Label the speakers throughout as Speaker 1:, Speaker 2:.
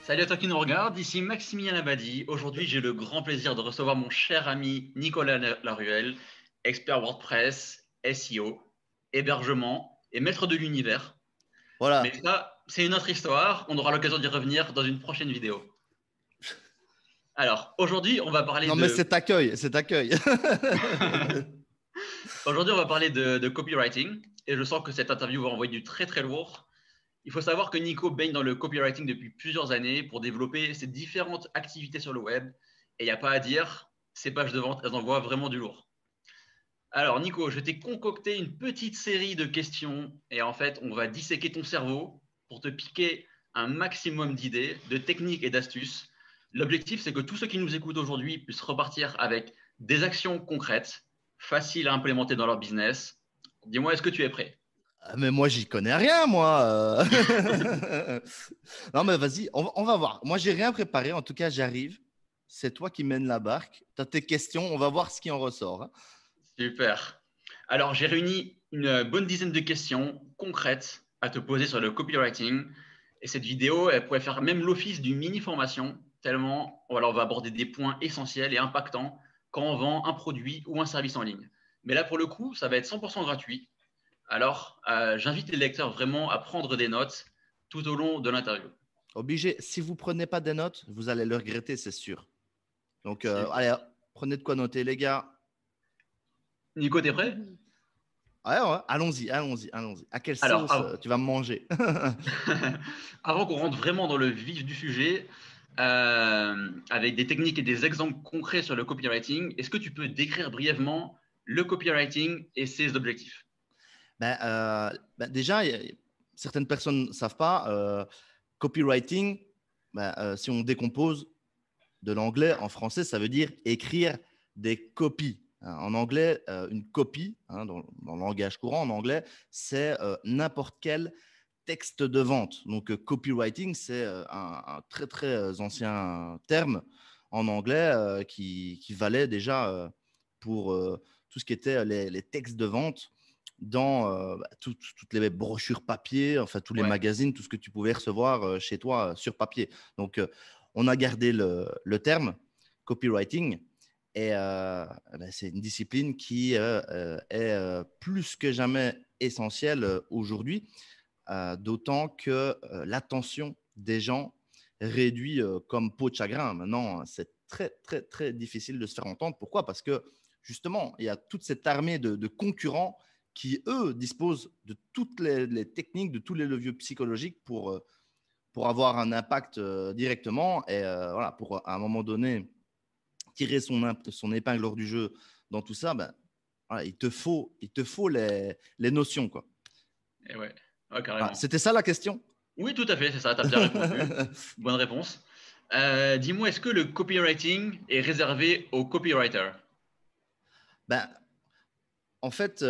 Speaker 1: Salut à toi qui nous regarde, ici Maximilien Labadie. Aujourd'hui, j'ai le grand plaisir de recevoir mon cher ami Nicolas Laruelle, expert WordPress, SEO, hébergement et maître de l'univers. Mais
Speaker 2: Voilà.
Speaker 1: ça, c'est une autre histoire. On aura l'occasion d'y revenir dans une prochaine vidéo. Alors, aujourd'hui, on va parler
Speaker 2: Non, mais
Speaker 1: de,
Speaker 2: c'est accueil, c'est accueil.
Speaker 1: aujourd'hui, on va parler de copywriting. Et je sens que cette interview va envoyer du très très lourd. Il faut savoir que Nico baigne dans le copywriting depuis plusieurs années pour développer ses différentes activités sur le web. Et il n'y a pas à dire, ces pages de vente, elles envoient vraiment du lourd. Alors, Nico, je t'ai concocté une petite série de questions. Et en fait, on va disséquer ton cerveau pour te piquer un maximum d'idées, de techniques et d'astuces. L'objectif, c'est que tous ceux qui nous écoutent aujourd'hui puissent repartir avec des actions concrètes, faciles à implémenter dans leur business. Dis-moi, est-ce que tu es prêt?
Speaker 2: Ah, mais moi, j'y connais rien, moi. Non, mais vas-y, on va voir. Moi, j'ai rien préparé. En tout cas, j'arrive. C'est toi qui mènes la barque. Tu as tes questions. On va voir ce qui en ressort, hein.
Speaker 1: Super. Alors, j'ai réuni une bonne dizaine de questions concrètes à te poser sur le copywriting. Et cette vidéo, elle pourrait faire même l'office d'une mini-formation, tellement voilà, on va aborder des points essentiels et impactants quand on vend un produit ou un service en ligne. Mais là, pour le coup, ça va être 100% gratuit. Alors, j'invite les lecteurs vraiment à prendre des notes tout au long de l'interview.
Speaker 2: Obligé. Si vous prenez pas des notes, vous allez le regretter, c'est sûr. Donc,
Speaker 1: Super.
Speaker 2: allez, prenez de quoi noter, les gars.
Speaker 1: Nico, t'es prêt?
Speaker 2: Ouais, ouais, allons-y, allons-y, allons-y. À quelle
Speaker 1: Alors,
Speaker 2: sauce tu vas me manger?
Speaker 1: avant qu'on rentre vraiment dans le vif du sujet, avec des techniques et des exemples concrets sur le copywriting, est-ce que tu peux décrire brièvement le copywriting et ses objectifs?
Speaker 2: Déjà, certaines personnes ne savent pas. Copywriting, si on décompose de l'anglais en français, ça veut dire écrire des copies. En anglais, une copie, dans le langage courant en anglais, c'est n'importe quel texte de vente. Donc, copywriting, c'est un très, très ancien terme en anglais qui valait déjà pour tout ce qui était les textes de vente dans toutes les brochures papier, enfin tous les
Speaker 1: Ouais,
Speaker 2: magazines, tout ce que tu pouvais recevoir chez toi sur papier. Donc, on a gardé le terme copywriting et c'est une discipline qui est plus que jamais essentielle aujourd'hui, d'autant que l'attention des gens réduit comme peau de chagrin. Maintenant, c'est très, très, très difficile de se faire entendre. Pourquoi? Parce que justement, il y a toute cette armée de concurrents qui, eux, disposent de toutes les techniques, de tous les leviers psychologiques pour avoir un impact directement et voilà, pour à un moment donné tirer son épingle hors du jeu dans tout ça, voilà, il te faut les notions, quoi.
Speaker 1: et ouais, ouais, carrément.
Speaker 2: C'était ça la question?
Speaker 1: Oui, tout à fait, c'est ça, tu as bien répondu. Bonne réponse. Dis-moi, est-ce que le copywriting est réservé aux copywriters?
Speaker 2: Ben, en fait,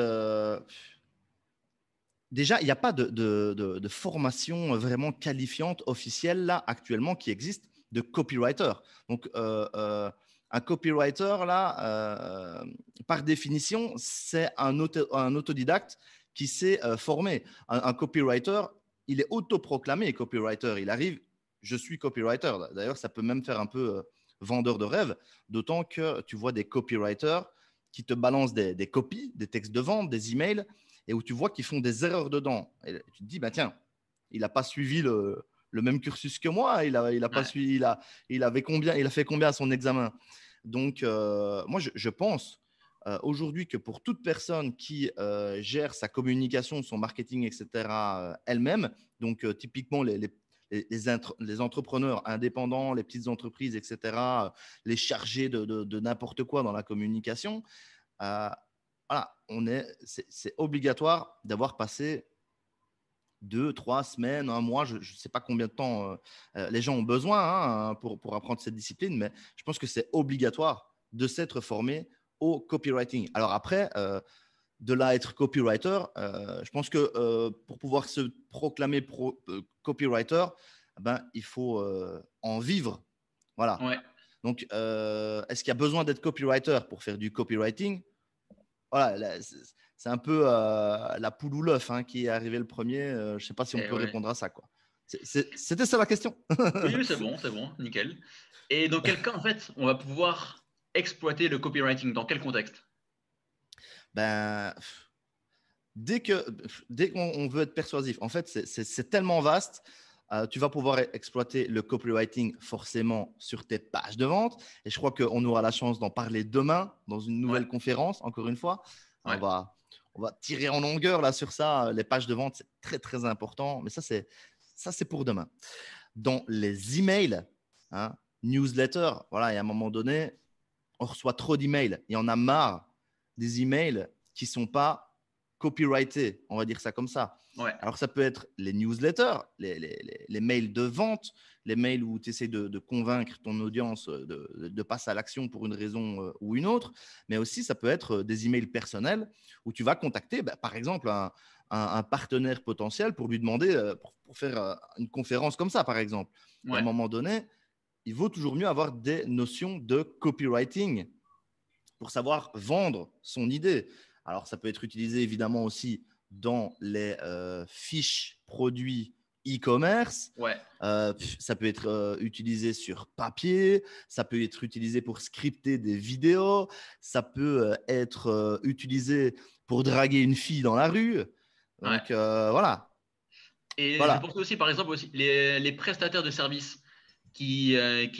Speaker 2: déjà, il n'y a pas de formation vraiment qualifiante officielle là actuellement qui existe de copywriter. Donc, un copywriter là, par définition, c'est un autodidacte qui s'est formé. Un copywriter, il est autoproclamé copywriter. Il arrive, je suis copywriter. D'ailleurs, ça peut même faire un peu vendeur de rêve, d'autant que tu vois des copywriters qui te balancent des copies, des textes de vente, des emails et où tu vois qu'ils font des erreurs dedans. Et tu te dis, bah tiens, il n'a pas suivi le même cursus que moi, il a pas
Speaker 1: Ouais.
Speaker 2: suivi, il avait combien, il a fait combien à son examen. Donc, moi, je pense aujourd'hui que pour toute personne qui gère sa communication, son marketing, etc., elle-même, donc typiquement les entrepreneurs indépendants, les petites entreprises, etc., les chargés de n'importe quoi dans la communication, euh, voilà, c'est obligatoire d'avoir passé 2, 3 semaines, un mois, je ne sais pas combien de temps les gens ont besoin pour apprendre cette discipline, mais je pense que c'est obligatoire de s'être formé au copywriting. Alors après, de là à être copywriter, je pense que pour pouvoir se proclamer copywriter, il faut en vivre. Voilà.
Speaker 1: Ouais.
Speaker 2: Donc, est-ce qu'il y a besoin d'être copywriter pour faire du copywriting? Voilà, c'est un peu la poule ou l'œuf qui est arrivé le premier. Je ne sais pas si on
Speaker 1: Et
Speaker 2: peut
Speaker 1: ouais.
Speaker 2: répondre à ça, quoi. C'était ça la question.
Speaker 1: Oui, oui, c'est bon, nickel. Et dans quel cas, en fait, on va pouvoir exploiter le copywriting? Dans quel contexte?
Speaker 2: Ben, dès qu'on veut être persuasif, en fait, c'est tellement vaste. Tu vas pouvoir exploiter le copywriting forcément sur tes pages de vente. Et je crois qu'on aura la chance d'en parler demain dans une
Speaker 1: Ouais,
Speaker 2: nouvelle conférence, encore une fois. On
Speaker 1: ouais,
Speaker 2: va, on va tirer en longueur là sur ça. Les pages de vente, c'est très, très important. Mais ça, c'est pour demain. Dans les emails, hein, newsletter, voilà, et à un moment donné, on reçoit trop d'emails. Il y en a marre des emails qui ne sont pas copyrightés, on va dire ça comme ça.
Speaker 1: ouais.
Speaker 2: Alors, ça peut être les newsletters, les mails de vente, les mails où tu essaies de convaincre ton audience de passer à l'action pour une raison ou une autre, mais aussi ça peut être des emails personnels où tu vas contacter, par exemple, un partenaire potentiel pour lui demander, pour faire une conférence comme ça, par exemple. Et à un
Speaker 1: Ouais.
Speaker 2: moment donné, il vaut toujours mieux avoir des notions de copywriting pour savoir vendre son idée. Alors, ça peut être utilisé évidemment aussi dans les fiches produits e-commerce.
Speaker 1: Ouais.
Speaker 2: Ça peut être utilisé sur papier, ça peut être utilisé pour scripter des vidéos, ça peut être utilisé pour draguer une fille dans la rue.
Speaker 1: Ouais.
Speaker 2: Donc, voilà.
Speaker 1: Et je
Speaker 2: Voilà.
Speaker 1: pense aussi, par exemple, aussi, les prestataires de services qui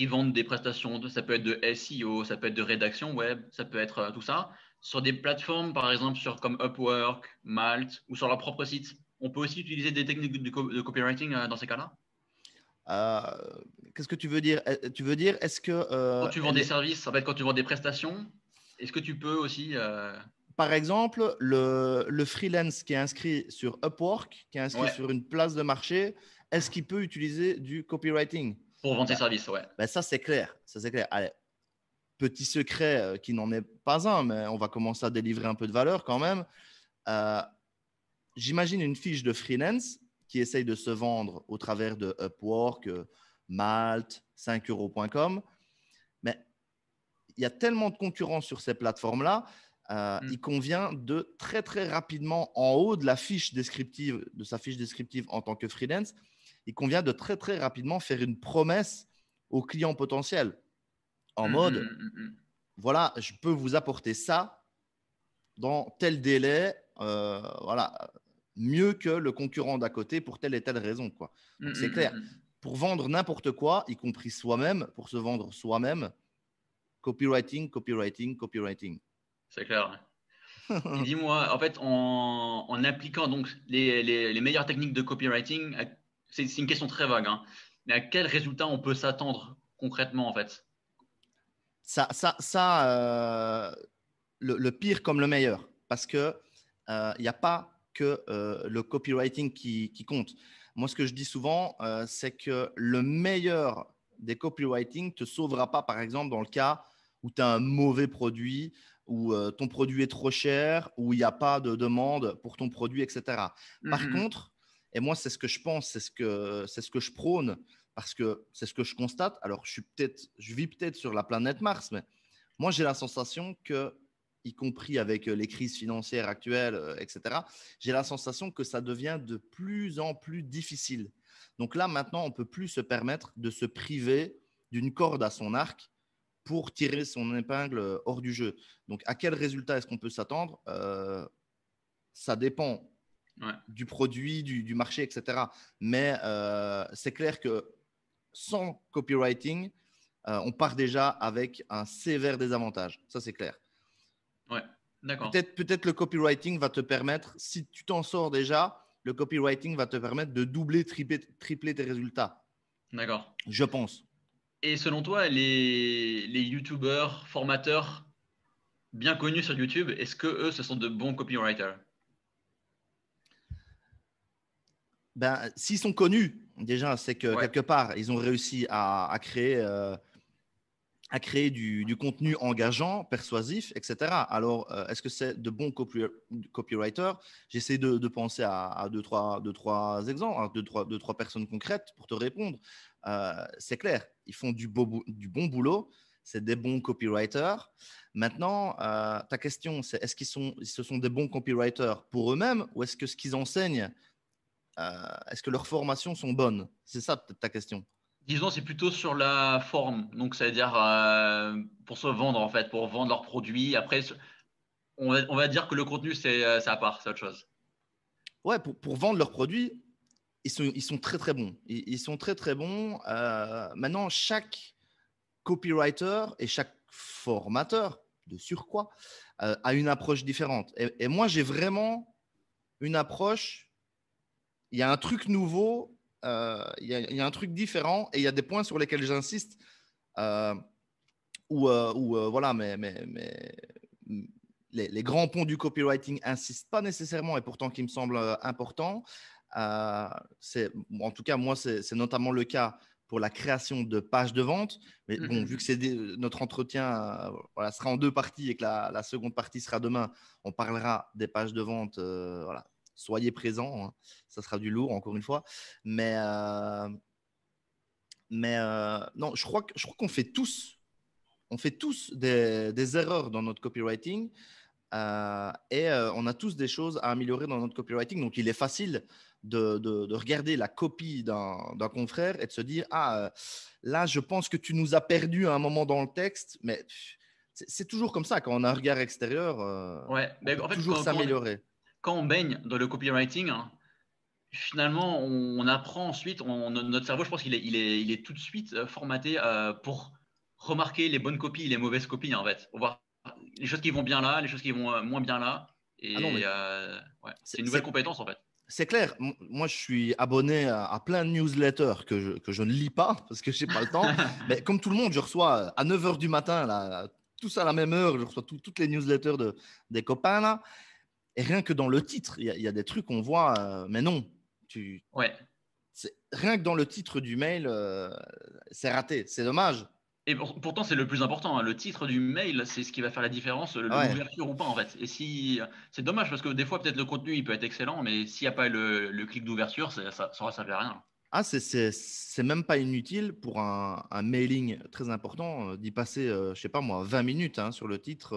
Speaker 1: vendent des prestations, ça peut être de SEO, ça peut être de rédaction web, ça peut être tout ça, sur des plateformes, par exemple, comme Upwork, Malt, ou sur leur propre site. On peut aussi utiliser des techniques de copywriting dans ces cas-là.
Speaker 2: Qu'est-ce que tu veux dire? Tu veux dire, est-ce que
Speaker 1: Quand tu vends des services, en fait, quand tu vends des prestations, est-ce que tu peux aussi,
Speaker 2: par exemple, le freelance qui est inscrit sur Upwork, qui est inscrit
Speaker 1: ouais,
Speaker 2: sur une place de marché, est-ce qu'il peut utiliser du copywriting?
Speaker 1: pour vendre ses
Speaker 2: Ben,
Speaker 1: services, ouais.
Speaker 2: ça, c'est clair. Ça, c'est clair. Allez, petit secret qui n'en est pas un, mais on va commencer à délivrer un peu de valeur quand même. Euh, J'imagine une fiche de freelance qui essaye de se vendre au travers de Upwork, Malte, 5euros.com. Mais il y a tellement de concurrence sur ces plateformes-là,
Speaker 1: Hmm.
Speaker 2: il convient de très, très rapidement, en haut de la fiche descriptive, de sa fiche descriptive en tant que freelance, il convient de très, très rapidement faire une promesse au client potentiel en
Speaker 1: Hmm, hmm,
Speaker 2: mode,
Speaker 1: hmm, hmm, hmm.
Speaker 2: voilà, je peux vous apporter ça dans tel délai, voilà, mieux que le concurrent d'à côté pour telle et telle raison, quoi.
Speaker 1: Hmm,
Speaker 2: Donc, c'est
Speaker 1: hmm,
Speaker 2: clair.
Speaker 1: hmm, hmm.
Speaker 2: Pour vendre n'importe quoi, y compris soi-même, pour se vendre soi-même, copywriting, copywriting, copywriting.
Speaker 1: C'est clair. Et dis-moi, en fait, en appliquant donc les meilleures techniques de copywriting, c'est une question très vague, hein, mais à quel résultat on peut s'attendre concrètement, en fait?
Speaker 2: Le pire comme le meilleur, parce que il n'y a pas que le copywriting qui compte. Moi, ce que je dis souvent, c'est que le meilleur des copywriting te sauvera pas, par exemple, dans le cas où tu as un mauvais produit, où ton produit est trop cher, où il n'y a pas de demande pour ton produit, etc.
Speaker 1: Hum,
Speaker 2: Par
Speaker 1: hum,
Speaker 2: contre, et moi, c'est ce que je pense, c'est ce que je prône, parce que c'est ce que je constate. Alors, je vis peut-être sur la planète Mars, mais moi, j'ai la sensation que, y compris avec les crises financières actuelles, etc., j'ai la sensation que ça devient de plus en plus difficile. Donc là, maintenant, on ne peut plus se permettre de se priver d'une corde à son arc pour tirer son épingle hors du jeu. Donc, à quel résultat est-ce qu'on peut s'attendre? Ça dépend
Speaker 1: ouais,
Speaker 2: du produit, du marché, etc. Mais c'est clair que sans copywriting, on part déjà avec un sévère désavantage. Ça, c'est clair.
Speaker 1: ouais, d'accord,
Speaker 2: Peut-être le copywriting va te permettre, si tu t'en sors déjà, le copywriting va te permettre de doubler, tripler tes résultats.
Speaker 1: d'accord.
Speaker 2: Je pense.
Speaker 1: Et selon toi, les YouTubeurs, formateurs bien connus sur YouTube, est-ce que eux, ce sont de bons copywriters?
Speaker 2: Ben, s'ils sont connus, déjà, c'est que
Speaker 1: Ouais,
Speaker 2: quelque part, ils ont réussi à créer du contenu engageant, persuasif, etc. Alors, est-ce que c'est de bons copywriters? J'essaie de penser à deux, trois exemples, à deux, trois personnes concrètes pour te répondre. C'est clair, ils font du bon boulot, c'est des bons copywriters. Maintenant, ta question, c'est ce sont des bons copywriters pour eux-mêmes ou est-ce que ce qu'ils enseignent est-ce que leurs formations sont bonnes? C'est ça peut-être ta question.
Speaker 1: Disons, c'est plutôt sur la forme. Donc, c'est-à-dire pour se vendre, en fait, pour vendre leurs produits. Après, on va dire que le contenu, c'est à part, c'est autre chose.
Speaker 2: Ouais, pour vendre leurs produits, ils sont très très bons. Ils sont très très bons. Maintenant, chaque copywriter et chaque formateur de surcroît a une approche différente. Et moi, j'ai vraiment une approche. Il y a un truc nouveau, il y a un truc différent et il y a des points sur lesquels j'insiste. Euh, voilà, mais les grands ponts du copywriting insistent pas nécessairement et pourtant qui me semblent importants. En tout cas, moi, c'est notamment le cas pour la création de pages de vente. Mais bon, vu que notre entretien voilà, sera en deux parties et que la seconde partie sera demain, on parlera des pages de vente. Voilà. Soyez présents, hein. Ça sera du lourd, encore une fois. Mais non, je crois qu'on fait tous des erreurs dans notre copywriting et on a tous des choses à améliorer dans notre copywriting. Donc, il est facile de regarder la copie d'un confrère et de se dire, là, je pense que tu nous as perdu à un moment dans le texte, mais c'est toujours comme ça. Quand on a un regard extérieur,
Speaker 1: Ouais,
Speaker 2: on
Speaker 1: mais
Speaker 2: peut
Speaker 1: en fait,
Speaker 2: toujours s'améliorer.
Speaker 1: quand on baigne dans le copywriting, hein, finalement, on apprend ensuite, notre cerveau, je pense il est tout de suite formaté pour remarquer les bonnes copies et les mauvaises copies, en fait. Pour voir les choses qui vont bien là, les choses qui vont moins bien là.
Speaker 2: Ah non,
Speaker 1: Et
Speaker 2: mais
Speaker 1: ouais, c'est une nouvelle
Speaker 2: c'est
Speaker 1: compétence, en fait.
Speaker 2: C'est clair. Moi, je suis abonné à plein de newsletters que je ne lis pas parce que je n'ai pas le temps. Mais comme tout le monde, je reçois à 9 h du matin, là, tous à la même heure, je reçois toutes les newsletters des copains. Là. Et rien que dans le titre, il y a des trucs qu'on voit, mais non.
Speaker 1: Ouais.
Speaker 2: Rien que dans le titre du mail, c'est raté. C'est dommage.
Speaker 1: Et pourtant, c'est le plus important, hein. Le titre du mail, c'est ce qui va faire la différence,
Speaker 2: Ah ouais.
Speaker 1: l'ouverture ou pas, en fait. Et si, c'est dommage parce que des fois, peut-être le contenu, il peut être excellent, mais s'il n'y a pas le clic d'ouverture, ça aura servi à rien.
Speaker 2: Ah, c'est même pas inutile pour un mailing très important d'y passer, je sais pas moi, 20 minutes hein, sur le titre.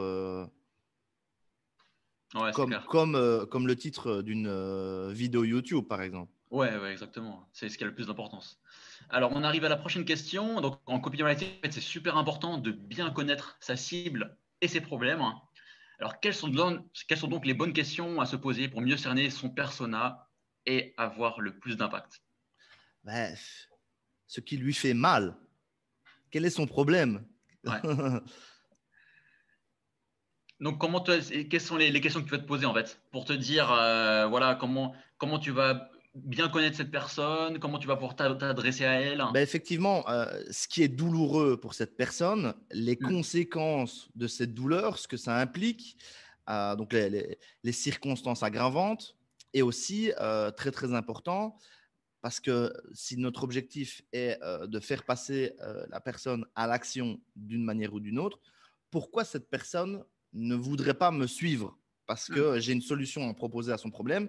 Speaker 1: Ouais, c'est clair.
Speaker 2: Comme le titre d'une vidéo YouTube, par exemple.
Speaker 1: Ouais, ouais, exactement. C'est ce qui a le plus d'importance. Alors, on arrive à la prochaine question. Donc, en copywriting, en fait, c'est super important de bien connaître sa cible et ses problèmes. Alors, quelles sont donc les bonnes questions à se poser pour mieux cerner son persona et avoir le plus d'impact?
Speaker 2: Bref, ce qui lui fait mal, quel est son problème?
Speaker 1: Ouais. Donc, quelles sont les questions que tu vas te poser en fait pour te dire, voilà, comment tu vas bien connaître cette personne, comment tu vas pouvoir t'adresser à elle.
Speaker 2: Ben effectivement, ce qui est douloureux pour cette personne, les
Speaker 1: Hmm.
Speaker 2: conséquences de cette douleur, ce que ça implique, donc les circonstances aggravantes, et aussi très très important, parce que si notre objectif est de faire passer la personne à l'action d'une manière ou d'une autre, pourquoi cette personne ne voudrait pas me suivre? Parce
Speaker 1: Hmm.
Speaker 2: que j'ai une solution à proposer à son problème.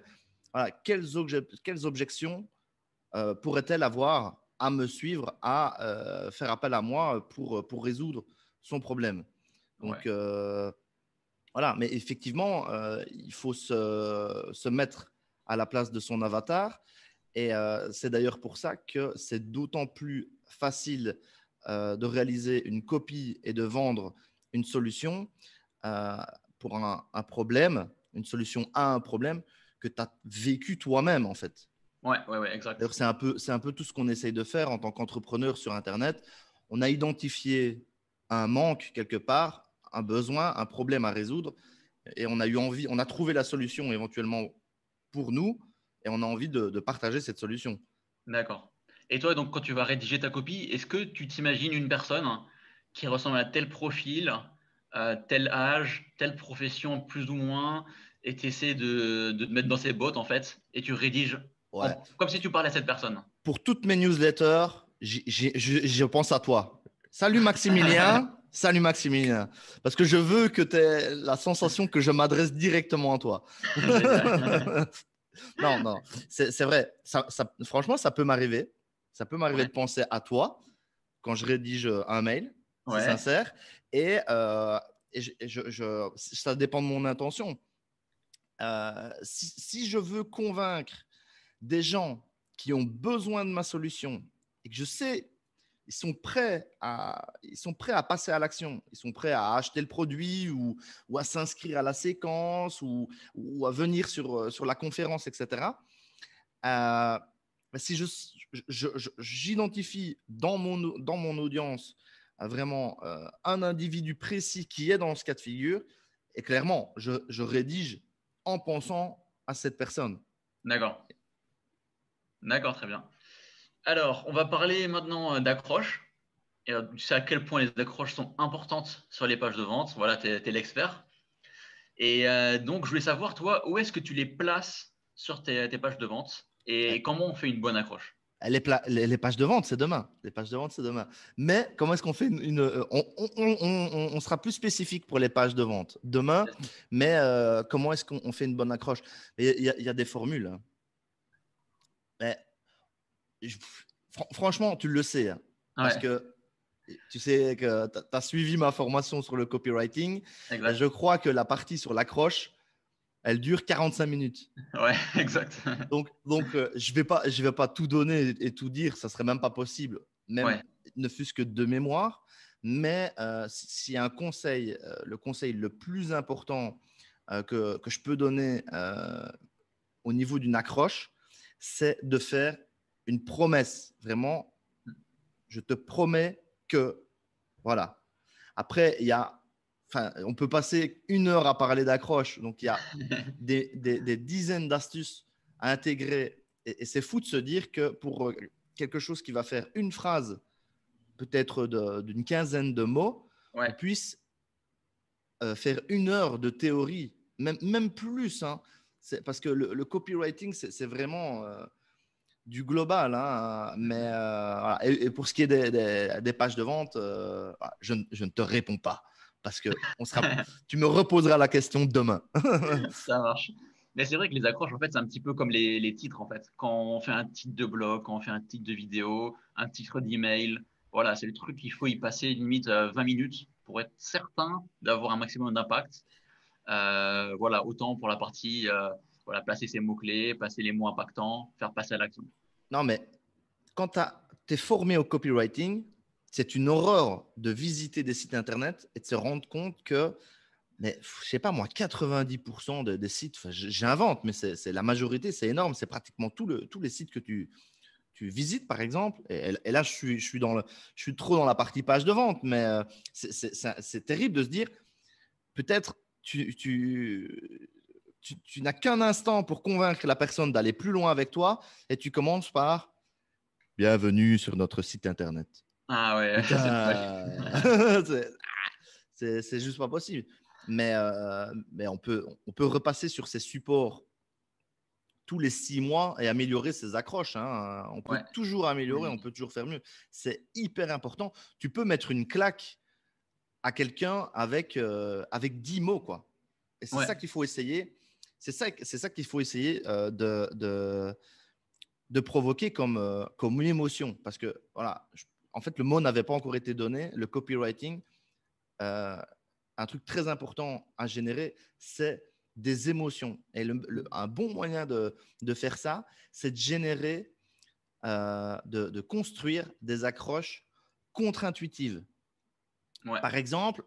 Speaker 2: Voilà, quelles objections pourrait-elle avoir à me suivre, à faire appel à moi pour résoudre son problème?
Speaker 1: Ouais,
Speaker 2: Donc, voilà, mais effectivement, il faut se mettre à la place de son avatar. Et c'est d'ailleurs pour ça que c'est d'autant plus facile de réaliser une copie et de vendre une solution euh, pour un problème, une solution à un problème que tu as vécu toi-même, en fait.
Speaker 1: ouais, ouais, ouais, exact.
Speaker 2: D'ailleurs, c'est un peu tout ce qu'on essaye de faire en tant qu'entrepreneur sur Internet. On a identifié un manque quelque part, un besoin, un problème à résoudre, et on a eu envie, on a trouvé la solution éventuellement pour nous, et on a envie de partager cette solution.
Speaker 1: D'accord. Et toi, donc, quand tu vas rédiger ta copie, est-ce que tu t'imagines une personne qui ressemble à tel profil, tel âge, telle profession plus ou moins, et tu essaies de te mettre dans ses bottes en fait, et tu rédiges
Speaker 2: Ouais.
Speaker 1: comme si tu parlais à cette personne?
Speaker 2: Pour toutes mes newsletters, je pense à toi. Salut Maximilien. Salut Maximilien. Parce que je veux que tu aies la sensation que je m'adresse directement à toi.
Speaker 1: Génial.
Speaker 2: Non, non, c'est vrai. Franchement, ça peut m'arriver. Ça peut m'arriver
Speaker 1: Ouais,
Speaker 2: de penser à toi quand je rédige un mail, c'est
Speaker 1: ouais,
Speaker 2: sincère. Et ça dépend de mon intention. Si je veux convaincre des gens qui ont besoin de ma solution et que je sais, ils sont prêts à passer à l'action, ils sont prêts à acheter le produit ou à s'inscrire à la séquence ou à venir sur la conférence, etc. Si j'identifie dans mon audience vraiment un individu précis qui est dans ce cas de figure, et clairement, je rédige en pensant à cette personne.
Speaker 1: D'accord. D'accord, très bien. Alors, on va parler maintenant d'accroche. Et tu sais à quel point les accroches sont importantes sur les pages de vente. Voilà, tu es l'expert. Et donc, je voulais savoir, toi, où est-ce que tu les places sur tes pages de vente et comment on fait une bonne accroche?
Speaker 2: Les pages de vente, c'est demain. Les pages de vente, c'est demain. Mais comment est-ce qu'on fait on sera plus spécifique pour les pages de vente demain, mais comment est-ce qu'on fait une bonne accroche? Il y a des formules, hein. Mais, franchement, tu le sais, hein, parce
Speaker 1: Ouais,
Speaker 2: que tu sais que tu as suivi ma formation sur le copywriting et je
Speaker 1: exact.
Speaker 2: crois que la partie sur l'accroche, elle dure 45 minutes.
Speaker 1: Ouais, exact.
Speaker 2: Donc je vais pas tout donner et tout dire, ça serait même pas possible, même
Speaker 1: Ouais,
Speaker 2: ne fût-ce que de mémoire. Mais s'il y a un conseil, le conseil le plus important que je peux donner au niveau d'une accroche, c'est de faire une promesse. Vraiment, je te promets que, voilà. Après, enfin, on peut passer 1 heure à parler d'accroche. Donc, il y a des dizaines d'astuces à intégrer. Et c'est fou de se dire que pour quelque chose qui va faire une phrase, peut-être d'une quinzaine de mots, on
Speaker 1: ouais,
Speaker 2: puisse faire 1 heure de théorie, même plus, hein. Parce que le copywriting, c'est vraiment du global, hein. Mais voilà. Et pour ce qui est des pages de vente, je ne te réponds pas parce que tu me reposeras la question demain.
Speaker 1: ça marche. Mais c'est vrai que les accroches, en fait, c'est un petit peu comme les titres, en fait. Quand on fait un titre de blog, quand on fait un titre de vidéo, un titre d'email, voilà, c'est le truc qu'il faut y passer limite 20 minutes pour être certain d'avoir un maximum d'impact. Voilà, autant pour la partie, voilà, placer ses mots-clés, placer les mots impactants, faire passer à l'action.
Speaker 2: Non, mais quand tu es formé au copywriting, c'est une horreur de visiter des sites internet et de se rendre compte que, mais je sais pas moi, 90% des sites, j'invente, mais c'est la majorité, c'est énorme, c'est pratiquement tous les sites que tu visites, par exemple. Et là, je suis trop dans la partie page de vente, mais c'est terrible de se dire, peut-être tu n'as qu'un instant pour convaincre la personne d'aller plus loin avec toi et tu commences par bienvenue sur notre site internet.
Speaker 1: Ah ouais, c'est dommage.
Speaker 2: Putain, c'est juste pas possible. Mais on peut repasser sur ces supports tous les 6 mois et améliorer ses accroches, hein. On peut
Speaker 1: Ouais.
Speaker 2: toujours améliorer, on
Speaker 1: Oui.
Speaker 2: peut toujours faire mieux. C'est hyper important. Tu peux mettre une claque à quelqu'un avec 10 mots, quoi. Et c'est
Speaker 1: Ouais.
Speaker 2: ça qu'il faut essayer. C'est ça qu'il faut essayer de provoquer comme une émotion. Parce que, voilà, en fait, le mot n'avait pas encore été donné. Le copywriting, euh, un truc très important à générer, c'est des émotions. Et un bon moyen de faire ça, c'est de générer, de construire des accroches contre-intuitives.
Speaker 1: Ouais.
Speaker 2: Par exemple,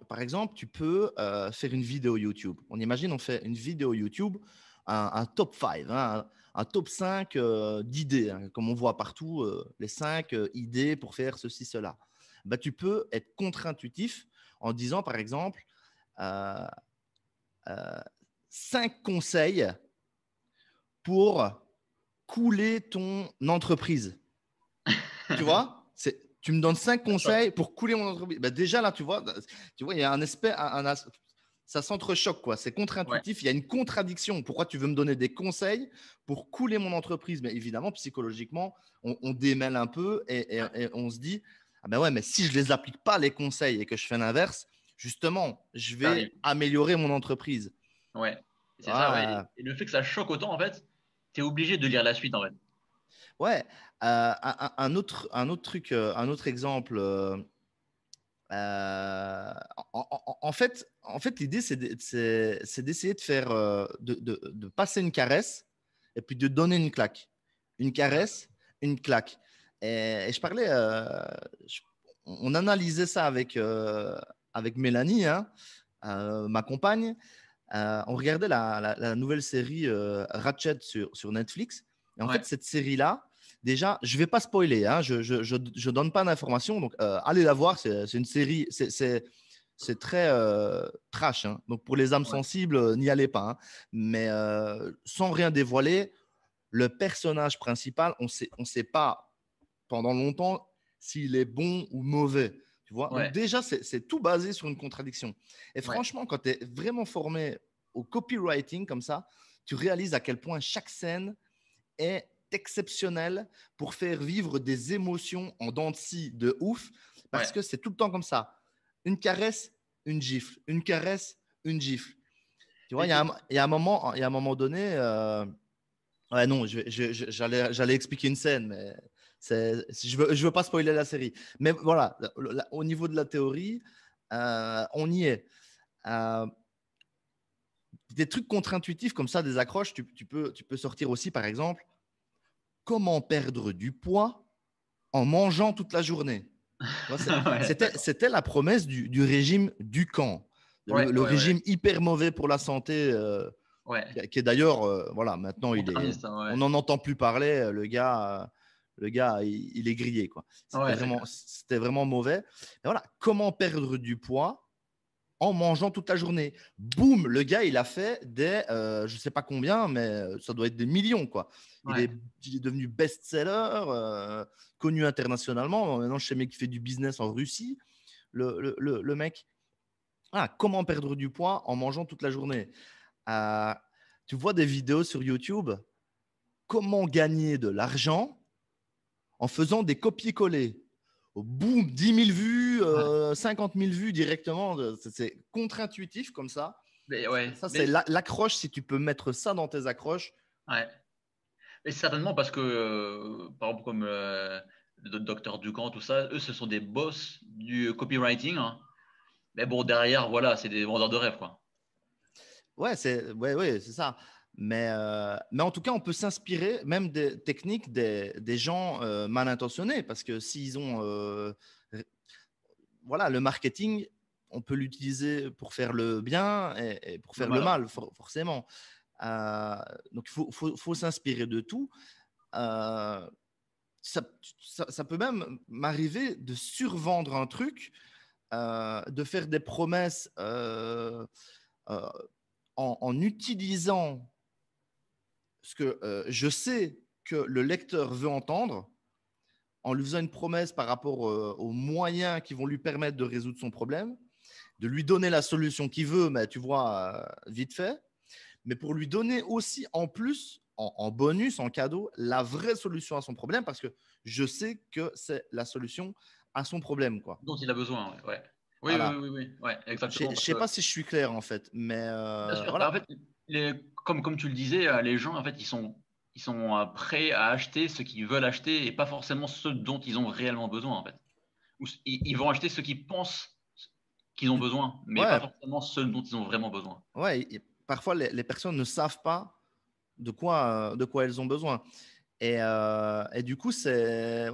Speaker 2: tu peux faire une vidéo YouTube. On imagine, on fait une vidéo YouTube, un top 5, hein, un top 5 d'idées, hein, comme on voit partout, les 5 idées pour faire ceci, cela. Bah, tu peux être contre-intuitif en disant, par exemple, euh, euh, 5 conseils pour couler ton entreprise. Tu vois, tu me donnes 5 conseils pour couler mon entreprise. Ben déjà, là, tu vois, il y a un aspect, ça s'entrechoque, quoi. C'est
Speaker 1: Ouais.
Speaker 2: contre-intuitif. Il y a une contradiction. Pourquoi tu veux me donner des conseils pour couler mon entreprise? Mais évidemment, psychologiquement, on démêle un peu et on se dit, ah ben ouais, mais si je les applique pas, les conseils, et que je fais l'inverse, justement, je
Speaker 1: Ça arrive.
Speaker 2: vais améliorer mon entreprise.
Speaker 1: Ouais. C'est ça, ouais.
Speaker 2: Ah,
Speaker 1: Et le fait que ça choque autant, en fait, tu es obligé de lire la suite, en fait.
Speaker 2: ouais, un autre truc, un autre exemple. En fait, l'idée, c'est d'essayer de faire, de passer une caresse et puis de donner une claque. une caresse, une claque. Et je parlais, on analysait ça avec Mélanie, hein, ma compagne. On regardait la nouvelle série Ratchet sur Netflix. Et en
Speaker 1: Ouais,
Speaker 2: fait, cette série-là, déjà, je ne vais pas spoiler, hein, je ne donne pas d'informations. Donc, allez la voir, c'est une série, c'est très trash. Hein. Donc, pour les âmes
Speaker 1: ouais,
Speaker 2: sensibles, n'y allez pas. Hein. Mais sans rien dévoiler, le personnage principal, on sait pas pendant longtemps s'il est bon ou mauvais. Tu vois. Donc
Speaker 1: ouais,
Speaker 2: déjà, c'est tout basé sur une contradiction. Et
Speaker 1: ouais,
Speaker 2: franchement, quand tu es vraiment formé au copywriting comme ça, tu réalises à quel point chaque scène est exceptionnelle pour faire vivre des émotions en dents de scie de ouf,
Speaker 1: ouais.
Speaker 2: parce que c'est tout le temps comme ça. Une caresse, une gifle. Une caresse, une gifle. Tu vois,
Speaker 1: Et- et-
Speaker 2: il y a un moment donné, ouais, non, j'allais expliquer une scène, mais je veux pas spoiler la série. Mais voilà, au niveau de la théorie, on y est. Euh, des trucs contre-intuitifs comme ça, des accroches, tu peux sortir aussi, par exemple, comment perdre du poids en mangeant toute la journée.
Speaker 1: Ouais, d'accord.
Speaker 2: C'était la promesse du régime du camp.
Speaker 1: Ouais,
Speaker 2: Le
Speaker 1: ouais, ouais,
Speaker 2: régime hyper mauvais pour la santé,
Speaker 1: ouais.
Speaker 2: qui est d'ailleurs, voilà, maintenant,
Speaker 1: Court-termiste, hein,
Speaker 2: on
Speaker 1: ouais.
Speaker 2: n'en entend plus parler. Le gars il est grillé. Quoi.
Speaker 1: Ouais, c'est clair.
Speaker 2: C'était vraiment mauvais. Et voilà, comment perdre du poids en mangeant toute la journée. Boum, le gars, il a fait je ne sais pas combien, mais ça doit être des millions. Quoi.
Speaker 1: Ouais,
Speaker 2: Il est devenu best-seller, connu internationalement. Maintenant, je sais mec qui fait du business en Russie. Le mec, ah, comment perdre du poids en mangeant toute la journée. Euh, Tu vois des vidéos sur YouTube, comment gagner de l'argent en faisant des copier-coller. Boum, 10 000 vues,
Speaker 1: ouais.
Speaker 2: 50 000 vues directement. C'est contre-intuitif comme ça.
Speaker 1: Mais ouais,
Speaker 2: Ça, c'est
Speaker 1: mais
Speaker 2: l'accroche. Si tu peux mettre ça dans tes accroches,
Speaker 1: ouais. Et certainement parce que, par exemple, comme le docteur Ducamp, tout ça, eux, ce sont des boss du copywriting, hein. Mais bon, derrière, voilà, c'est des vendeurs de rêve, quoi.
Speaker 2: ouais, c'est ça. Mais en tout cas, on peut s'inspirer même des techniques des gens mal intentionnés parce que s'ils ont. Voilà, le marketing, on peut l'utiliser pour faire le bien et pour
Speaker 1: Le
Speaker 2: faire le
Speaker 1: malin.
Speaker 2: mal, forcément. Euh, donc, faut s'inspirer de tout. Euh, ça peut même m'arriver de survendre un truc, de faire des promesses euh, en utilisant ce que je sais que le lecteur veut entendre, en lui faisant une promesse par rapport aux moyens qui vont lui permettre de résoudre son problème, de lui donner la solution qu'il veut, mais tu vois, vite fait, mais pour lui donner aussi en plus, en bonus, en cadeau, la vraie solution à son problème, parce que je sais que c'est la solution à son problème. Quoi.
Speaker 1: Dont il a besoin, ouais. Ouais. Oui, oui,
Speaker 2: Voilà.
Speaker 1: oui, oui, ouais,
Speaker 2: Je
Speaker 1: exactement.
Speaker 2: ne
Speaker 1: Parce
Speaker 2: sais
Speaker 1: que,
Speaker 2: pas si je suis clair, en fait, mais
Speaker 1: bien sûr, bah, en
Speaker 2: voilà.
Speaker 1: fait, comme tu le disais, les gens, en fait, ils sont prêts à acheter ce qu'ils veulent acheter et pas forcément ce dont ils ont réellement besoin, en fait. Ils vont acheter ce qu'ils pensent qu'ils ont besoin, mais pas
Speaker 2: Ouais,
Speaker 1: forcément ce dont ils ont vraiment besoin.
Speaker 2: ouais. Parfois, les personnes ne savent pas de quoi elles ont besoin. Et du coup, c'est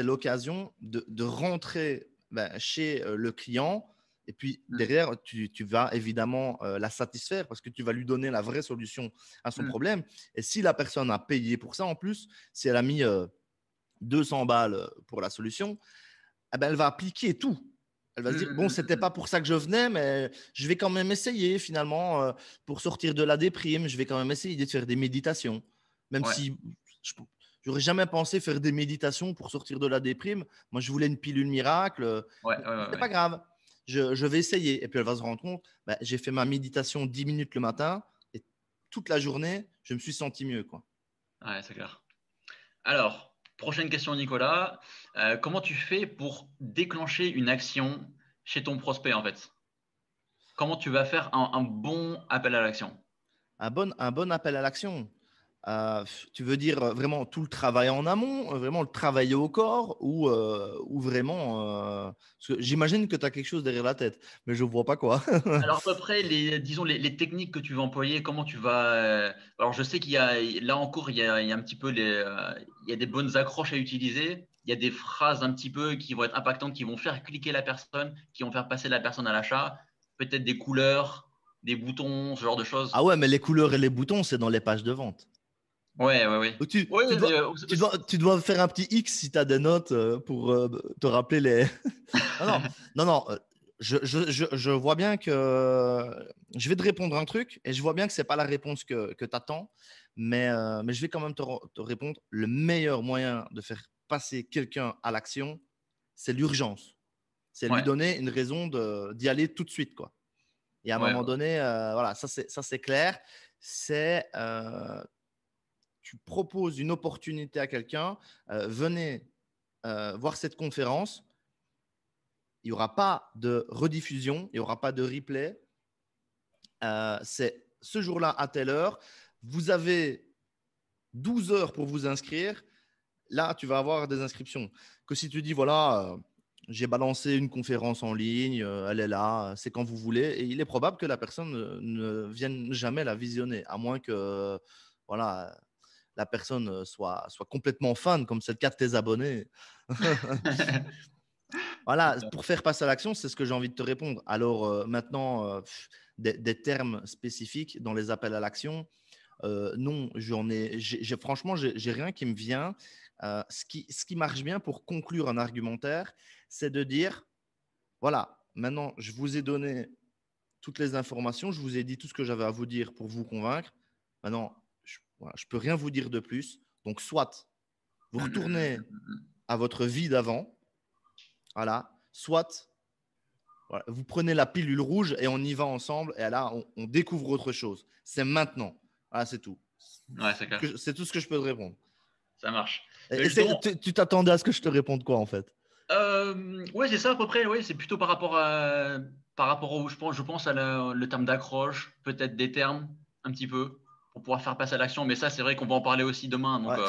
Speaker 2: l'occasion de rentrer chez le client. Et puis
Speaker 1: Mm.
Speaker 2: derrière, tu vas évidemment la satisfaire parce que tu vas lui donner la vraie solution à son
Speaker 1: Mm.
Speaker 2: problème. Et si la personne a payé pour ça en plus, si elle a mis 200 balles pour la solution, eh ben, elle va appliquer tout. Elle va
Speaker 1: Mm,
Speaker 2: se dire,
Speaker 1: mm,
Speaker 2: bon,
Speaker 1: mm,
Speaker 2: c'était
Speaker 1: mm.
Speaker 2: pas pour ça que je venais, mais je vais quand même essayer finalement pour sortir de la déprime. Je vais quand même essayer de faire des méditations. Même
Speaker 1: Ouais,
Speaker 2: si je n'aurais jamais pensé faire des méditations pour sortir de la déprime. Moi, je voulais une pilule miracle.
Speaker 1: ouais, ouais, ouais,
Speaker 2: C'est
Speaker 1: ouais.
Speaker 2: pas grave. Je vais essayer. Et puis elle va se rendre compte, j'ai fait ma méditation 10 minutes le matin et toute la journée, je me suis senti mieux. Quoi.
Speaker 1: Ouais, c'est clair. Alors, prochaine question, Nicolas. Comment tu fais pour déclencher une action chez ton prospect, en fait? Comment tu vas faire un bon appel à l'action?
Speaker 2: Un bon appel à l'action. Tu veux dire vraiment tout le travail en amont, vraiment le travail au corps ou vraiment parce que j'imagine que tu as quelque chose derrière la tête, mais je ne vois pas quoi.
Speaker 1: Alors, à peu près, disons, les techniques que tu vas employer, comment tu vas. Alors, je sais qu'il y a, là en cours, il y a un petit peu il y a des bonnes accroches à utiliser. Il y a des phrases un petit peu qui vont être impactantes, qui vont faire cliquer la personne, qui vont faire passer la personne à l'achat. Peut-être des couleurs, des boutons, ce genre de choses.
Speaker 2: Ah ouais, mais les couleurs et les boutons, c'est dans les pages de vente.
Speaker 1: Ouais, ouais, ouais.
Speaker 2: Donc
Speaker 1: Ouais,
Speaker 2: tu
Speaker 1: mais,
Speaker 2: dois, tu dois faire un petit X si tu as des notes pour te rappeler les. Non, non, non, non. Je vois bien que je vais te répondre un truc et je vois bien que ce n'est pas la réponse que tu attends, mais je vais quand même te répondre. Le meilleur moyen de faire passer quelqu'un à l'action, c'est l'urgence. C'est lui
Speaker 1: ouais,
Speaker 2: donner une raison d'y aller tout de suite, quoi. Et à un
Speaker 1: ouais,
Speaker 2: moment donné, voilà, ça c'est clair. C'est tu proposes une opportunité à quelqu'un, venez voir cette conférence. Il n'y aura pas de rediffusion, il n'y aura pas de replay. C'est ce jour-là à telle heure. Vous avez 12 heures pour vous inscrire. Là, tu vas avoir des inscriptions. Que si tu dis, voilà, j'ai balancé une conférence en ligne, elle est là, c'est quand vous voulez. Et il est probable que la personne ne vienne jamais la visionner, à moins que voilà, la personne soit complètement fan, comme c'est le cas de tes abonnés. Voilà, pour faire passer à l'action, c'est ce que j'ai envie de te répondre. Alors maintenant, des termes spécifiques dans les appels à l'action, non, franchement, j'ai rien qui me vient. Ce qui marche bien pour conclure un argumentaire, c'est de dire, voilà, maintenant, je vous ai donné toutes les informations, je vous ai dit tout ce que j'avais à vous dire pour vous convaincre. Maintenant, voilà, je peux rien vous dire de plus. Donc, soit vous retournez à votre vie d'avant, voilà, soit voilà, vous prenez la pilule rouge et on y va ensemble. Et là, on découvre autre chose. C'est maintenant. Voilà, c'est tout.
Speaker 1: ouais, c'est clair.
Speaker 2: C'est tout ce que je peux te répondre.
Speaker 1: Ça marche.
Speaker 2: Et
Speaker 1: Justement,
Speaker 2: tu t'attendais à ce que je te réponde quoi, en fait?
Speaker 1: ouais, c'est ça à peu près. Ouais, c'est plutôt par rapport au, je pense à le terme d'accroche, peut-être des termes un petit peu pour pouvoir faire passer à l'action. Mais ça, c'est vrai qu'on va en parler aussi demain. Donc,
Speaker 2: Ouais,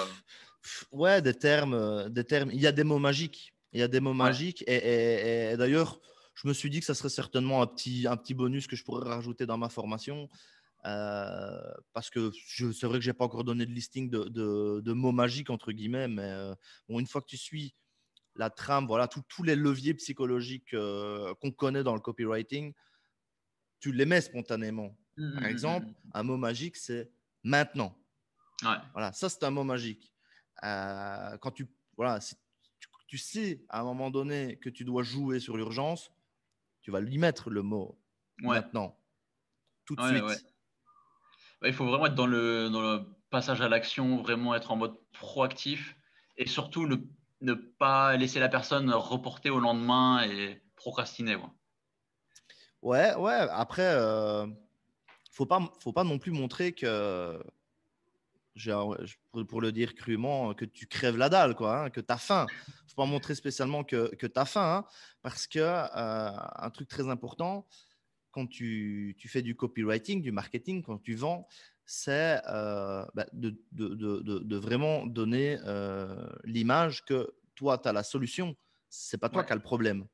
Speaker 2: ouais, des termes, des termes. Il y a des mots magiques. Il y a des mots
Speaker 1: ouais.
Speaker 2: magiques. Et d'ailleurs, je me suis dit que ça serait certainement un petit bonus que je pourrais rajouter dans ma formation. Parce que c'est vrai que j'ai pas encore donné de listing de mots magiques, entre guillemets. Mais bon, une fois que tu suis la trame, voilà, tous les leviers psychologiques qu'on connaît dans le copywriting, tu les mets spontanément.
Speaker 1: Hum,
Speaker 2: Par
Speaker 1: hum, hum,
Speaker 2: exemple,
Speaker 1: hum.
Speaker 2: un mot magique, c'est maintenant.
Speaker 1: Ouais.
Speaker 2: Voilà, ça, c'est un mot magique. Quand voilà, si tu sais à un moment donné que tu dois jouer sur l'urgence, tu vas lui mettre le mot
Speaker 1: Ouais.
Speaker 2: maintenant, tout de
Speaker 1: Ouais, ouais.
Speaker 2: suite.
Speaker 1: Ouais, il faut vraiment être dans le passage à l'action, vraiment être en mode proactif et surtout ne pas laisser la personne reporter au lendemain et procrastiner, quoi.
Speaker 2: Ouais, ouais. Après, faut pas non plus montrer que, pour le dire crûment, que tu crèves la dalle, quoi, hein, que tu as faim. Faut pas montrer spécialement que tu as faim, hein, parce que un truc très important, quand tu fais du copywriting, du marketing, quand tu vends, c'est de vraiment donner l'image que toi, tu as la solution. C'est pas toi
Speaker 1: Ouais,
Speaker 2: qui as le problème.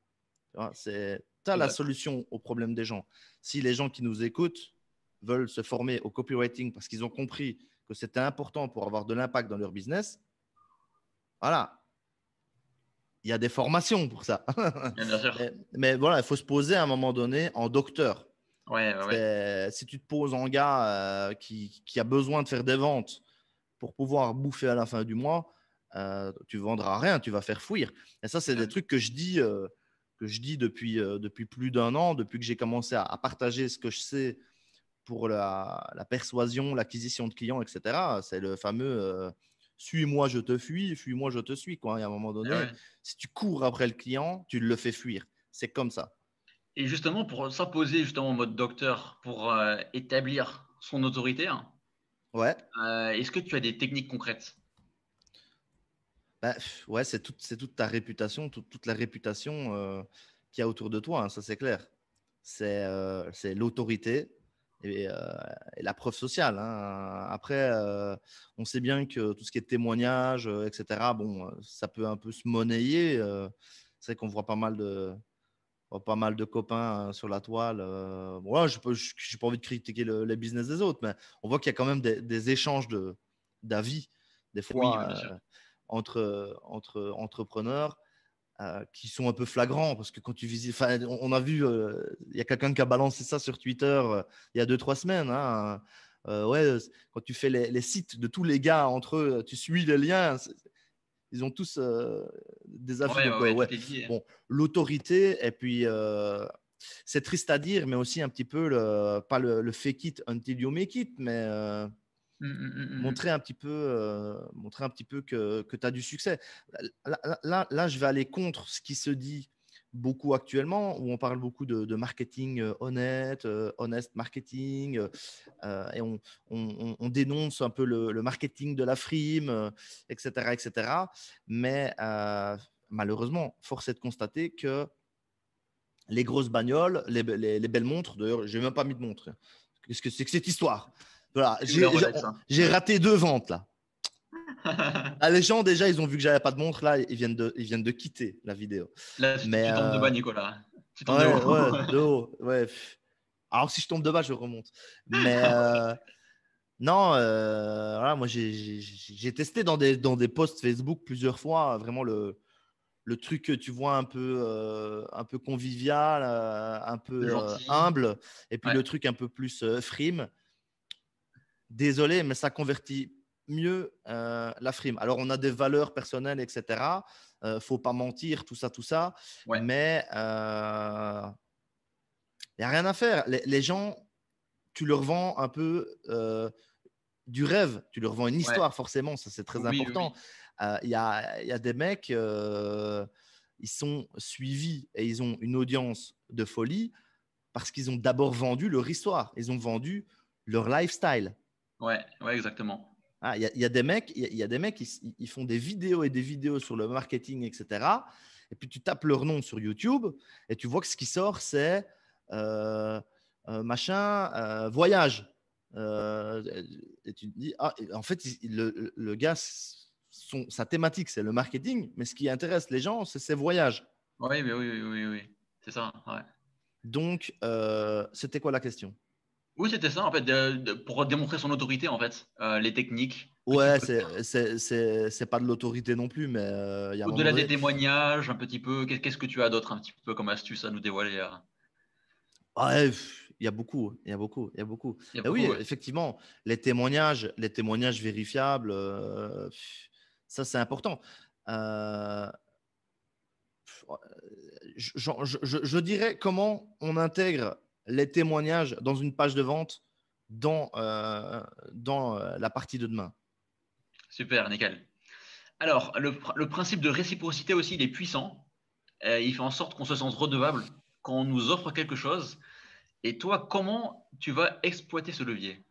Speaker 2: Tu as la
Speaker 1: exact.
Speaker 2: solution au problème des gens. Si les gens qui nous écoutent veulent se former au copywriting parce qu'ils ont compris que c'était important pour avoir de l'impact dans leur business, voilà, il y a des formations pour ça.
Speaker 1: Ouais, bien sûr.
Speaker 2: Mais voilà, il faut se poser à un moment donné en docteur.
Speaker 1: Ouais, ouais, ouais.
Speaker 2: Si tu te poses en gars qui a besoin de faire des ventes pour pouvoir bouffer à la fin du mois, tu ne vendras rien, tu vas faire fuir. Et ça, c'est des trucs que je dis depuis plus d'un an, depuis que j'ai commencé à partager ce que je sais pour la persuasion, l'acquisition de clients, etc. C'est le fameux suis-moi, je te fuis, fuis-moi, je te suis. Quoi. Et à un moment
Speaker 1: Ouais,
Speaker 2: donné,
Speaker 1: ouais.
Speaker 2: si tu cours après le client, tu le fais fuir. C'est comme ça.
Speaker 1: Et justement, pour s'imposer justement en mode docteur, pour établir son autorité, hein,
Speaker 2: Ouais.
Speaker 1: est-ce que tu as des techniques concrètes?
Speaker 2: Bah, ouais, c'est toute ta réputation, toute la réputation qu'il y a autour de toi, hein, ça c'est clair. C'est l'autorité. et, euh, et la preuve sociale, hein. Après, on sait bien que tout ce qui est témoignage, etc., bon, ça peut un peu se monnayer. C'est vrai qu'on voit pas mal de copains sur la toile. Bon, je n'ai pas envie de critiquer les business des autres, mais on voit qu'il y a quand même des échanges d'avis, des
Speaker 1: Oui,
Speaker 2: fois,
Speaker 1: bien sûr.
Speaker 2: entre entrepreneurs qui sont un peu flagrants. Parce que quand tu visites, on a vu, il y a quelqu'un qui a balancé ça sur Twitter il y a 2-3 semaines. Hein, ouais, quand tu fais les sites de tous les gars entre eux, tu suis les liens. Ils ont tous des avis.
Speaker 1: Ouais,
Speaker 2: Donc,
Speaker 1: ouais, ouais,
Speaker 2: ouais,
Speaker 1: tout est lié.
Speaker 2: bon, l'autorité, et puis c'est triste à dire, mais aussi un petit peu, pas le fake it until you make it, mais montrer un petit peu que tu as du succès. Là, je vais aller contre ce qui se dit beaucoup actuellement, où on parle beaucoup de marketing honnête, honest marketing, et on dénonce un peu le marketing de la frime, etc., etc. Mais malheureusement, force est de constater que les grosses bagnoles, les belles montres, d'ailleurs, je n'ai même pas mis de montre. Qu'est-ce que c'est que cette histoire? Voilà,
Speaker 1: C'est où la Rolex, hein?
Speaker 2: j'ai raté 2 ventes là. Ah, les gens, déjà, ils ont vu que j'avais pas de montre. Là, ils viennent de quitter la vidéo.
Speaker 1: Là,
Speaker 2: Mais
Speaker 1: tu tombes de bas, Nicolas. Tu tombes de
Speaker 2: ouais,
Speaker 1: haut.
Speaker 2: ouais, de haut. Ouais. Alors, si je tombe de bas, je remonte. Mais non, voilà, moi, j'ai testé dans des posts Facebook plusieurs fois, vraiment le truc que tu vois un peu convivial, un
Speaker 1: Le
Speaker 2: peu
Speaker 1: gentil.
Speaker 2: humble, et puis
Speaker 1: Ouais.
Speaker 2: le truc un peu plus frime. Désolé, mais ça convertit mieux la frime. Alors, on a des valeurs personnelles, etc. Faut pas mentir, tout ça, tout ça.
Speaker 1: Ouais.
Speaker 2: Mais il n'y a rien à faire. Les gens, tu leur vends un peu du rêve. Tu leur vends une
Speaker 1: Ouais.
Speaker 2: histoire, forcément. Ça, c'est très
Speaker 1: Oui, oui,
Speaker 2: important.
Speaker 1: oui.
Speaker 2: Il y a des mecs, ils sont suivis et ils ont une audience de folie parce qu'ils ont d'abord vendu leur histoire. Ils ont vendu leur lifestyle.
Speaker 1: Ouais, ouais, exactement.
Speaker 2: Ah, il y a des mecs, ils font des vidéos et des vidéos sur le marketing, etc. Et puis tu tapes leur nom sur YouTube et tu vois que ce qui sort, c'est euh, machin, voyage. Euh, et tu te dis, ah, en fait, le gars, sa thématique, c'est le marketing, mais ce qui intéresse les gens, c'est ses voyages.
Speaker 1: Oui, mais oui, oui, oui, oui. C'est ça, ouais.
Speaker 2: Donc, c'était quoi la question?
Speaker 1: Oui, c'était ça, en fait, pour démontrer son autorité, en fait, les techniques que tu
Speaker 2: Ouais,
Speaker 1: peux faire.
Speaker 2: c'est pas de l'autorité non plus, mais il y a un moment
Speaker 1: Au-delà des
Speaker 2: donné.
Speaker 1: témoignages, un petit peu, qu'est-ce que tu as d'autre, un petit peu comme astuce à nous dévoiler?
Speaker 2: Ouais, il y a beaucoup, il y a beaucoup, il y a beaucoup.
Speaker 1: Il y a
Speaker 2: Et oui,
Speaker 1: beaucoup, ouais.
Speaker 2: effectivement, les témoignages vérifiables, ça c'est important. Euh, je dirais comment on intègre les témoignages dans une page de vente dans la partie de demain.
Speaker 1: Super, nickel. Alors, le principe de réciprocité aussi, il est puissant. Il fait en sorte qu'on se sente redevable quand on nous offre quelque chose. Et toi, comment tu vas exploiter ce levier?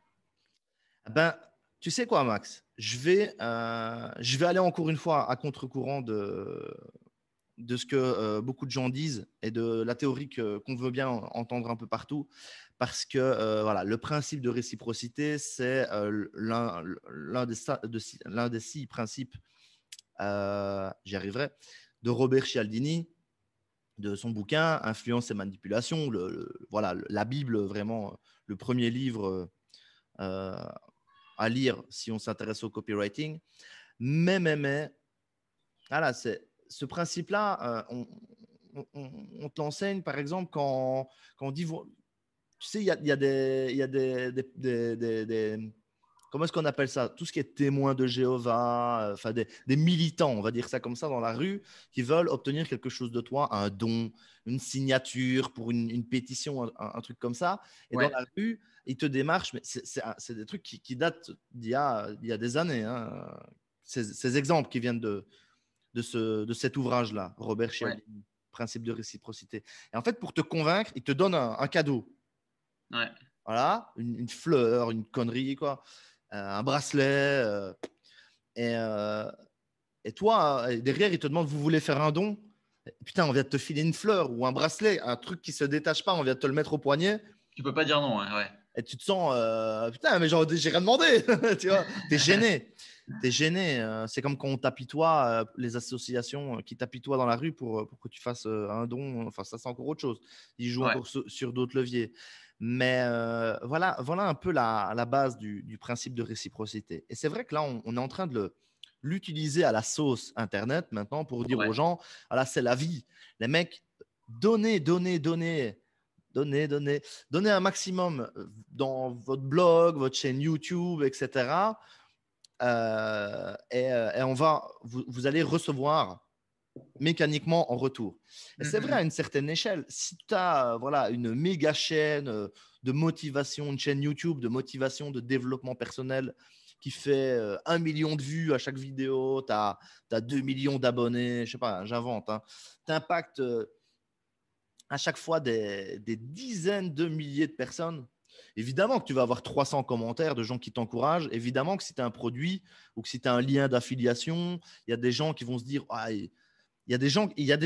Speaker 2: Ben, tu sais quoi, Max? Je vais aller encore une fois à contre-courant de ce que beaucoup de gens disent et de la théorie qu'on veut bien entendre un peu partout. Parce que voilà, le principe de réciprocité, c'est l'un des 6 principes, j'y arriverai, de Robert Cialdini, de son bouquin Influence et manipulation, voilà, la Bible, vraiment, le premier livre euh, à lire si on s'intéresse au copywriting. Mais voilà, c'est ce principe-là, on te l'enseigne, par exemple, quand on dit, tu sais, il y a comment est-ce qu'on appelle ça? Tout ce qui est témoin de Jéhovah, enfin des militants, on va dire ça comme ça, dans la rue, qui veulent obtenir quelque chose de toi, un don, une signature pour une pétition, un truc comme ça. Et dans
Speaker 1: Ouais,
Speaker 2: la rue, ils te démarchent, mais c'est des trucs qui datent d'il y a des années. Hein. Ces exemples qui viennent de cet ouvrage-là, Robert
Speaker 1: ouais,
Speaker 2: Cialdini, Principe de réciprocité. Et en fait, pour te convaincre, il te donne un cadeau.
Speaker 1: ouais.
Speaker 2: Voilà, une fleur, une connerie, quoi, un bracelet. Et, euh, et toi, derrière, il te demande, vous voulez faire un don? Putain, on vient de te filer une fleur ou un bracelet, un truc qui se détache pas, on vient de te le mettre au poignet.
Speaker 1: Tu peux pas dire non, hein, ouais.
Speaker 2: Et tu te sens, putain, mais genre, j'ai rien demandé. Tu vois, t'es gêné. T'es gêné. C'est comme quand on t'apitoie, les associations qui t'apitoient dans la rue pour que tu fasses un don. Enfin, ça, c'est encore autre chose. Ils jouent
Speaker 1: Ouais.
Speaker 2: encore sur d'autres leviers. Mais voilà un peu la base du principe de réciprocité. Et c'est vrai que là, on est en train de l'utiliser à la sauce Internet maintenant pour dire aux
Speaker 1: Ouais.
Speaker 2: gens, voilà, c'est la vie. Les mecs, donnez un maximum dans votre blog, votre chaîne YouTube, etc. Et vous allez recevoir mécaniquement en retour. Et c'est vrai à une certaine échelle. Si tu as voilà, une méga chaîne de motivation, une chaîne YouTube de motivation, de développement personnel qui fait 1 million de vues à chaque vidéo, tu as 2 millions d'abonnés, je sais pas, j'invente, hein. Tu impactes à chaque fois des dizaines de milliers de personnes. Évidemment que tu vas avoir 300 commentaires de gens qui t'encouragent. Évidemment que si tu as un produit ou que si tu as un lien d'affiliation, il y a des gens qui vont se dire ah, il y a des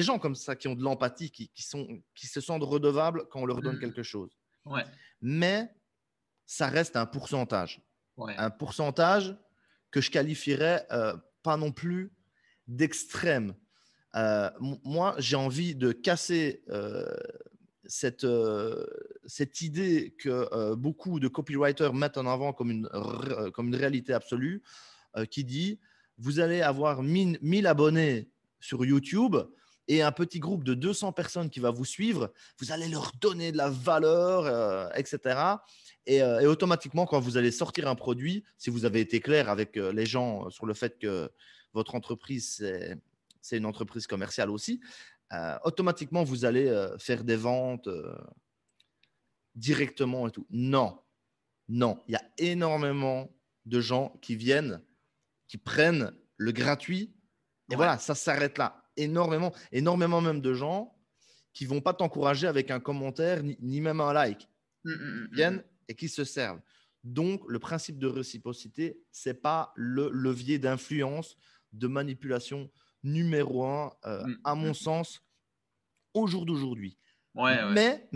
Speaker 2: gens comme ça qui ont de l'empathie, qui se sentent redevables quand on leur donne quelque chose.
Speaker 1: Ouais.
Speaker 2: Mais ça reste un pourcentage.
Speaker 1: Ouais.
Speaker 2: Un pourcentage que je qualifierais pas non plus d'extrême. Moi, j'ai envie de casser cette idée que beaucoup de copywriters mettent en avant comme une réalité absolue, qui dit vous allez avoir 1000 abonnés sur YouTube et un petit groupe de 200 personnes qui va vous suivre, vous allez leur donner de la valeur, etc. Et automatiquement, quand vous allez sortir un produit, si vous avez été clair avec les gens sur le fait que votre entreprise, c'est une entreprise commerciale aussi, automatiquement, vous allez faire des ventes directement et tout. Non, non. Il y a énormément de gens qui viennent, qui prennent le gratuit et voilà, ça s'arrête là. Énormément même de gens qui ne vont pas t'encourager avec un commentaire ni même un like. Ils viennent et qui se servent. Donc, le principe de réciprocité, ce n'est pas le levier d'influence, de manipulation numéro un, à mon sens, au jour d'aujourd'hui. Mais,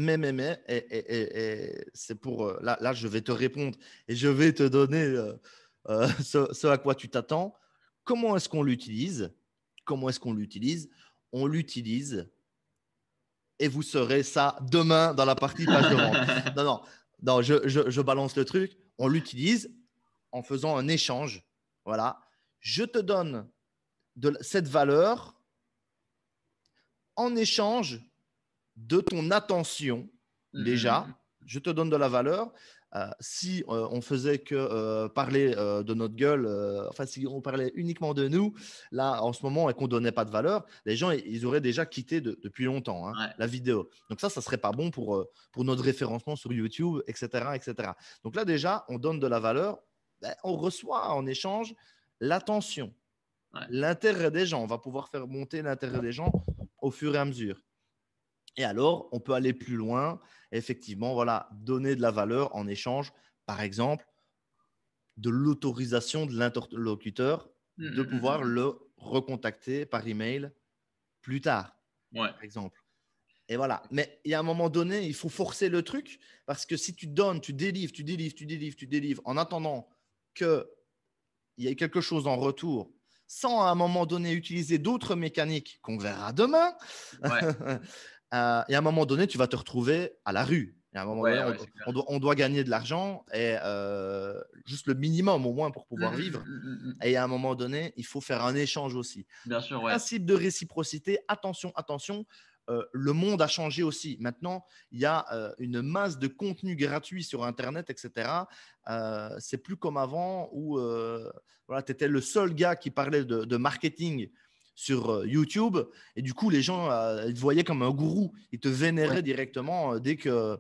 Speaker 2: et c'est pour… là, je vais te répondre et je vais te donner ce à quoi tu t'attends. Comment est-ce qu'on l'utilise? On l'utilise et vous saurez ça demain dans la partie page de vente. Non, je balance le truc. On l'utilise en faisant un échange. Voilà. Je te donne cette valeur en échange de ton attention. Déjà, je te donne de la valeur. Si on faisait que parler de notre gueule, enfin si on parlait uniquement de nous, là en ce moment et qu'on ne donnait pas de valeur, les gens ils auraient déjà quitté depuis longtemps la vidéo. Donc ça serait pas bon pour notre référencement sur YouTube, etc., etc. Donc là déjà, on donne de la valeur, on reçoit en échange l'attention, l'intérêt des gens. On va pouvoir faire monter l'intérêt des gens au fur et à mesure. Et alors, on peut aller plus loin, effectivement, voilà, donner de la valeur en échange, par exemple, de l'autorisation de l'interlocuteur de pouvoir le recontacter par email plus tard, par exemple. Et voilà. Mais il y a un moment donné, il faut forcer le truc parce que si tu donnes, tu délivres en attendant qu'il y ait quelque chose en retour, sans à un moment donné utiliser d'autres mécaniques qu'on verra demain, et à un moment donné, tu vas te retrouver à la rue. Et à un moment donné, on doit gagner de l'argent et juste le minimum au moins pour pouvoir vivre. Et à un moment donné, il faut faire un échange aussi.
Speaker 1: Bien sûr,
Speaker 2: Principe de réciprocité, attention, le monde a changé aussi. Maintenant, il y a une masse de contenu gratuit sur Internet, etc. C'est plus comme avant où voilà, tu étais le seul gars qui parlait de marketing sur YouTube et du coup, les gens ils te voyaient comme un gourou. Ils te vénéraient directement dès que…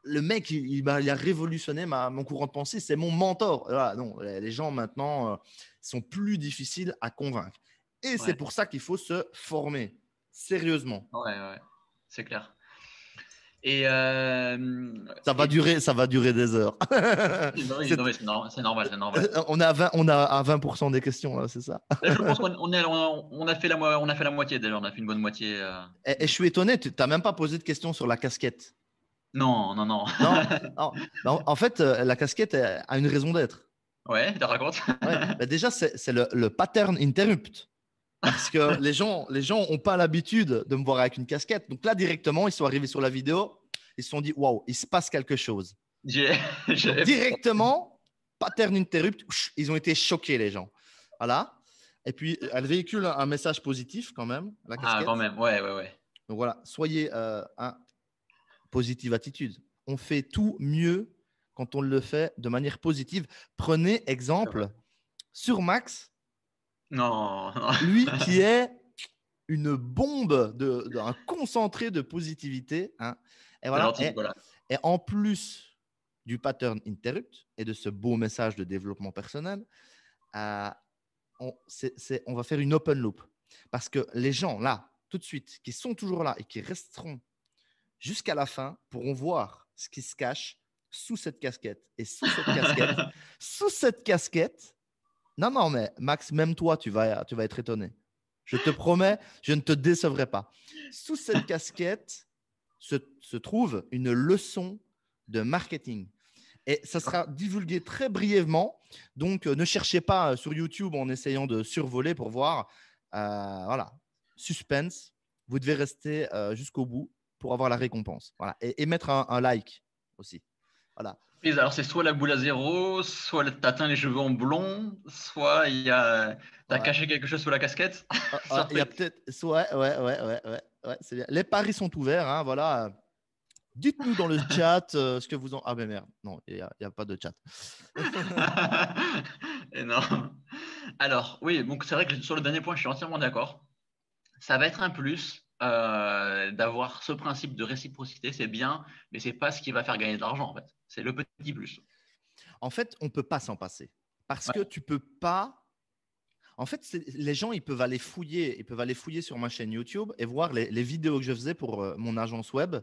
Speaker 2: le mec, il a révolutionné mon courant de pensée. C'est mon mentor. Voilà, non, les gens maintenant sont plus difficiles à convaincre. Et c'est pour ça qu'il faut se former sérieusement.
Speaker 1: Ouais, c'est clair. Et
Speaker 2: ça va durer des heures.
Speaker 1: C'est normal.
Speaker 2: On a à 20% des questions, là, c'est ça.
Speaker 1: Je pense qu'on a fait la moitié déjà. On a fait une bonne moitié.
Speaker 2: Et je suis étonné, tu n'as même pas posé de questions sur la casquette.
Speaker 1: Non, non, non.
Speaker 2: Non, non. Bah, en fait, la casquette a une raison d'être.
Speaker 1: Ouais, tu racontes.
Speaker 2: Ouais. Bah, déjà, c'est le pattern interrupt. Parce que les gens ont pas l'habitude de me voir avec une casquette. Donc là, directement, ils sont arrivés sur la vidéo. Ils se sont dit, waouh, il se passe quelque chose.
Speaker 1: J'ai,
Speaker 2: Donc
Speaker 1: j'ai-
Speaker 2: directement, pattern interrupt, ils ont été choqués, les gens. Voilà. Et puis, elle véhicule un message positif quand même, la
Speaker 1: Ah, quand
Speaker 2: casquette.
Speaker 1: même. Ouais, ouais, ouais.
Speaker 2: Donc voilà, soyez positive attitude. On fait tout mieux quand on le fait de manière positive. Prenez
Speaker 1: C'est vrai.
Speaker 2: exemple sur Max,
Speaker 1: Non, non.
Speaker 2: lui qui est une bombe, un concentré de positivité. Hein. Et
Speaker 1: C'est
Speaker 2: voilà.
Speaker 1: gentil, Nicolas.
Speaker 2: Et en plus du pattern interrupt et de ce beau message de développement personnel, euh, on va faire une open loop. Parce que les gens, là, tout de suite, qui sont toujours là et qui resteront jusqu'à la fin, pourront voir ce qui se cache sous cette casquette. Et sous cette casquette, sous cette casquette, non, non, mais Max, même toi, tu vas être étonné. Je te promets, je ne te décevrai pas. Sous cette casquette se trouve une leçon de marketing. Et ça sera divulgué très brièvement. Donc, ne cherchez pas sur YouTube en essayant de survoler pour voir. Voilà, suspense. Vous devez rester jusqu'au bout pour avoir la récompense. Voilà. Et mettre un like aussi. Voilà.
Speaker 1: Oui, alors c'est soit la boule à zéro, soit t'atteins les cheveux en blond, soit t'as
Speaker 2: Ouais.
Speaker 1: caché quelque chose sous la casquette. Ça
Speaker 2: Il
Speaker 1: peut
Speaker 2: y a
Speaker 1: être-
Speaker 2: peut-être. Ouais, ouais, ouais, ouais, ouais, ouais, c'est bien. Les paris sont ouverts. Hein, voilà. Dites-nous dans le chat ce que vous en. Ah, ben merde. Non, il y a pas de chat.
Speaker 1: Énorme. Alors, oui, donc c'est vrai que sur le dernier point, je suis entièrement d'accord. Ça va être un plus d'avoir ce principe de réciprocité, c'est bien, mais c'est pas ce qui va faire gagner de l'argent en fait. C'est le petit plus.
Speaker 2: En fait, on ne peut pas s'en passer. Parce que
Speaker 1: Ouais,
Speaker 2: tu peux pas. En fait, les gens, ils peuvent aller fouiller sur ma chaîne YouTube et voir les vidéos que je faisais pour mon agence web.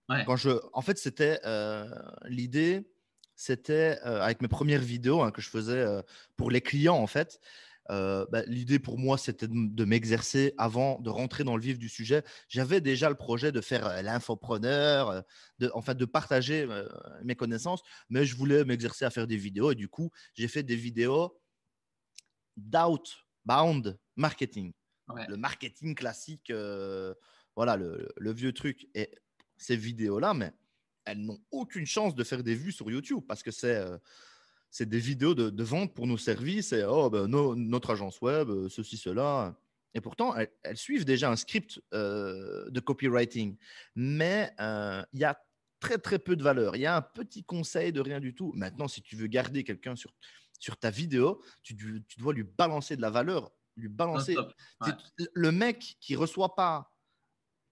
Speaker 1: ouais,
Speaker 2: En fait, c'était l'idée, c'était avec mes premières vidéos que je faisais pour les clients, en fait. L'idée pour moi, c'était de m'exercer avant de rentrer dans le vif du sujet. J'avais déjà le projet de faire l'infopreneur, de partager mes connaissances, mais je voulais m'exercer à faire des vidéos et du coup, j'ai fait des vidéos d'outbound marketing,
Speaker 1: ouais.
Speaker 2: le marketing classique, voilà, le vieux truc. Et ces vidéos-là, mais elles n'ont aucune chance de faire des vues sur YouTube parce que c'est des vidéos de vente pour nos services et oh, ben, notre agence web, ceci, cela. Et pourtant, elles suivent déjà un script de copywriting. Mais il y a très, très peu de valeur. Il y a un petit conseil de rien du tout. Maintenant, si tu veux garder quelqu'un sur ta vidéo, tu dois lui balancer de la valeur. Lui
Speaker 1: Non,
Speaker 2: balancer.
Speaker 1: stop. Ouais,
Speaker 2: Le mec qui ne reçoit pas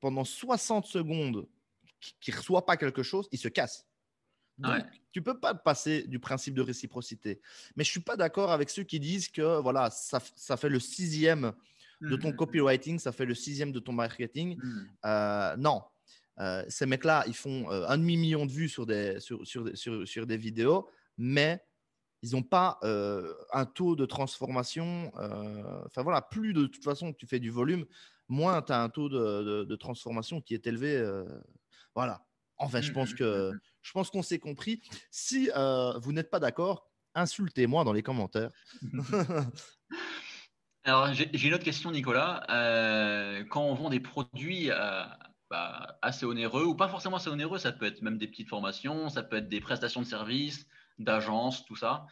Speaker 2: pendant 60 secondes, qui ne reçoit pas quelque chose, il se casse.
Speaker 1: ouais.
Speaker 2: Donc, tu ne peux pas passer du principe de réciprocité. Mais je ne suis pas d'accord avec ceux qui disent que voilà, ça fait le sixième de ton copywriting, ça fait le sixième de ton marketing. Non. Ces mecs-là, ils font un demi-million de vues sur des vidéos, mais ils n'ont pas un taux de transformation. Enfin voilà, plus de toute façon que tu fais du volume, moins tu as un taux de transformation qui est élevé. Voilà. Enfin, je pense qu'on s'est compris. Si vous n'êtes pas d'accord, insultez-moi dans les commentaires.
Speaker 1: Alors, j'ai une autre question, Nicolas. Quand on vend des produits assez onéreux, ou pas forcément assez onéreux, ça peut être même des petites formations, ça peut être des prestations de services, d'agences, tout ça.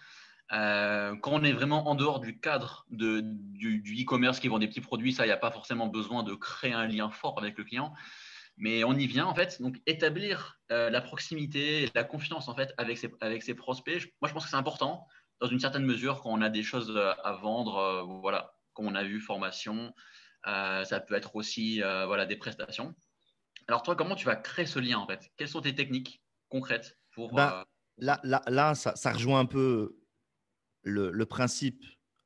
Speaker 1: Quand on est vraiment en dehors du cadre du e-commerce qui vend des petits produits, ça, il n'y a pas forcément besoin de créer un lien fort avec le client. Mais on y vient, en fait. Donc, établir la proximité et la confiance, en fait, avec ses prospects, moi, je pense que c'est important, dans une certaine mesure, quand on a des choses à vendre, voilà, comme on a vu, formation, ça peut être aussi voilà, des prestations. Alors, toi, comment tu vas créer ce lien, en fait? Quelles sont tes techniques concrètes pour…
Speaker 2: Ben, là ça rejoint un peu le principe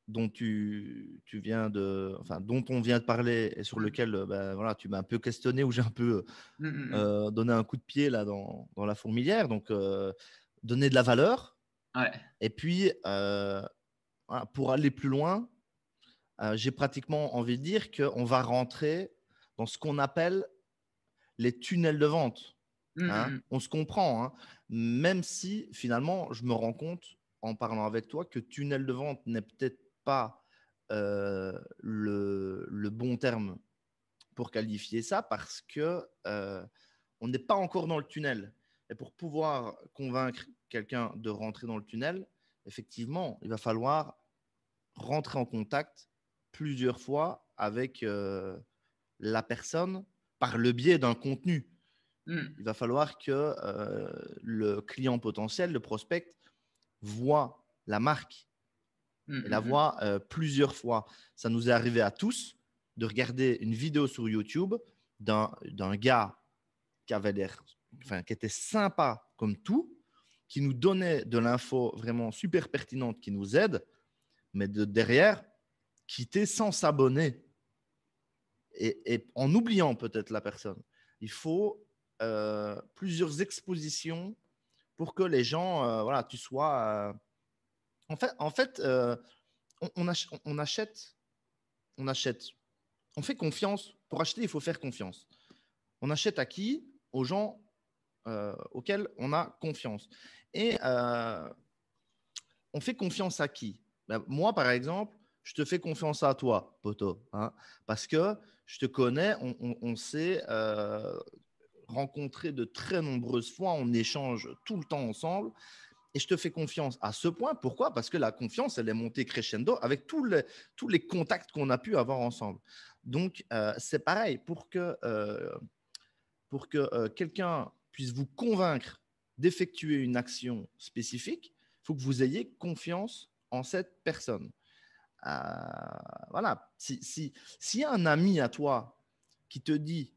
Speaker 2: dont on vient de parler et sur lequel voilà, tu m'as un peu questionné, où j'ai un peu donné un coup de pied là, dans la fourmilière. Donc, donner de la valeur.
Speaker 1: Ouais,
Speaker 2: Et puis, voilà, pour aller plus loin, j'ai pratiquement envie de dire qu'on va rentrer dans ce qu'on appelle les tunnels de vente. Hein,
Speaker 1: Mhm.
Speaker 2: on se comprend, hein, même si finalement, je me rends compte en parlant avec toi que tunnel de vente n'est peut-être pas le bon terme pour qualifier ça parce que on n'est pas encore dans le tunnel. Et pour pouvoir convaincre quelqu'un de rentrer dans le tunnel, effectivement, il va falloir rentrer en contact plusieurs fois avec la personne par le biais d'un contenu.
Speaker 1: Mhm.
Speaker 2: Il va falloir que le client potentiel, le prospect, voit la marque et la
Speaker 1: Mhm.
Speaker 2: voit plusieurs fois. Ça nous est arrivé à tous de regarder une vidéo sur YouTube d'un gars qui avait l'air, enfin, qui était sympa comme tout, qui nous donnait de l'info vraiment super pertinente qui nous aide, mais de derrière, quitter sans s'abonner et en oubliant peut-être la personne. Il faut plusieurs expositions pour que les gens, voilà, tu sois. En fait, on achète. On fait confiance. Pour acheter, il faut faire confiance. On achète à qui? Aux gens auxquels on a confiance. Et on fait confiance à qui? Ben, moi, par exemple, je te fais confiance à toi, poto, hein, parce que je te connais, on s'est rencontrés de très nombreuses fois, on échange tout le temps ensemble. Et je te fais confiance à ce point. Pourquoi? Parce que la confiance, elle est montée crescendo avec tous les contacts qu'on a pu avoir ensemble. Donc, c'est pareil. Pour que quelqu'un puisse vous convaincre d'effectuer une action spécifique, il faut que vous ayez confiance en cette personne. Euh, voilà. Si y a un ami à toi qui te dit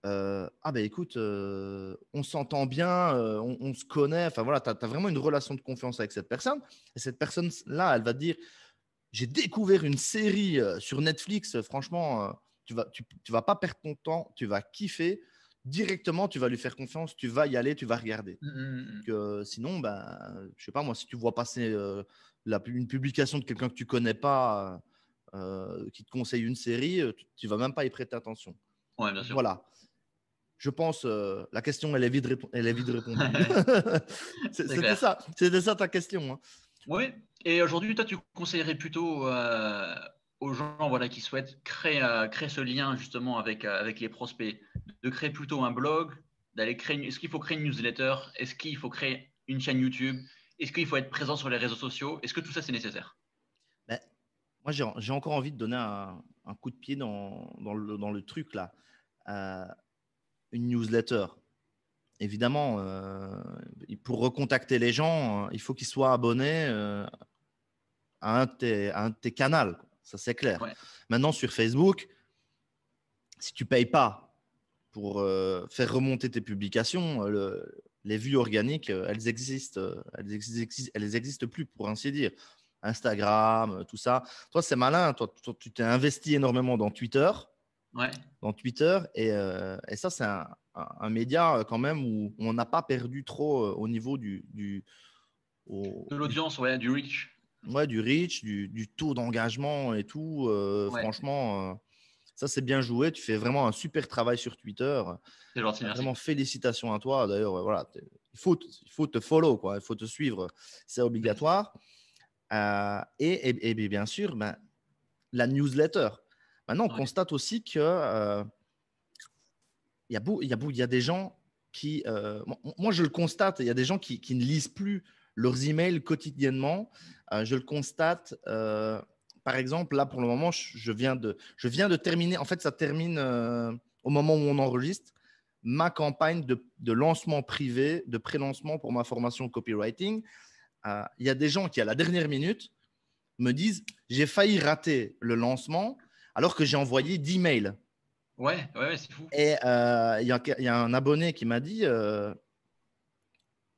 Speaker 2: ah ben écoute, on s'entend bien, on se connaît, enfin voilà, tu as vraiment une relation de confiance avec cette personne. Et cette personne-là, elle va te dire, j'ai découvert une série sur Netflix, franchement, tu vas pas perdre ton temps, tu vas kiffer. Directement, tu vas lui faire confiance, tu vas y aller, tu vas regarder.
Speaker 1: Mhm.
Speaker 2: Sinon, ben, je sais pas moi, si tu vois passer une publication de quelqu'un que tu connais pas, qui te conseille une série, tu vas même pas y prêter attention.
Speaker 1: Ouais, bien
Speaker 2: Donc,
Speaker 1: sûr.
Speaker 2: voilà. Je pense la question, elle est vite répondue.
Speaker 1: C'est clair.
Speaker 2: C'était ça ta question. Hein.
Speaker 1: Oui. Et aujourd'hui, toi, tu conseillerais plutôt aux gens voilà, qui souhaitent créer ce lien justement avec les prospects, de créer plutôt un blog, est-ce qu'il faut créer une newsletter? Est-ce qu'il faut créer une chaîne YouTube? Est-ce qu'il faut être présent sur les réseaux sociaux? Est-ce que tout ça, c'est nécessaire?
Speaker 2: Ben, moi, j'ai encore envie de donner un coup de pied dans le truc là. Euh, une newsletter. Évidemment, pour recontacter les gens, il faut qu'ils soient abonnés à un de tes canaux. Ça, c'est clair.
Speaker 1: Ouais.
Speaker 2: Maintenant, sur Facebook, si tu ne payes pas pour faire remonter tes publications, les vues organiques, elles existent plus, pour ainsi dire. Instagram, tout ça. Toi, c'est malin. Toi, tu t'es investi énormément
Speaker 1: Ouais.
Speaker 2: dans Twitter et ça, c'est un média quand même où on n'a pas perdu trop au niveau
Speaker 1: De l'audience, ouais, du reach.
Speaker 2: ouais, du reach, du taux d'engagement et tout.
Speaker 1: Ouais.
Speaker 2: Franchement, ça, c'est bien joué. Tu fais vraiment un super travail sur Twitter.
Speaker 1: C'est gentil, merci.
Speaker 2: Vraiment, félicitations à toi. D'ailleurs, voilà, il faut te follow, quoi. Il faut te suivre. C'est
Speaker 1: Merci.
Speaker 2: obligatoire. Et bien sûr, ben, la newsletter. Maintenant, on
Speaker 1: Ouais.
Speaker 2: constate aussi que il y a des gens qui, moi je le constate, il y a des gens qui ne lisent plus leurs emails quotidiennement. Je le constate. Par exemple, là pour le moment, je viens de terminer. En fait, ça termine au moment où on enregistre ma campagne de lancement privé, de pré-lancement pour ma formation copywriting. Il y a des gens qui, à la dernière minute, me disent j'ai failli rater le lancement alors que j'ai envoyé 10 mails.
Speaker 1: Ouais, ouais, ouais, c'est fou.
Speaker 2: Et il y a un abonné qui m'a dit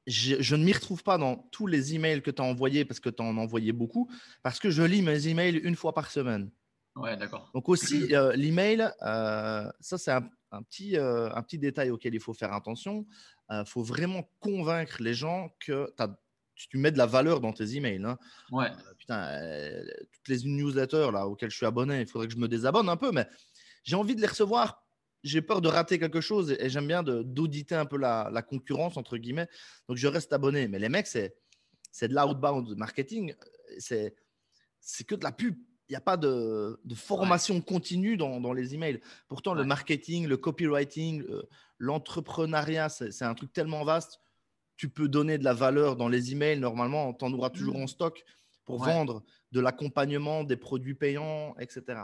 Speaker 2: je ne m'y retrouve pas dans tous les emails que tu as envoyés parce que tu en envoyais beaucoup, parce que je lis mes emails une fois par semaine.
Speaker 1: Ouais, d'accord.
Speaker 2: Donc aussi, l'email, ça c'est un petit détail auquel il faut faire attention. Il faut vraiment convaincre les gens que tu mets de la valeur dans tes emails. Hein.
Speaker 1: Ouais.
Speaker 2: Putain, toutes les newsletters là, auxquelles je suis abonné, il faudrait que je me désabonne un peu, mais j'ai envie de les recevoir j'ai peur de rater quelque chose et j'aime bien d'auditer un peu la concurrence, entre guillemets. Donc, je reste abonné. Mais les mecs, c'est de l'outbound marketing. C'est que de la pub. Il n'y a pas de
Speaker 1: Ouais,
Speaker 2: formation continue dans les emails. Pourtant, le
Speaker 1: ouais.
Speaker 2: marketing, le copywriting, l'entrepreneuriat, c'est un truc tellement vaste. Tu peux donner de la valeur dans les emails. Normalement, tu en auras toujours en
Speaker 1: Mhm.
Speaker 2: stock pour
Speaker 1: Ouais.
Speaker 2: vendre de l'accompagnement, des produits payants, etc.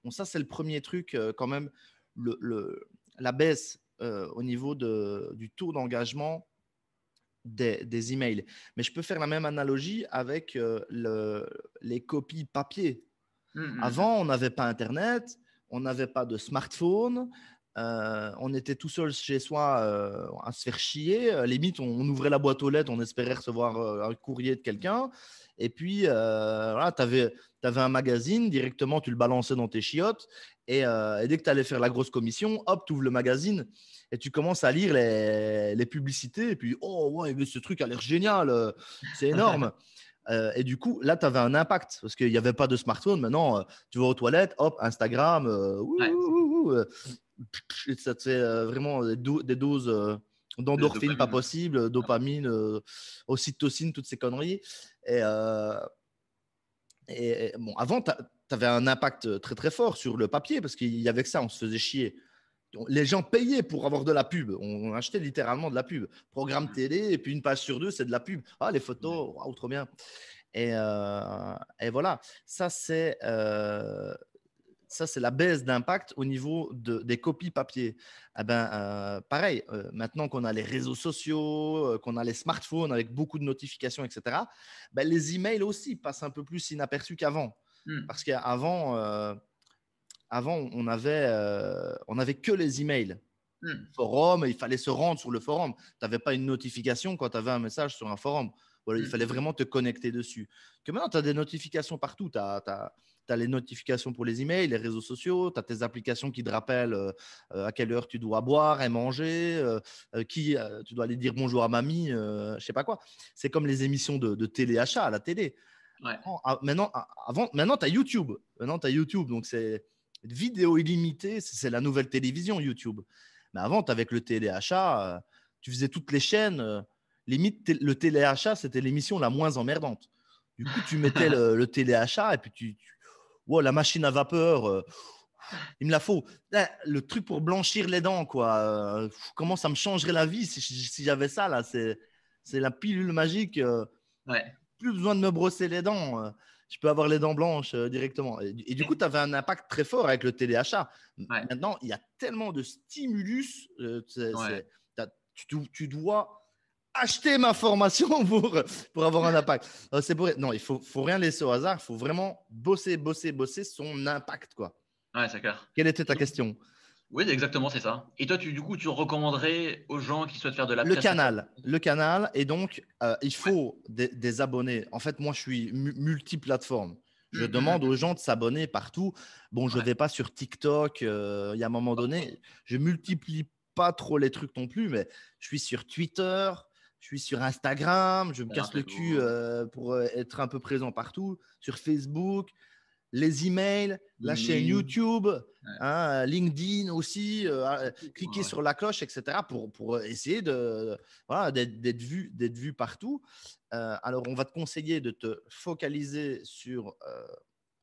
Speaker 2: Donc ça, c'est le premier truc quand même. La baisse au niveau du taux d'engagement des emails. Mais je peux faire la même analogie avec les copies papier.
Speaker 1: Mhm.
Speaker 2: Avant, on n'avait pas Internet, on n'avait pas de smartphone, on était tout seul chez soi à se faire chier. Limite, on ouvrait la boîte aux lettres, on espérait recevoir un courrier de quelqu'un. Et puis, voilà, tu avais un magazine, directement, tu le balançais dans tes chiottes. Et dès que tu allais faire la grosse commission, hop, tu ouvres le magazine et tu commences à lire les publicités. Et puis, oh, ouais, mais ce truc a l'air génial, c'est énorme. Et du coup, là, tu avais un impact parce qu'il n'y avait pas de smartphone. Maintenant, tu vas aux toilettes, hop, Instagram,
Speaker 1: Ouais.
Speaker 2: ça te fait vraiment des doses
Speaker 1: De
Speaker 2: d'endorphine pas
Speaker 1: dopamine. Ouais.
Speaker 2: possible,
Speaker 1: Ah bon.
Speaker 2: dopamine, ocytocine, toutes ces conneries. Et, bon, avant, tu avais un impact très très fort sur le papier parce qu'il y avait que ça, on se faisait chier. Les gens payaient pour avoir de la pub. On achetait littéralement de la pub. Programme
Speaker 1: Mhm.
Speaker 2: télé, et puis une page sur deux, c'est de la pub. Ah, les
Speaker 1: Ouais.
Speaker 2: photos, waouh, trop bien. Et voilà, ça, c'est la baisse d'impact au niveau des copies papier. Eh ben, pareil, maintenant qu'on a les réseaux sociaux, qu'on a les smartphones avec beaucoup de notifications, etc., ben, les emails aussi passent un peu plus inaperçus qu'avant.
Speaker 1: Mhm.
Speaker 2: Parce qu'avant, on avait que les emails.
Speaker 1: Mhm.
Speaker 2: Forum, il fallait se rendre sur le forum. Tu n'avais pas une notification quand tu avais un message sur un forum. Voilà, il fallait
Speaker 1: Mhm.
Speaker 2: vraiment te connecter dessus. Que maintenant, tu as des notifications partout. Tu as les notifications pour les emails, les réseaux sociaux, tu as tes applications qui te rappellent à quelle heure tu dois boire et manger, tu dois aller dire bonjour à mamie, je ne sais pas quoi. C'est comme les émissions de téléachat à la télé.
Speaker 1: Ouais.
Speaker 2: Maintenant, tu as YouTube. Maintenant, tu as YouTube. Donc, c'est vidéo illimitée. C'est la nouvelle télévision, YouTube. Mais avant, avec le téléachat, tu faisais toutes les chaînes. Limite, le téléachat, c'était l'émission la moins emmerdante. Du coup, tu mettais le téléachat et puis wow, la machine à vapeur, il me la faut. Là, le truc pour blanchir les dents, quoi. Comment ça me changerait la vie si j'avais ça, là. C'est la pilule magique.
Speaker 1: Ouais.
Speaker 2: Plus besoin de me brosser les dents. Je peux avoir les dents blanches directement. Et du coup,
Speaker 1: Et-
Speaker 2: tu avais un impact très fort avec le téléachat.
Speaker 1: Ouais.
Speaker 2: Maintenant, il y a tellement de stimulus.
Speaker 1: Ouais.
Speaker 2: Tu dois acheter ma formation pour avoir un impact. Non, faut rien laisser au hasard. Il faut vraiment bosser, bosser, bosser son impact, quoi.
Speaker 1: Ouais, c'est clair.
Speaker 2: Quelle était
Speaker 1: Et
Speaker 2: ta
Speaker 1: donc,
Speaker 2: question?
Speaker 1: oui, exactement, c'est ça. Et toi, du coup, tu recommanderais aux gens qui souhaitent faire de la
Speaker 2: Le
Speaker 1: prestation?
Speaker 2: canal, le canal, et donc il
Speaker 1: Ouais.
Speaker 2: faut des abonnés. En fait, moi, je suis multiplateforme. Je demande aux
Speaker 1: Mhm.
Speaker 2: gens de s'abonner partout. Bon, je ne
Speaker 1: Ouais.
Speaker 2: vais pas sur TikTok. Il y a un moment donné, je multiplie pas trop les trucs non plus, mais je suis sur Twitter, je suis sur Instagram, je me
Speaker 1: Faire un
Speaker 2: casse le cul
Speaker 1: réseau,
Speaker 2: pour être un peu présent partout, sur Facebook, les emails, la chaîne
Speaker 1: LinkedIn.
Speaker 2: YouTube,
Speaker 1: Ouais.
Speaker 2: hein, LinkedIn aussi,
Speaker 1: Ouais,
Speaker 2: cliquer
Speaker 1: ouais.
Speaker 2: sur la cloche, etc. pour essayer voilà, d'être vu partout. Alors, on va te conseiller de te focaliser sur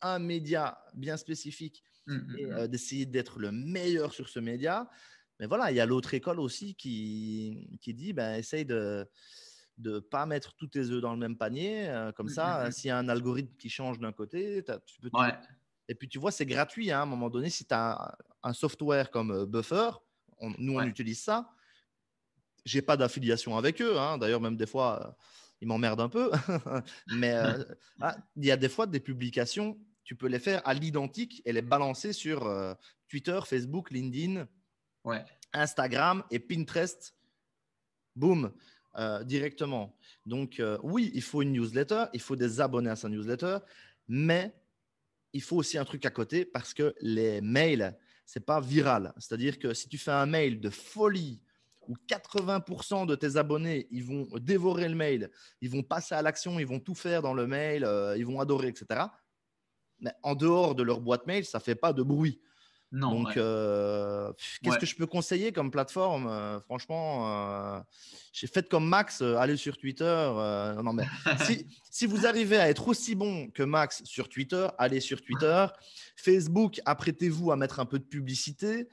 Speaker 2: un média bien spécifique et
Speaker 1: Mhm.
Speaker 2: d'essayer d'être le meilleur sur ce média. Mais voilà, il y a l'autre école aussi qui dit, ben, essaye de ne pas mettre tous tes œufs dans le même panier. Comme ça,
Speaker 1: Mhm.
Speaker 2: s'il y a un algorithme qui change d'un côté, tu peux toujours…
Speaker 1: Ouais.
Speaker 2: Et puis, tu vois, c'est gratuit hein, à un moment donné. Si tu as un software comme Buffer, nous, on
Speaker 1: Ouais.
Speaker 2: utilise ça. J'ai pas d'affiliation avec eux. Hein. D'ailleurs, même des fois, ils m'emmerdent un peu. Mais il y a des fois des publications, tu peux les faire à l'identique et les balancer sur Twitter, Facebook, LinkedIn,
Speaker 1: Ouais.
Speaker 2: Instagram et Pinterest. Boum, directement. Donc, oui, il faut une newsletter, il faut des abonnés à sa newsletter, mais il faut aussi un truc à côté parce que les mails, c'est pas viral. C'est-à-dire que si tu fais un mail de folie où 80% de tes abonnés, ils vont dévorer le mail, ils vont passer à l'action, ils vont tout faire dans le mail, ils vont adorer, etc. Mais en dehors de leur boîte mail, ça fait pas de bruit.
Speaker 1: Non,
Speaker 2: Donc,
Speaker 1: ouais.
Speaker 2: qu'est-ce
Speaker 1: Ouais.
Speaker 2: que je peux conseiller comme plateforme? Franchement, faites comme Max, allez sur Twitter. Non, mais si vous arrivez à être aussi bon que Max sur Twitter, allez sur Twitter. Facebook, apprêtez-vous à mettre un peu de publicité.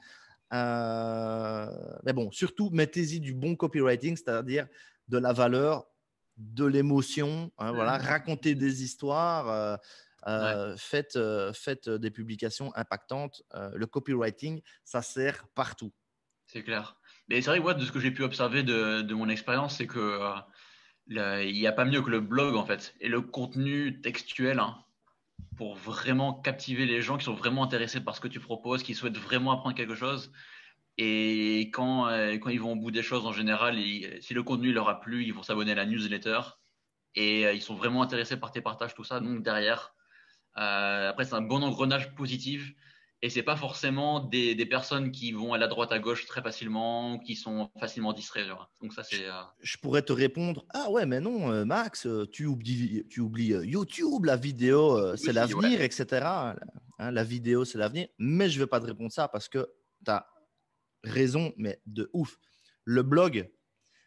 Speaker 2: Mais bon, surtout, mettez-y du bon copywriting, c'est-à-dire de la valeur, de l'émotion. Hein, voilà, racontez des histoires.
Speaker 1: Ouais,
Speaker 2: Faites des publications impactantes. Le copywriting, ça sert partout.
Speaker 1: c'est clair. Mais c'est vrai que moi, de ce que j'ai pu observer de mon expérience, c'est que il n'y a pas mieux que le blog en fait et le contenu textuel, hein, pour vraiment captiver les gens qui sont vraiment intéressés par ce que tu proposes, qui souhaitent vraiment apprendre quelque chose. Et quand ils vont au bout des choses en général, si le contenu leur a plu, ils vont s'abonner à la newsletter et ils sont vraiment intéressés par tes partages, tout ça. Donc derrière, après, c'est un bon engrenage positif. Et c'est pas forcément des personnes qui vont à la droite à gauche très facilement, qui sont facilement distraits. Donc ça,
Speaker 2: Je,
Speaker 1: c'est
Speaker 2: je pourrais te répondre, ah ouais, mais non, Max, tu oublies YouTube, la vidéo, c'est
Speaker 1: aussi, ouais.
Speaker 2: l'avenir, etc. Hein, la vidéo, c'est l'avenir. Mais je ne vais pas te répondre ça parce que tu as raison, mais de ouf. Le blog,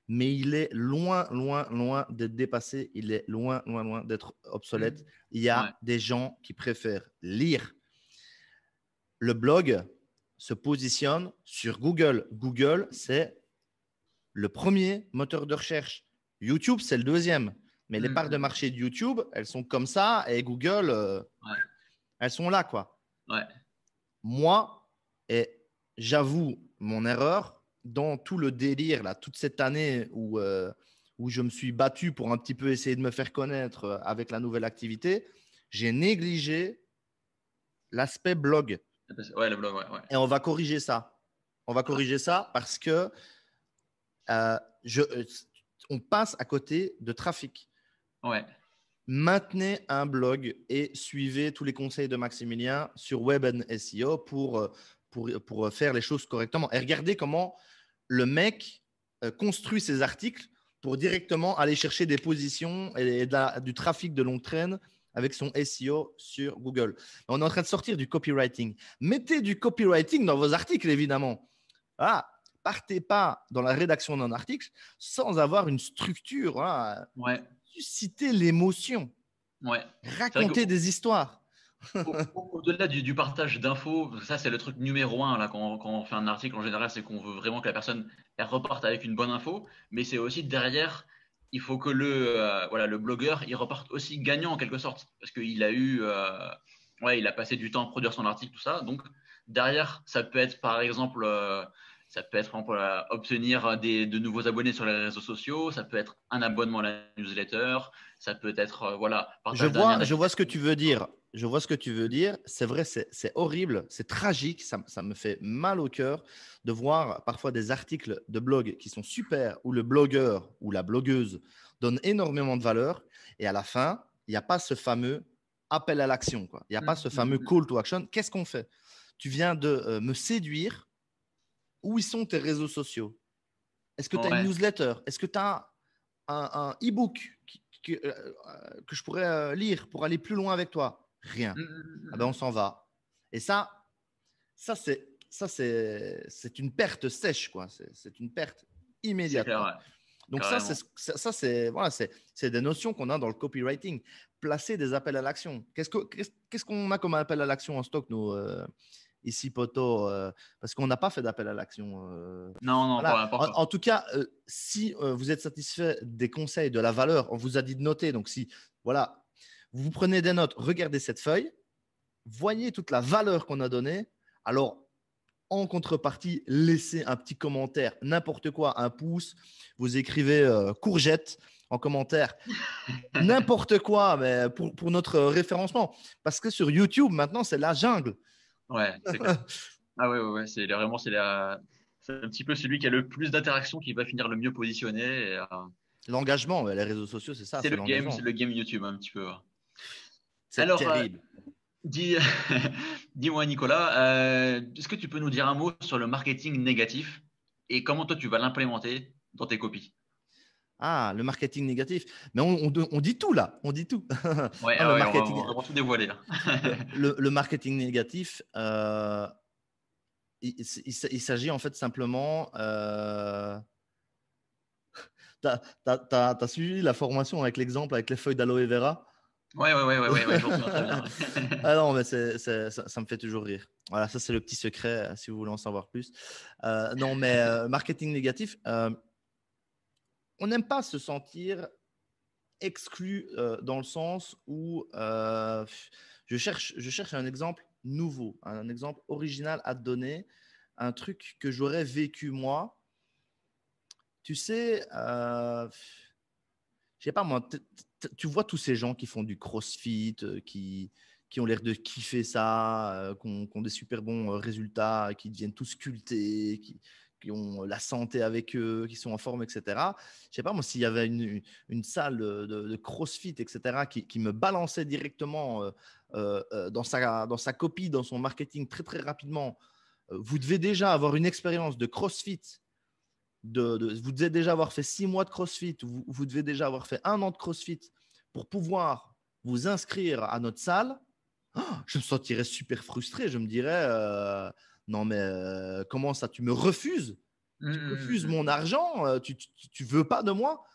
Speaker 2: mais il est loin, loin, loin d'être dépassé. Il est loin, loin, loin d'être obsolète. Il y
Speaker 1: Ouais.
Speaker 2: a des gens qui préfèrent lire. Le blog se positionne sur Google. Google, c'est le premier moteur de recherche. YouTube, c'est le deuxième. Mais les parts de marché de YouTube, elles sont comme ça et Google,
Speaker 1: Ouais.
Speaker 2: elles sont là, quoi.
Speaker 1: Ouais.
Speaker 2: Moi, et j'avoue mon erreur, dans tout le délire, là, toute cette année où je me suis battu pour un petit peu essayer de me faire connaître avec la nouvelle activité, j'ai négligé l'aspect blog.
Speaker 1: Ouais, le blog, ouais, ouais.
Speaker 2: Et on va corriger ça. On va corriger ça parce que euh, je, on passe à côté de trafic.
Speaker 1: Ouais.
Speaker 2: Maintenez un blog et suivez tous les conseils de Maximilien sur Web and SEO pour faire les choses correctement. Et regardez comment le mec construit ses articles pour directement aller chercher des positions et du trafic de longue traîne avec son SEO sur Google. On est en train de sortir du copywriting. Mettez du copywriting dans vos articles, évidemment. Ah, partez pas dans la rédaction d'un article sans avoir une structure. Hein,
Speaker 1: Ouais.
Speaker 2: susciter l'émotion,
Speaker 1: Ouais. C'est vrai que
Speaker 2: raconter des histoires.
Speaker 1: au-delà du partage d'infos, ça c'est le truc numéro un là, quand on fait un article en général, c'est qu'on veut vraiment que la personne elle reparte avec une bonne info, mais c'est aussi derrière, il faut que voilà, le blogueur il reparte aussi gagnant en quelque sorte, parce qu'il a ouais, il a passé du temps à produire son article, tout ça, donc derrière, ça peut être par exemple, obtenir de nouveaux abonnés sur les réseaux sociaux, ça peut être un abonnement à la newsletter, ça peut être voilà,
Speaker 2: Je
Speaker 1: partage d'un lien
Speaker 2: vois, je vois ce que
Speaker 1: d'affiliation.
Speaker 2: tu veux dire. Je vois ce que tu veux dire. C'est vrai, c'est horrible, c'est tragique. Ça me fait mal au cœur de voir parfois des articles de blog qui sont super, où le blogueur ou la blogueuse donne énormément de valeur. Et à la fin, il n'y a pas ce fameux appel à l'action, quoi. Il n'y a pas ce fameux call to action. Qu'est-ce qu'on fait? Tu viens de me séduire. Où sont tes réseaux sociaux? Est-ce que tu as une
Speaker 1: Ouais.
Speaker 2: newsletter? Est-ce que tu as un e-book que je pourrais lire pour aller plus loin avec toi? Rien. Ah ben, on s'en va. Et c'est une perte sèche, quoi. C'est une perte
Speaker 1: C'est
Speaker 2: immédiate,
Speaker 1: clair,
Speaker 2: quoi.
Speaker 1: ouais,
Speaker 2: Donc
Speaker 1: carrément.
Speaker 2: c'est des notions qu'on a dans le copywriting. Placer des appels à l'action. Qu'est-ce qu'on a comme appel à l'action en stock, nous, ici, Poto, parce qu'on n'a pas fait d'appel à l'action.
Speaker 1: Non, non,
Speaker 2: Voilà.
Speaker 1: pas
Speaker 2: En,
Speaker 1: encore.
Speaker 2: en tout cas, si vous êtes satisfait des conseils, de la valeur, on vous a dit de noter. Donc, si voilà, vous prenez des notes, regardez cette feuille, voyez toute la valeur qu'on a donnée. Alors, en contrepartie, laissez un petit commentaire, n'importe quoi, un pouce. Vous écrivez courgette en commentaire, n'importe quoi, mais pour notre référencement. Parce que sur YouTube, maintenant, c'est la jungle.
Speaker 1: Ouais, c'est clair. Ah ouais, ouais, ouais, vraiment, c'est un petit peu celui qui a le plus d'interactions qui va finir le mieux positionné.
Speaker 2: L'engagement, les réseaux sociaux, c'est ça, c'est
Speaker 1: C'est
Speaker 2: l'engagement.
Speaker 1: le game YouTube un petit peu.
Speaker 2: C'est
Speaker 1: Alors,
Speaker 2: terrible.
Speaker 1: dis, dis-moi Nicolas, est-ce que tu peux nous dire un mot sur le marketing négatif et comment toi tu vas l'implémenter dans tes copies?
Speaker 2: Ah, le marketing négatif. Mais on dit tout là, on dit tout.
Speaker 1: Ouais,
Speaker 2: Non,
Speaker 1: ah
Speaker 2: le
Speaker 1: ouais,
Speaker 2: marketing,
Speaker 1: on va vraiment tout dévoiler là.
Speaker 2: le marketing négatif, il s'agit en fait simplement. T'as suivi la formation avec l'exemple avec les feuilles d'aloe vera?
Speaker 1: Ouais, je m'en souviens très bien.
Speaker 2: Ah non, mais ça me fait toujours rire. Voilà, ça c'est le petit secret si vous voulez en savoir plus. Non, mais marketing négatif, on n'aime pas se sentir exclu dans le sens où je cherche un exemple nouveau, un exemple original à te donner, un truc que j'aurais vécu moi. Tu sais, je sais pas moi, tu vois tous ces gens qui font du crossfit, qui ont l'air de kiffer ça, qui ont des super bons résultats, qui deviennent tous sculptés, qui ont la santé avec eux, qui sont en forme, etc. Je sais pas moi, s'il y avait une salle de crossfit, etc., qui me balançait directement dans sa copie, dans son marketing très très rapidement. Vous devez déjà avoir une expérience de crossfit vous devez déjà avoir fait 6 mois de CrossFit, vous devez déjà avoir fait 1 an de CrossFit pour pouvoir vous inscrire à notre salle. Oh, je me sentirais super frustré. Je me dirais, non mais comment ça, tu me refuses? Tu refuses mon argent? Tu veux pas de moi?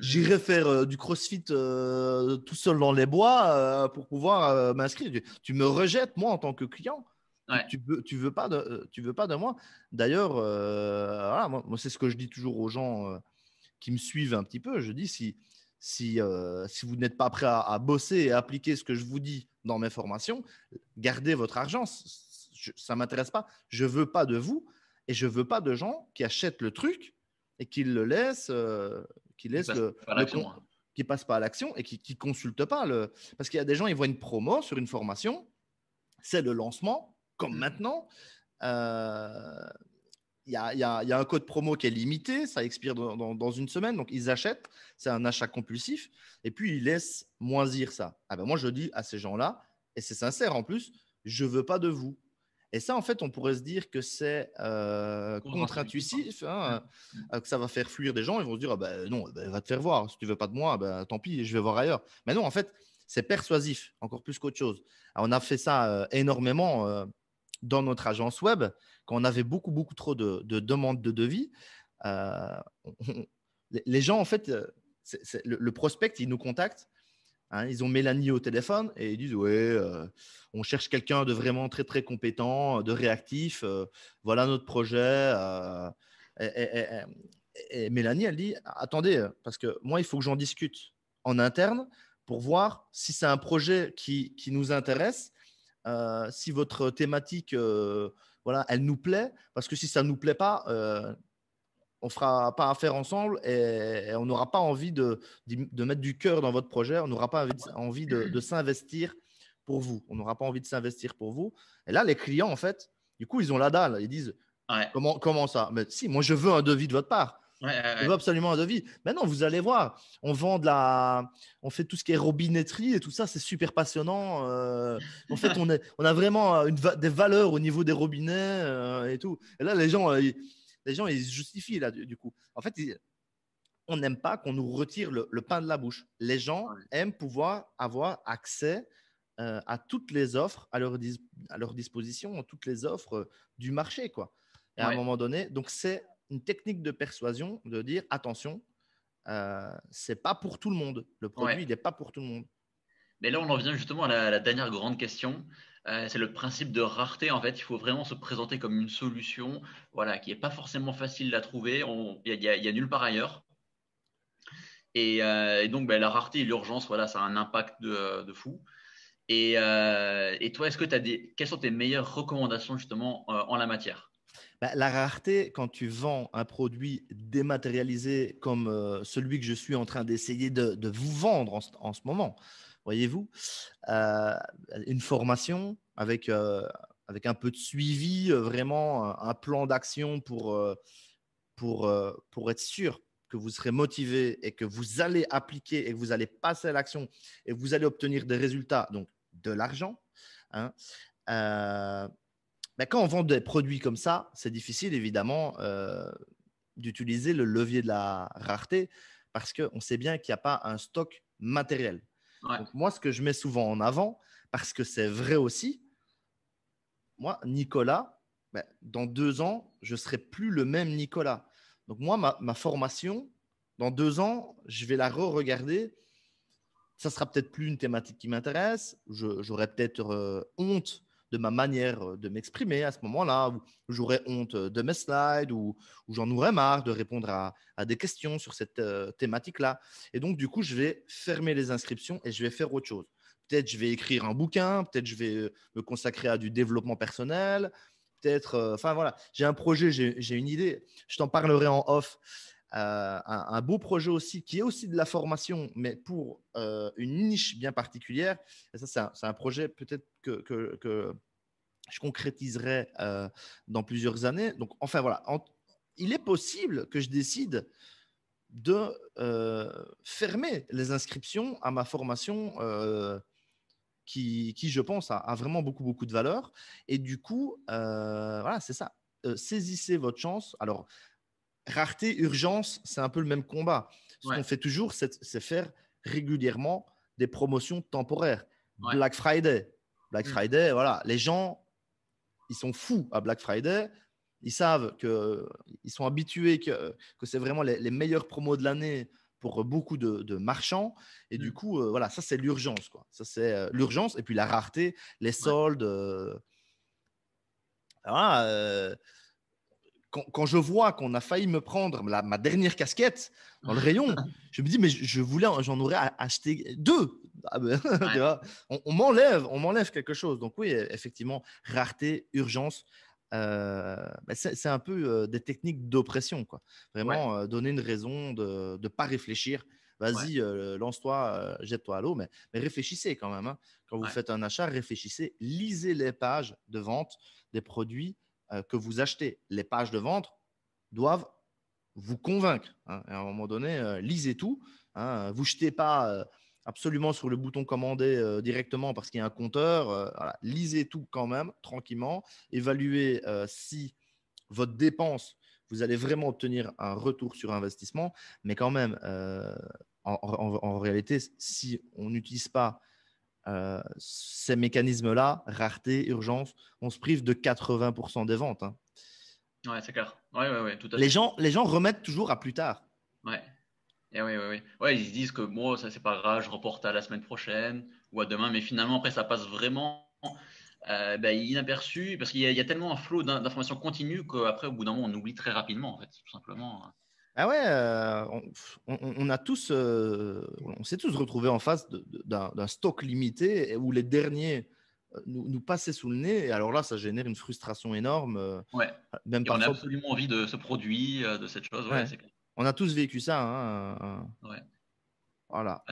Speaker 2: J'irai faire du CrossFit tout seul dans les bois pour pouvoir m'inscrire. Tu me rejettes, moi, en tant que client.
Speaker 1: Ouais.
Speaker 2: Tu veux pas de moi. D'ailleurs, voilà, moi, c'est ce que je dis toujours aux gens qui me suivent un petit peu. Je dis si vous n'êtes pas prêt à bosser et à appliquer ce que je vous dis dans mes formations, gardez votre argent. Ça ne m'intéresse pas. Je veux pas de vous et je veux pas de gens qui achètent le truc et qui le laissent, qui
Speaker 1: Il
Speaker 2: laissent
Speaker 1: passe pas à l'action, hein.
Speaker 2: qui passent pas à l'action et qui consultent pas parce qu'il y a des gens, ils voient une promo sur une formation, c'est le lancement, comme maintenant. Euh, il y a un code promo qui est limité, ça expire dans une semaine, donc ils achètent, c'est un achat compulsif, et puis ils laissent moisir ça. Ah ben moi, je dis à ces gens-là, et c'est sincère en plus, je veux pas de vous. Et ça, en fait, on pourrait se dire que c'est
Speaker 1: Contre-intuitif, hein.
Speaker 2: contre-intuitif, hein, que ça va faire fuir des gens, ils vont se dire, ah ben non, ben, va te faire voir, si tu veux pas de moi, ben, tant pis, je vais voir ailleurs. Mais non, en fait, c'est persuasif, encore plus qu'autre chose. Alors, on a fait ça énormément dans notre agence web, quand on avait beaucoup, beaucoup trop de demandes de devis. euh, les gens, en fait, le prospect, il nous contacte. Hein, ils ont Mélanie au téléphone et ils disent ouais, on cherche quelqu'un de vraiment très très compétent, de réactif. Voilà notre projet. Et, et- et Mélanie, elle dit attendez, parce que moi, il faut que j'en discute en interne pour voir si c'est un projet qui nous intéresse, si votre thématique, voilà, elle nous plaît. Parce que si ça ne nous plaît pas, on ne fera pas affaire ensemble et on n'aura pas envie de mettre du cœur dans votre projet, on n'aura pas envie de s'investir pour vous. On n'aura pas envie de s'investir pour vous. Et là, les clients, en fait, du coup, ils ont la dalle. Ils disent,
Speaker 1: Ouais.
Speaker 2: comment ça? Mais si, moi, je veux un devis de votre part. Je veux
Speaker 1: Ouais.
Speaker 2: absolument un devis. Maintenant, vous allez voir, on fait tout ce qui est robinetterie et tout ça, c'est super passionnant. En fait, on a vraiment des valeurs au niveau des robinets et tout. Et là, les gens, ils se justifient là, du coup. En fait, on n'aime pas qu'on nous retire le pain de la bouche. Les gens
Speaker 1: Ouais.
Speaker 2: aiment pouvoir avoir accès à toutes les offres à leur disposition, toutes les offres du marché, quoi. Et à un
Speaker 1: Ouais.
Speaker 2: moment donné, donc c'est une technique de persuasion de dire attention, c'est pas pour tout le monde. Le produit,
Speaker 1: Ouais.
Speaker 2: il n'est pas pour tout le monde.
Speaker 1: Mais là, on en vient justement à la dernière grande question. C'est le principe de rareté. En fait, il faut vraiment se présenter comme une solution, voilà, qui n'est pas forcément facile à trouver. Il y a nulle part ailleurs. Et donc, ben, la rareté et l'urgence, voilà, ça a un impact de fou. Et toi, quelles sont tes meilleures recommandations justement en la matière?
Speaker 2: Bah, la rareté, quand tu vends un produit dématérialisé comme celui que je suis en train d'essayer de vous vendre en ce moment, voyez-vous, euh, une formation avec un peu de suivi, vraiment un plan d'action pour être sûr que vous serez motivé et que vous allez appliquer et que vous allez passer à l'action et que vous allez obtenir des résultats, donc de l'argent. Hein. Euh, ben, quand on vend des produits comme ça, c'est difficile évidemment d'utiliser le levier de la rareté parce qu'on sait bien qu'il n'y a pas un stock matériel.
Speaker 1: Ouais.
Speaker 2: Donc moi, ce que je mets souvent en avant, parce que c'est vrai aussi, moi, Nicolas, ben, dans 2 ans, je ne serai plus le même Nicolas. Donc moi, ma formation, dans 2 ans, je vais la re-regarder. Ça sera peut-être plus une thématique qui m'intéresse. J'aurai peut-être honte de ma manière de m'exprimer à ce moment-là, ou j'aurai honte de mes slides, ou j'en aurai marre de répondre à des questions sur cette thématique-là. Et donc, du coup, je vais fermer les inscriptions et je vais faire autre chose. Peut-être je vais écrire un bouquin, peut-être je vais me consacrer à du développement personnel, peut-être, enfin voilà, j'ai un projet, j'ai une idée, je t'en parlerai en off. Un beau projet aussi, qui est aussi de la formation, mais pour une niche bien particulière. Et ça, c'est un projet peut-être que je concrétiserai dans plusieurs années. Donc, enfin, voilà. Il est possible que je décide de fermer les inscriptions à ma formation qui, je pense, a vraiment beaucoup, beaucoup de valeur. Et du coup, voilà, c'est ça. Saisissez votre chance. Alors, rareté, urgence, c'est un peu le même combat. Ce
Speaker 1: Ouais,
Speaker 2: qu'on fait toujours, c'est faire régulièrement des promotions temporaires.
Speaker 1: ouais.
Speaker 2: Black Friday. Black
Speaker 1: Mm.
Speaker 2: Friday, voilà. Les gens, ils sont fous à Black Friday. Ils savent ils sont habitués que c'est vraiment les meilleures promos de l'année pour beaucoup de marchands. Et du
Speaker 1: Mm.
Speaker 2: coup, voilà, ça, c'est l'urgence, quoi. Ça, c'est l'urgence. Et puis la rareté, les
Speaker 1: Ouais.
Speaker 2: soldes. Voilà, quand je vois qu'on a failli me prendre ma dernière casquette dans le rayon, je me dis, mais je voulais, j'en aurais acheté 2. Ah ben, tu
Speaker 1: Ouais.
Speaker 2: vois, on m'enlève quelque chose. Donc oui, effectivement, rareté, urgence, ben c'est un peu des techniques d'oppression, quoi.
Speaker 1: Ouais.
Speaker 2: Vraiment, donner une raison de ne pas réfléchir.
Speaker 1: Ouais.
Speaker 2: Vas-y, lance-toi, jette-toi à l'eau, mais réfléchissez quand même, hein. Quand vous
Speaker 1: Ouais.
Speaker 2: faites un achat, réfléchissez, lisez les pages de vente des produits que vous achetez. Les pages de vente doivent vous convaincre, hein. Et à un moment donné, lisez tout, hein. Vous ne jetez pas absolument sur le bouton commander directement parce qu'il y a un compteur. Voilà. Lisez tout quand même, tranquillement. Évaluez si votre dépense, vous allez vraiment obtenir un retour sur investissement. Mais quand même, en réalité, si on n'utilise pas ces mécanismes-là, rareté, urgence, on se prive de 80% des ventes, hein.
Speaker 1: Ouais, c'est clair. Ouais, ouais, ouais, tout à
Speaker 2: Les
Speaker 1: fait.
Speaker 2: gens, les gens remettent toujours à plus tard.
Speaker 1: Ouais. Et ouais, ouais, ouais. Ouais, ils se disent que moi, ça c'est pas grave, je reporte à la semaine prochaine ou à demain, mais finalement après ça passe vraiment ben, inaperçu parce qu'il y a tellement un flot d'informations continues qu'après au bout d'un moment on oublie très rapidement en fait, tout simplement.
Speaker 2: Ah ouais, on a tous, on s'est tous retrouvés en face d'un stock limité où les derniers nous passaient sous le nez. Et alors là, ça génère une frustration énorme,
Speaker 1: Ouais.
Speaker 2: même
Speaker 1: Et on a
Speaker 2: parfois.
Speaker 1: absolument envie de ce produit, de cette chose, ouais,
Speaker 2: Ouais,
Speaker 1: c'est clair.
Speaker 2: on a tous vécu ça, hein,
Speaker 1: Ouais.
Speaker 2: voilà.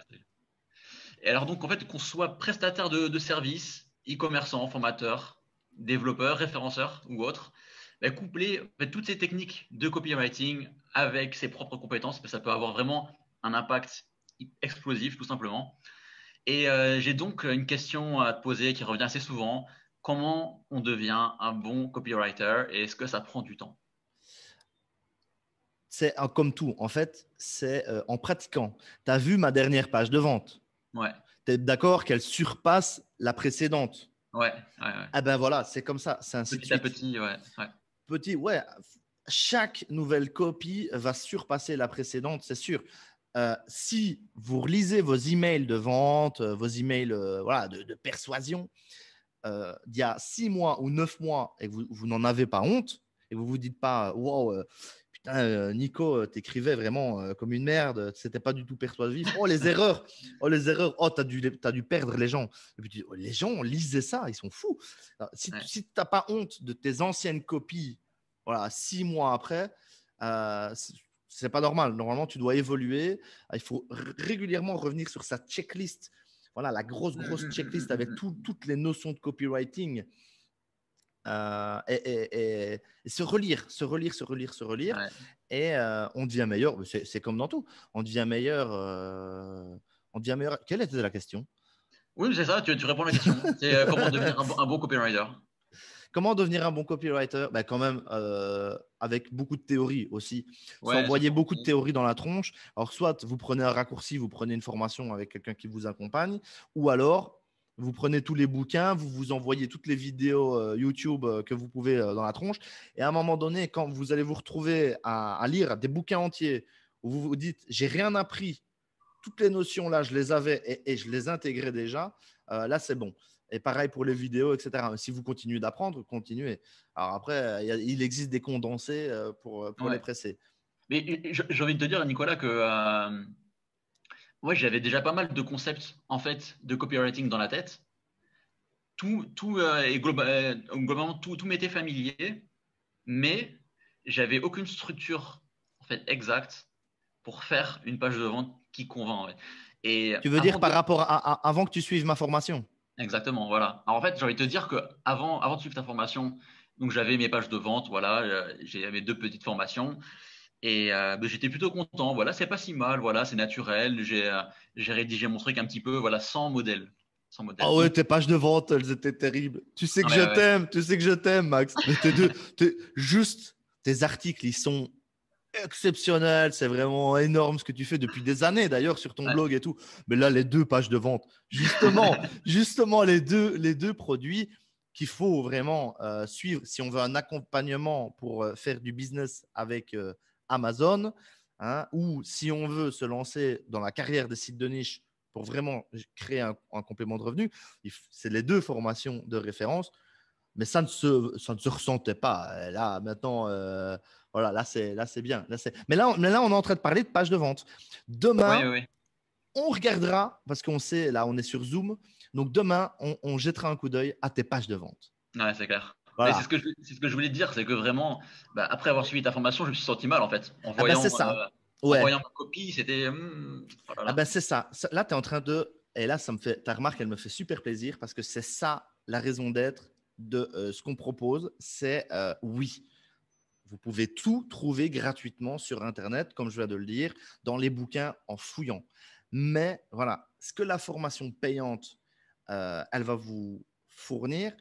Speaker 1: Et alors donc en fait qu'on soit prestataire de services, e-commerçant, formateur, développeur, référenceur ou autre, bah, coupler en fait, toutes ces techniques de copywriting avec ses propres compétences, bah, ça peut avoir vraiment un impact explosif tout simplement. Et j'ai donc une question à te poser qui revient assez souvent. Comment on devient un bon copywriter et est-ce que ça prend du temps?
Speaker 2: C'est comme tout, en fait, c'est en pratiquant. Tu as vu ma dernière page de vente.
Speaker 1: Ouais,
Speaker 2: Tu es d'accord qu'elle surpasse la précédente.
Speaker 1: ouais, ouais, ouais.
Speaker 2: Ah ben voilà, c'est comme ça, c'est ainsi de
Speaker 1: Petit à
Speaker 2: suite.
Speaker 1: petit, ouais, ouais,
Speaker 2: Petit, ouais, chaque nouvelle copie va surpasser la précédente, c'est sûr. Si vous relisez vos emails de vente, vos emails voilà, de persuasion d'il y a 6 mois ou 9 mois et que vous n'en avez pas honte et vous vous dites pas, wow, putain, Nico, t'écrivais vraiment comme une merde, c'était pas du tout persuasif. Oh les erreurs, oh t'as dû perdre les gens. Et puis oh, les gens lisaient ça, ils sont fous. Alors,
Speaker 1: ouais,
Speaker 2: si t'as pas honte de tes anciennes copies, voilà, 6 mois après, euh, c'est pas normal. Normalement, tu dois évoluer. Il faut régulièrement revenir sur sa checklist. Voilà, la grosse checklist avec toutes les notions de copywriting et se relire.
Speaker 1: ouais.
Speaker 2: Et on devient meilleur. C'est comme dans tout. On devient meilleur. On devient meilleur. Quelle était la question?
Speaker 1: Oui, c'est ça, tu réponds à la question. C'est comment devenir un bon copywriter.
Speaker 2: Comment devenir un bon copywriter? Ben, quand même, avec beaucoup de théorie aussi.
Speaker 1: Ouais, se
Speaker 2: S'envoyer beaucoup de
Speaker 1: former.
Speaker 2: théorie dans la tronche. Alors, soit vous prenez un raccourci, vous prenez une formation avec quelqu'un qui vous accompagne, ou alors Vous prenez tous les bouquins, vous vous envoyez toutes les vidéos YouTube que vous pouvez dans la tronche. Et à un moment donné, quand vous allez vous retrouver à lire des bouquins entiers où vous vous dites, j'ai rien appris, toutes les notions là, je les avais et je les intégrais déjà, là, c'est bon. Et pareil pour les vidéos, etc. Si vous continuez d'apprendre, continuez. Alors après, il existe des condensés pour les
Speaker 1: Ouais.
Speaker 2: presser.
Speaker 1: Mais j'ai envie de te dire, Nicolas, que moi, j'avais déjà pas mal de concepts en fait de copywriting dans la tête. Globalement, tout m'était familier, mais j'avais aucune structure en fait exacte pour faire une page de vente qui convainc. Ouais. Et
Speaker 2: Tu veux dire par rapport avant que tu suives ma formation?
Speaker 1: Exactement, voilà. Alors en fait, j'ai envie de te dire que avant de suivre ta formation, donc j'avais mes pages de vente, voilà, j'avais 2 petites formations et ben, j'étais plutôt content. Voilà, c'est pas si mal, voilà, c'est naturel. J'ai rédigé mon truc un petit peu, voilà, sans modèle, sans
Speaker 2: Ah
Speaker 1: modèle.
Speaker 2: ouais,
Speaker 1: Donc,
Speaker 2: tes pages de vente, elles étaient terribles. Tu sais que
Speaker 1: ouais,
Speaker 2: je
Speaker 1: ouais, ouais.
Speaker 2: t'aime, tu sais que je t'aime, Max. Mais juste tes articles, ils sont exceptionnels. C'est vraiment énorme ce que tu fais depuis des années, d'ailleurs, sur ton
Speaker 1: Ouais.
Speaker 2: blog et tout. Mais là, les 2 pages de vente, justement les deux produits qu'il faut vraiment suivre si on veut un accompagnement pour faire du business avec Amazon, hein, ou si on veut se lancer dans la carrière des sites de niche pour vraiment créer un complément de revenu. C'est les 2 formations de référence, mais ça ne se ressentait pas. Là, maintenant, voilà, là, c'est bien. Mais là, on est en train de parler de page de vente.
Speaker 1: Oui,
Speaker 2: Demain,
Speaker 1: oui,
Speaker 2: on regardera, parce qu'on sait, là, on est sur Zoom. Donc, demain, on jettera un coup d'œil à tes pages de vente.
Speaker 1: oui. Ouais, c'est clair. Mais
Speaker 2: Voilà.
Speaker 1: c'est ce que je voulais te dire, c'est que vraiment, bah, après avoir suivi ta formation, je me suis senti mal en fait,
Speaker 2: Ah ben, c'est ça.
Speaker 1: en
Speaker 2: Ouais.
Speaker 1: voyant ma copie, c'était, oh là
Speaker 2: Ah
Speaker 1: là.
Speaker 2: ben, c'est ça. Là, tu es en train de… Et là, ta remarque, elle me fait super plaisir parce que c'est ça la raison d'être de ce qu'on propose. C'est oui. Vous pouvez tout trouver gratuitement sur Internet, comme je viens de le dire, dans les bouquins en fouillant. Mais voilà, ce que la formation payante, elle va vous fournir,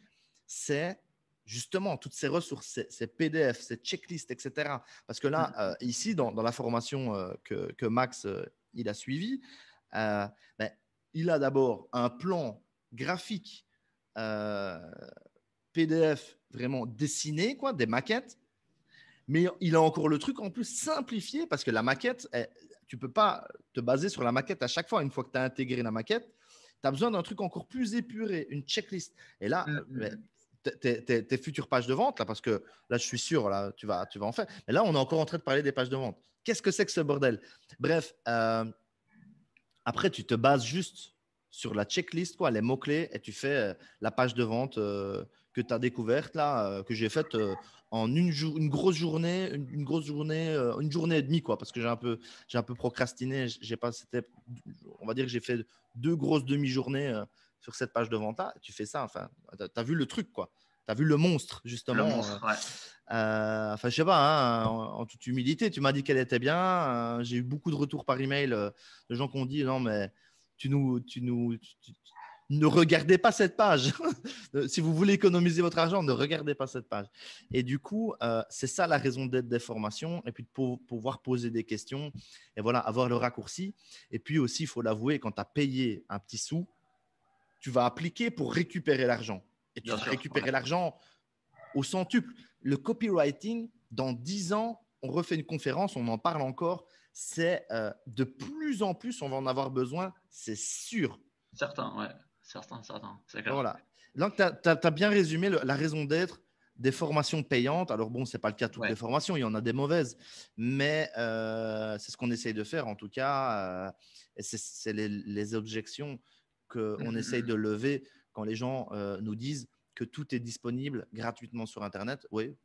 Speaker 2: c'est justement toutes ces ressources, ces PDF, ces checklists, etc. Parce que là, ici, dans la formation que Max il a suivie, euh, ben, il a d'abord un plan graphique euh, PDF vraiment dessiné, quoi, des maquettes, mais il a encore le truc en plus simplifié parce que la maquette, tu ne peux pas te baser sur la maquette à chaque fois. Une fois que tu as intégré la maquette, tu as besoin d'un truc encore plus épuré, une checklist. Et là, tes futures pages de vente, là, parce que là, je suis sûr, là, tu vas en faire. Mais là, on est encore en train de parler des pages de vente. Qu'est-ce que c'est que ce bordel? Bref, après, tu te bases juste sur la checklist, quoi, les mots-clés, et tu fais la page de vente que tu as découverte, là, que j'ai faite en une grosse journée, une journée et demie, quoi, parce que j'ai un peu procrastiné. J'ai pas, on va dire que j'ai fait 2 grosses demi-journées sur cette page de vente-là. Tu fais ça, enfin, tu as vu le truc, quoi. Tu as vu le monstre,
Speaker 1: Le
Speaker 2: justement.
Speaker 1: monstre, ouais.
Speaker 2: Enfin, je sais pas, hein, en toute humilité, tu m'as dit qu'elle était bien. J'ai eu beaucoup de retours par email de gens qui ont dit non, mais ne regardez pas cette page. Si vous voulez économiser votre argent, ne regardez pas cette page. Et du coup, c'est ça la raison d'être des formations. Et puis de pouvoir poser des questions et voilà, avoir le raccourci. Et puis aussi, il faut l'avouer, quand tu as payé un petit sou, tu vas appliquer pour récupérer l'argent. Et tu
Speaker 1: Bien
Speaker 2: vas
Speaker 1: sûr. Ouais.
Speaker 2: récupérer l'argent au centuple. Le copywriting, dans 10 ans, on refait une conférence, on en parle encore. C'est de plus en plus, on va en avoir besoin, c'est sûr.
Speaker 1: Certains, ouais. Certains, c'est clair.
Speaker 2: Voilà. Donc, tu as bien résumé la raison d'être des formations payantes. Alors, bon, ce n'est pas le cas de toutes
Speaker 1: Ouais.
Speaker 2: les formations, il y en a des mauvaises, mais c'est ce qu'on essaye de faire en tout cas. Et c'est les objections qu'on essaye de lever quand les gens nous disent que tout est disponible gratuitement sur Internet. Oui,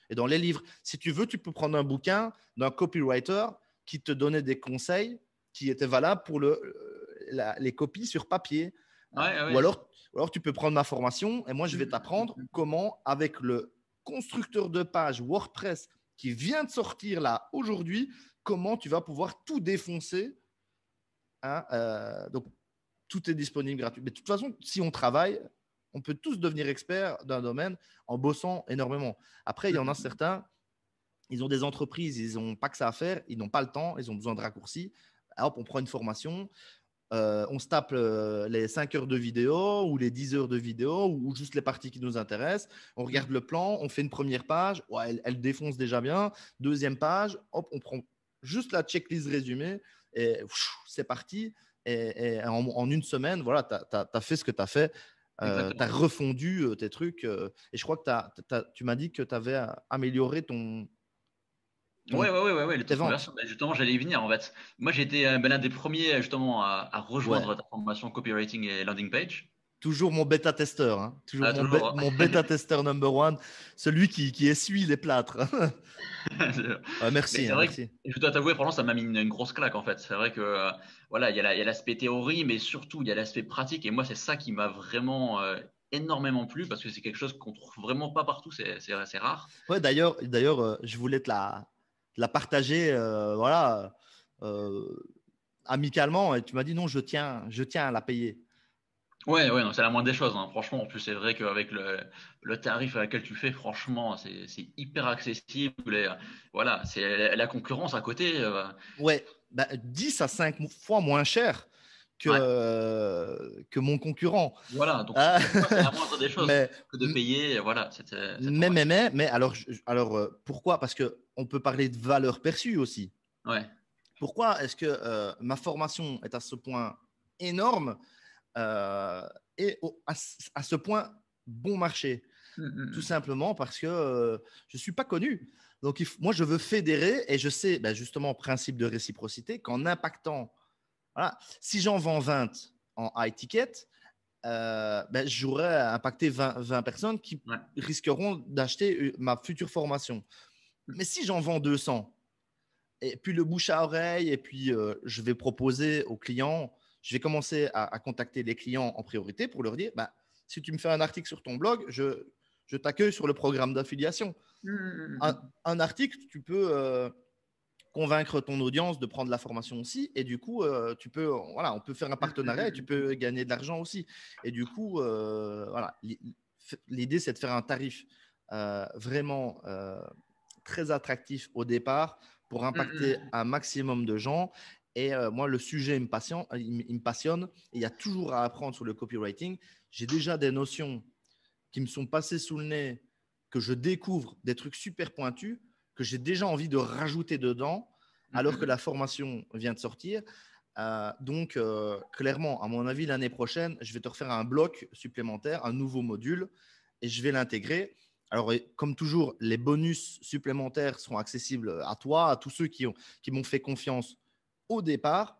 Speaker 2: et dans les livres. Si tu veux, tu peux prendre un bouquin d'un copywriter qui te donnait des conseils qui étaient valables pour les copies sur papier.
Speaker 1: Ouais,
Speaker 2: Ou
Speaker 1: ouais.
Speaker 2: alors, tu peux prendre ma formation et moi, je vais t'apprendre comment, avec le constructeur de page WordPress qui vient de sortir là aujourd'hui, comment tu vas pouvoir tout défoncer. Hein, donc, tout est disponible gratuit. Mais de toute façon, si on travaille, on peut tous devenir experts d'un domaine en bossant énormément. Après, il y en a certains, ils ont des entreprises, ils n'ont pas que ça à faire, ils n'ont pas le temps, ils ont besoin de raccourcis. Alors, on prend une formation, On se tape les 5 heures de vidéo ou les 10 heures de vidéo ou juste les parties qui nous intéressent. On regarde le plan, on fait une première page. Ouais, elle défonce déjà bien. Deuxième page, hop, on prend juste la checklist résumée et c'est parti. Et en une semaine, voilà, tu as fait ce que tu as fait. Tu as refondu tes trucs. Et je crois que tu m'as dit que tu avais amélioré
Speaker 1: Ouais, le taux
Speaker 2: tes
Speaker 1: de conversion.
Speaker 2: ventes.
Speaker 1: Bah, justement, j'allais y venir en fait. Moi, j'étais l'un des premiers justement à
Speaker 2: Ouais.
Speaker 1: rejoindre ta formation copywriting et landing page.
Speaker 2: Toujours mon bêta-testeur, hein. Toujours
Speaker 1: Ah, toujours.
Speaker 2: mon bêta-testeur number one, celui qui essuie les plâtres. Ouais,
Speaker 1: Mais
Speaker 2: merci,
Speaker 1: c'est
Speaker 2: hein,
Speaker 1: vrai que
Speaker 2: merci.
Speaker 1: je dois t'avouer, franchement, ça m'a mis une grosse claque en fait. C'est vrai que voilà, il y a l'aspect théorie, mais surtout il y a l'aspect pratique. Et moi, c'est ça qui m'a vraiment énormément plu parce que c'est quelque chose qu'on trouve vraiment pas partout. C'est rare.
Speaker 2: Ouais, d'ailleurs, je voulais te la partager, voilà, euh, amicalement. Et tu m'as dit non, je tiens à la payer.
Speaker 1: Ouais, non, c'est la moindre des choses, hein. Franchement, en plus, c'est vrai qu'avec le tarif à laquelle tu fais, franchement, c'est hyper accessible. Et, voilà, c'est la concurrence à côté.
Speaker 2: Ouais, bah, 10 à 5 fois moins cher
Speaker 1: Ouais,
Speaker 2: que mon concurrent.
Speaker 1: voilà. Donc,
Speaker 2: Ah,
Speaker 1: pour moi, c'est la moindre des choses
Speaker 2: mais,
Speaker 1: que de payer. Voilà, cette
Speaker 2: mais, mais,
Speaker 1: formation.
Speaker 2: mais, mais alors, pourquoi? Parce qu'on peut parler de valeur perçue aussi.
Speaker 1: Ouais.
Speaker 2: Pourquoi est-ce que ma formation est à ce point énorme et à ce point bon marché? Tout
Speaker 1: Mm.
Speaker 2: simplement parce que je ne suis pas connu. Donc, moi, je veux fédérer et je sais, ben, justement, principe de réciprocité, qu'en impactant, voilà, si j'en vends 20 en high ticket, ben, j'aurais impacté 20 personnes qui
Speaker 1: Ouais.
Speaker 2: risqueront d'acheter ma future formation. Mais si j'en vends 200, et puis le bouche à oreille, et puis je vais proposer aux clients, je vais commencer à contacter les clients en priorité pour leur dire, bah, si tu me fais un article sur ton blog, je t'accueille sur le programme d'affiliation. Un,
Speaker 1: Mm.
Speaker 2: un article, tu peux convaincre ton audience de prendre la formation aussi, et du coup, voilà, on peut faire un partenariat et tu
Speaker 1: Mm.
Speaker 2: peux gagner de l'argent aussi. Et du coup, voilà, l'idée, c'est de faire un tarif vraiment très attractif au départ pour impacter
Speaker 1: Mm.
Speaker 2: un maximum de gens. Et moi, le sujet il me passionne. Et il y a toujours à apprendre sur le copywriting. J'ai déjà des notions qui me sont passées sous le nez, que je découvre des trucs super pointus, que j'ai déjà envie de rajouter dedans, alors que
Speaker 1: Mm.
Speaker 2: la formation vient de sortir. Donc, clairement, à mon avis, l'année prochaine, je vais te refaire un bloc supplémentaire, un nouveau module, et je vais l'intégrer. Alors, comme toujours, les bonus supplémentaires seront accessibles à toi, à tous ceux qui m'ont fait confiance au départ.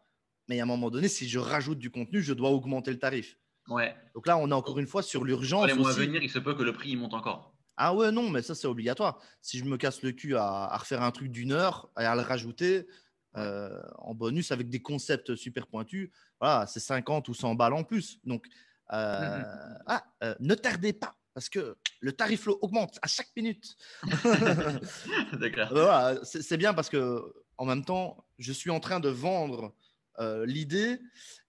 Speaker 2: Mais à un moment donné, si je rajoute du contenu, je dois augmenter le tarif.
Speaker 1: Ouais.
Speaker 2: Donc là, on est encore une fois sur
Speaker 1: Dans les
Speaker 2: l'urgence
Speaker 1: mois à
Speaker 2: aussi.
Speaker 1: venir, il se peut que le prix il monte encore.
Speaker 2: Ah ouais, non, mais ça, c'est obligatoire. Si je me casse le cul à refaire un truc d'une heure et à le rajouter
Speaker 1: Ouais.
Speaker 2: en bonus avec des concepts super pointus, voilà, c'est 50 ou 100 balles en plus. Donc, ne tardez pas parce que le tarif augmente à chaque minute.
Speaker 1: D'accord.
Speaker 2: Voilà, c'est bien parce que en même temps, je suis en train de vendre l'idée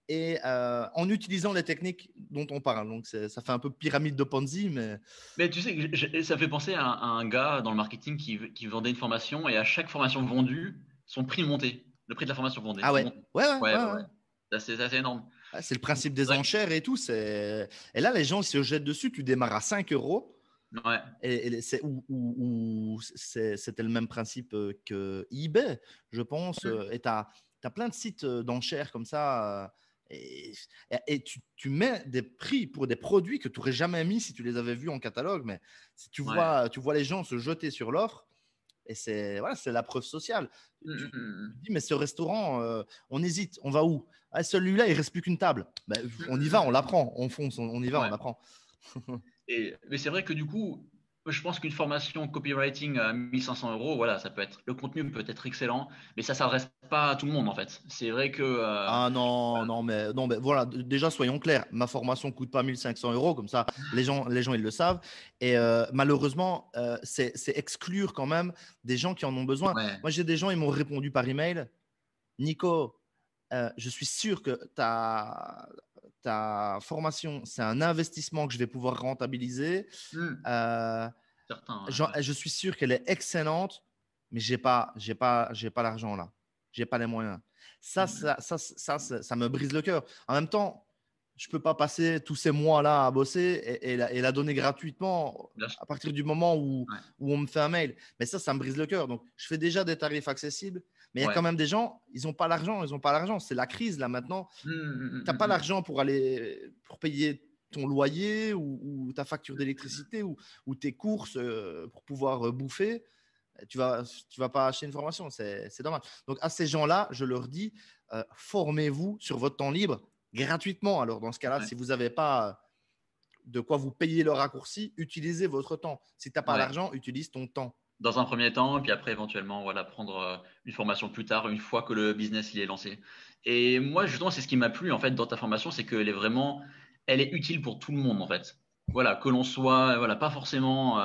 Speaker 2: et en utilisant les techniques dont on parle. Donc, ça fait un peu pyramide de Ponzi, mais
Speaker 1: Mais tu sais, ça fait penser à un gars dans le marketing qui vendait une formation et à chaque formation vendue, son prix montait. Le prix de la formation vendait.
Speaker 2: ah ouais,
Speaker 1: Monte.
Speaker 2: ouais, ouais,
Speaker 1: Ouais,
Speaker 2: ouais,
Speaker 1: ouais,
Speaker 2: ouais.
Speaker 1: ouais. C'est assez énorme.
Speaker 2: Ah, c'est le
Speaker 1: Donc,
Speaker 2: principe
Speaker 1: c'est
Speaker 2: des
Speaker 1: vrai que-
Speaker 2: enchères et tout. Et là, les gens se jettent dessus. Tu démarres à 5 euros.
Speaker 1: Ouais.
Speaker 2: C'était le même principe que eBay, je pense.
Speaker 1: Mm.
Speaker 2: Et tu as plein de sites d'enchères comme ça. Et tu mets des prix pour des produits que tu n'aurais jamais mis si tu les avais vus en catalogue. Mais si
Speaker 1: Ouais.
Speaker 2: tu vois les gens se jeter sur l'offre, et voilà, c'est la preuve sociale. Tu dis, mais ce restaurant, on hésite, on va où? Ah, celui-là, il reste plus qu'une table. Ben, on y va, on
Speaker 1: Mm.
Speaker 2: l'apprend, on fonce, on y va, on
Speaker 1: Ouais.
Speaker 2: apprend.
Speaker 1: Mais c'est vrai que du coup, je pense qu'une formation copywriting à 1 500 euros, voilà, ça peut être, le contenu peut être excellent, mais ça s'adresse pas à tout le monde en fait. C'est vrai que,
Speaker 2: Ah non, non, mais voilà, déjà soyons clairs, ma formation coûte pas 1 500 euros, comme ça les gens ils le savent. Et malheureusement, c'est exclure quand même des gens qui en ont besoin.
Speaker 1: ouais,
Speaker 2: Moi, j'ai des gens, ils m'ont répondu par email, Nico, je suis sûr que ta formation, c'est un investissement que je vais pouvoir rentabiliser.
Speaker 1: Hmm.
Speaker 2: Euh,
Speaker 1: Certains, ouais.
Speaker 2: je suis sûr qu'elle est excellente, mais j'ai pas l'argent là. J'ai pas les moyens. Ça me brise le cœur. En même temps, je ne peux pas passer tous ces mois-là à bosser et la donner gratuitement
Speaker 1: Bien sûr.
Speaker 2: à partir du moment
Speaker 1: Ouais.
Speaker 2: où on me fait un mail. Mais ça me brise le cœur. Donc, je fais déjà des tarifs accessibles, mais il y a
Speaker 1: Ouais.
Speaker 2: quand même des gens, ils n'ont pas l'argent. Ils n'ont pas l'argent. C'est la crise là maintenant. Tu n'as pas l'argent pour payer ton loyer ou ta facture d'électricité ou tes courses pour pouvoir bouffer. Tu vas pas acheter une formation. C'est dommage. Donc, à ces gens-là, je leur dis, formez-vous sur votre temps libre gratuitement. Alors, dans ce cas-là,
Speaker 1: Ouais.
Speaker 2: si vous n'avez pas de quoi vous payer le raccourci, utilisez votre temps. Si tu n'as pas
Speaker 1: Ouais.
Speaker 2: l'argent, utilise ton temps.
Speaker 1: Dans un premier temps, et puis après, éventuellement, voilà, prendre une formation plus tard, une fois que le business il est lancé. Et moi, justement, c'est ce qui m'a plu en fait dans ta formation, c'est qu'elle est vraiment, elle est utile pour tout le monde en fait. Voilà, que l'on soit, voilà, pas forcément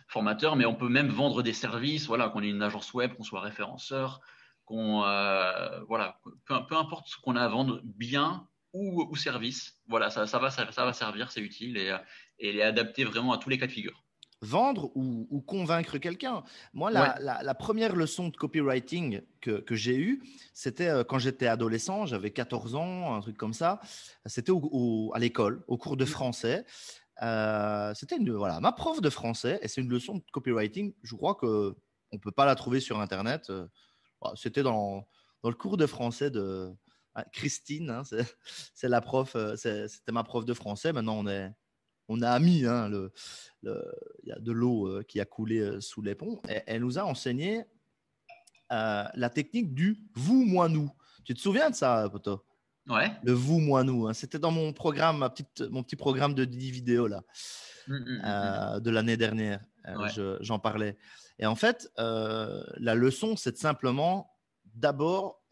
Speaker 1: formateur, mais on peut même vendre des services, voilà, qu'on ait une agence web, qu'on soit référenceur, voilà, peu importe ce qu'on a à vendre, bien ou service, voilà, ça va servir, c'est utile et elle est adaptée vraiment à tous les cas de figure.
Speaker 2: Vendre ou convaincre quelqu'un. Moi,
Speaker 1: Ouais.
Speaker 2: la première leçon de copywriting que j'ai eue, c'était quand j'étais adolescent, j'avais 14 ans, un truc comme ça. C'était à l'école, au cours de français. C'était voilà, ma prof de français et c'est une leçon de copywriting. Je crois qu'on ne peut pas la trouver sur Internet. Voilà, c'était dans le cours de français de Christine. Hein, c'est la prof, c'était ma prof de français. Maintenant, on a mis, hein, il y a de l'eau qui a coulé sous les ponts. Et elle nous a enseigné la technique du vous, moi, nous. Tu te souviens de ça, Poto?
Speaker 1: Ouais.
Speaker 2: Le vous, moi, nous. Hein. C'était dans mon programme, mon petit programme de 10 vidéos là, de l'année dernière.
Speaker 1: Ouais.
Speaker 2: J'en parlais. Et en fait, la leçon, c'est simplement d'abord,